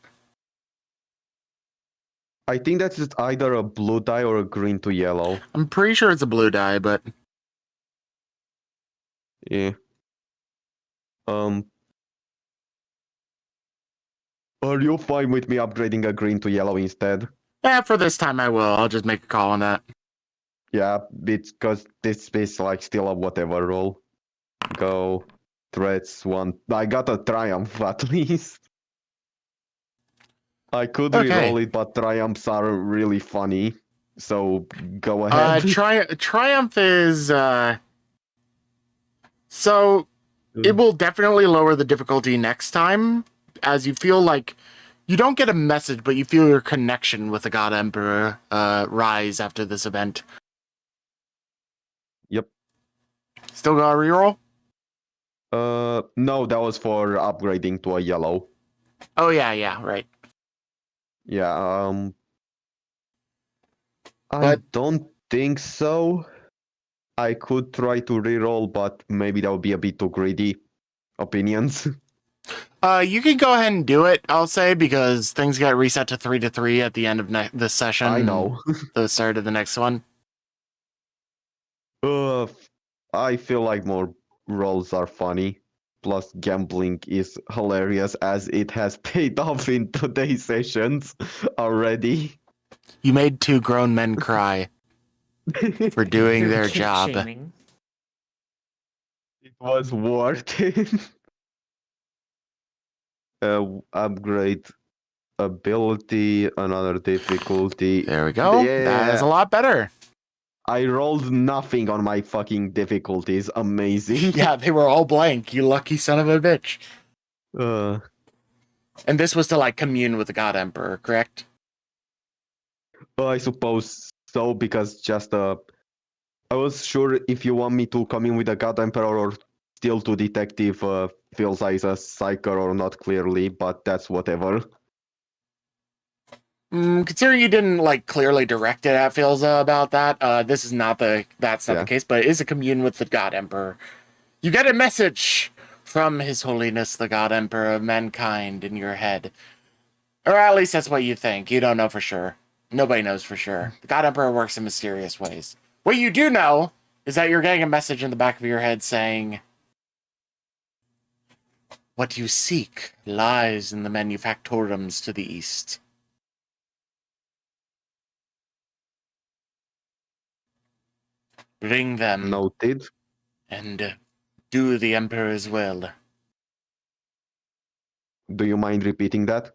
I think that's just either a blue die or a green to yellow. I'm pretty sure it's a blue die, but Yeah. Are you fine with me upgrading a green to yellow instead? for this time I will. I'll just make a call on that. Yeah, it's because this is like still a whatever roll. Go. Threats 1. I got a triumph at least. I could Okay. reroll it, but triumphs are really funny. So go ahead. Triumph is so it will definitely lower the difficulty next time, as you feel like you don't get a message, but you feel your connection with the God Emperor rise after this event. Yep. Still got a reroll? No, that was for upgrading to a yellow. Oh yeah, right. Yeah, I But- don't think so. I could try to reroll, but maybe that would be a bit too greedy. Opinions. You can go ahead and do it, I'll say, because things got reset to 3-3 at the end of this session. I know. The start of the next one. I feel like more rolls are funny. Plus, gambling is hilarious as it has paid off in today's sessions already. You made 2 grown men cry for doing Through their kink job. shaming. It was worth it. Upgrade ability, another difficulty. There we go. That is a lot better. I rolled nothing on my fucking difficulties. Amazing. Yeah, they were all blank. You lucky son of a bitch. Uh, And this was to like commune with the God Emperor, correct? I suppose so, because just I was sure if you want me to come in with the God Emperor or still to detective feels like a psyker or not clearly, but that's whatever. Considering you didn't like clearly direct it at Filza about that, this is not the the case, but it is a commune with the God Emperor. You get a message from His Holiness the God Emperor of mankind in your head. Or at least that's what you think. You don't know for sure. Nobody knows for sure. The God Emperor works in mysterious ways. What you do know is that you're getting a message in the back of your head saying, what you seek lies in the manufactorums to the east. Bring them Noted. and do the Emperor's will. Do you mind repeating that?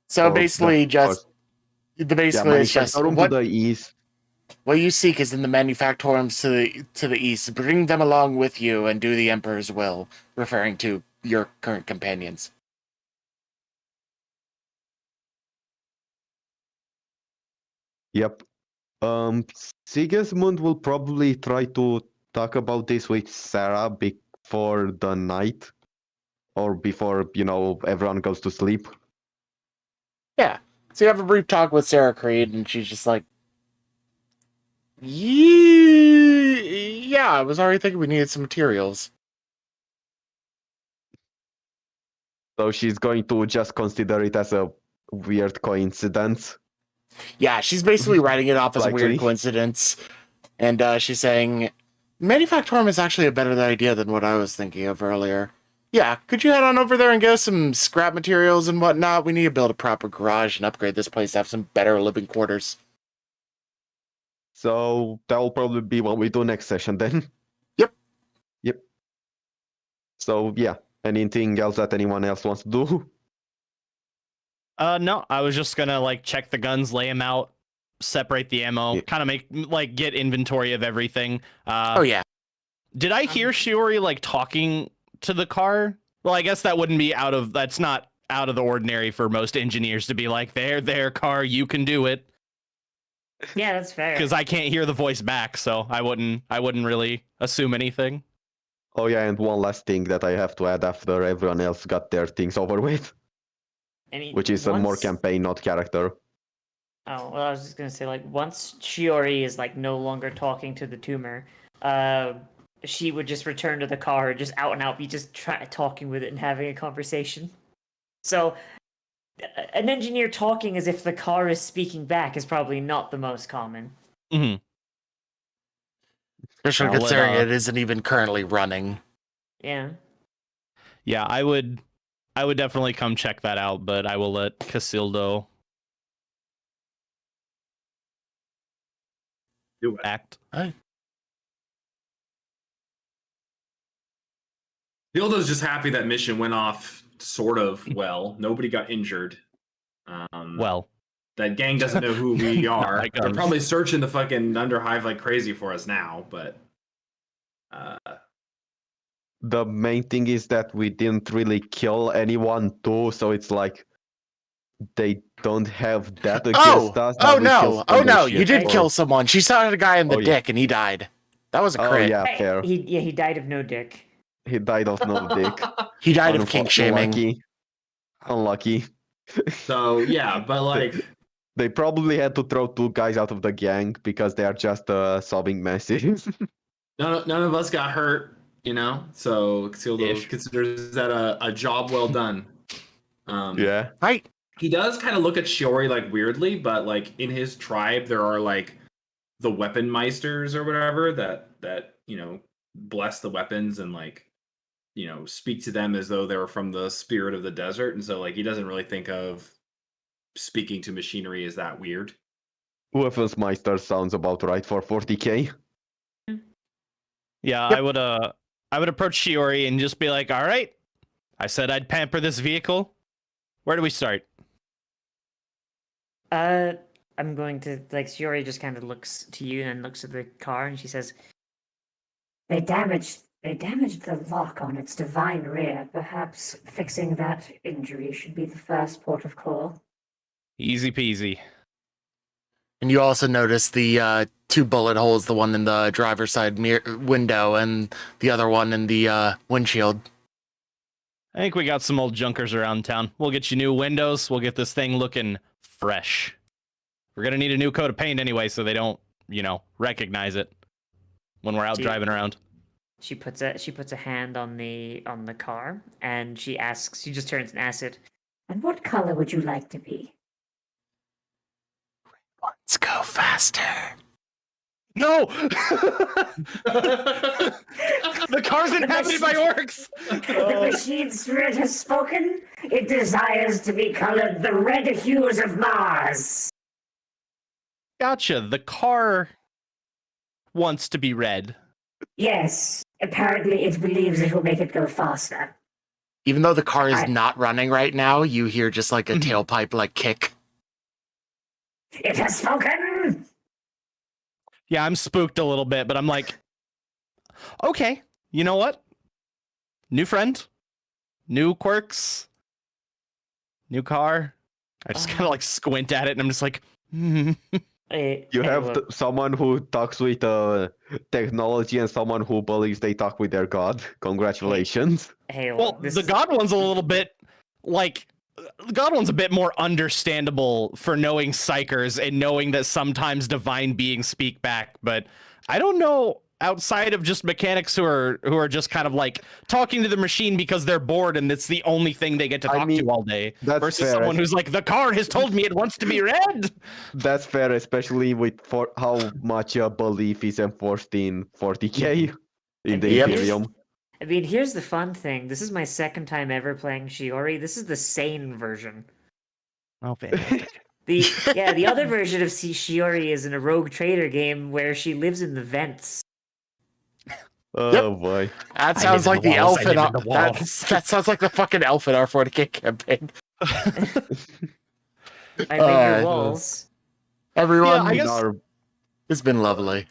So Or basically, just basically it's just Manufactorum what to the east. what you seek is in the manufactorums to the east. Bring them along with you and do the Emperor's will, referring to your current companions. Yep. Sigismund will probably try to talk about this with Sarah before the night, or before everyone goes to sleep. Yeah. So you have a brief talk with Sarah Creed, and she's just like, yeah, I was already thinking we needed some materials. So she's going to just consider it as a weird coincidence. Yeah, she's basically writing it off as a weird Likely. coincidence. And she's saying, Manufactorum is actually a better idea than what I was thinking of earlier. Yeah, could you head on over there and get us some scrap materials and whatnot? We need to build a proper garage and upgrade this place to have some better living quarters. So that will probably be what we do next session then. Yep. Yep. So yeah, anything else that anyone else wants to do? No, I was just gonna like check the guns, lay them out, separate the ammo, Yeah. kind of get inventory of everything. Oh, yeah. Did I hear Shiori like talking to the car? Well, I guess that's not out of the ordinary for most engineers to be like, there, car, you can do it. Yeah, that's fair. Because I can't hear the voice back, so I wouldn't really assume anything. Oh yeah, and one last thing that I have to add after everyone else got their things over with, which is a more once- campaign, not character. Oh, well, I was just gonna say, like, once Shiori is like no longer talking to the tumor, she would just return to the car, just out and out, be just talking with it and having a conversation. So, an engineer talking as if the car is speaking back is probably not the most common. Mm-hmm. Especially I'll let, considering it isn't even currently running. Yeah. Yeah, I would definitely come check that out, but I will let Casildo Do it. act. Hilda's just happy that mission went off sort of well. Nobody got injured. Well, That gang doesn't know who we are. my They're guns. probably searching the fucking Underhive like crazy for us now, but The main thing is that we didn't really kill anyone too, so it's like they don't have that against us. that we killed some You bullshit did for. kill someone. She shot a guy in the Oh, yeah. dick and he died. That was a Oh crit. yeah, fair. He died of no dick. He died of no dick. He died of kink shaming. Unlucky. so yeah, but like They probably had to throw 2 guys out of the gang because they are just sobbing messes. none of us got hurt, So Casildo Ish. considers that a job well done. Yeah. Right. He does kind of look at Shiori like weirdly, but like in his tribe there are like the weapon meisters or whatever that bless the weapons and like speak to them as though they were from the spirit of the desert, and so like he doesn't really think of speaking to machinery as that weird. Weaponsmeister sounds about right for 40k. yeah, Yep. I would approach Shiori and just be like, all right, I said I'd pamper this vehicle. Where do we start? I'm going to Shiori just kind of looks to you and looks at the car and she says, They damaged the lock on its divine rear. Perhaps fixing that injury should be the first port of call. Easy peasy. And you also notice the 2 bullet holes, the one in the driver's side window and the other one in the windshield. I think we got some old junkers around town. We'll get you new windows. We'll get this thing looking fresh. We're going to need a new coat of paint anyway so they don't, recognize it when we're out driving around. She puts a hand on the car and she just turns and asks it, And what color would you like to be? Let's go faster. No! The car's inhabited by orcs! The machine's spirit has spoken. It desires to be colored the red hues of Mars. Gotcha. The car wants to be red. Yes, apparently it believes it will make it go faster. Even though the car is not running right now, you hear just like a tailpipe kick. It has spoken! Yeah, I'm spooked a little bit, but I'm like, okay, you know what? New friend, new quirks, new car. I just kind of squint at it and I'm just like, You have someone who talks with technology and someone who believes they talk with their god. Congratulations. Hey, well, the god one's a little bit the god one's a bit more understandable for knowing psychers and knowing that sometimes divine beings speak back, but I don't know outside of just mechanics who are just kind of talking to the machine because they're bored and it's the only thing they get to talk to all day. That's versus fair. Someone who's like, the car has told me it wants to be red. That's fair, especially with how much belief is enforced in 40k in the Imperium. I mean, here's the fun thing. This is my second time ever playing Shiori. This is the sane version. Oh, fantastic. The other version of Shiori is in a Rogue Trader game where she lives in the vents. Oh boy. That sounds like the elf in that sounds like the fucking elf in our 40k campaign. I made your walls. Everyone, I guess... it's been lovely.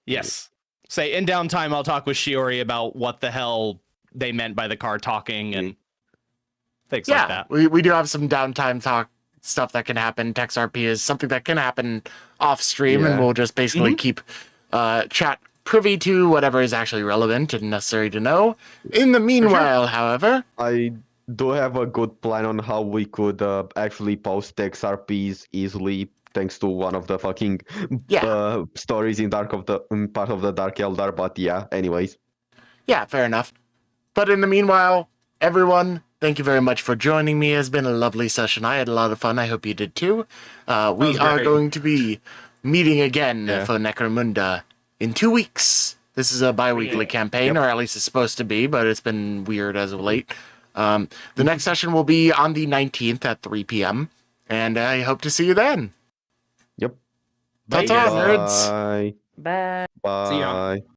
Yes. Say, in downtime, I'll talk with Shiori about what the hell they meant by the car talking and things like that. We do have some downtime talk stuff that can happen. Text RP is something that can happen off stream, and we'll just basically keep chat privy to whatever is actually relevant and necessary to know. In the meanwhile, however, I do have a good plan on how we could actually post text RPs easily. Thanks to one of the fucking stories in part of the Dark Eldar, but anyways. Yeah, fair enough. But in the meanwhile, everyone, thank you very much for joining me. It's been a lovely session. I had a lot of fun. I hope you did too. We are going to be meeting again for Necromunda in 2 weeks. This is a bi-weekly campaign, or at least it's supposed to be, but it's been weird as of late. The next session will be on the 19th at 3 p.m., and I hope to see you then. Yep. Ta-ta, nerds. Bye. Bye. Bye. See ya.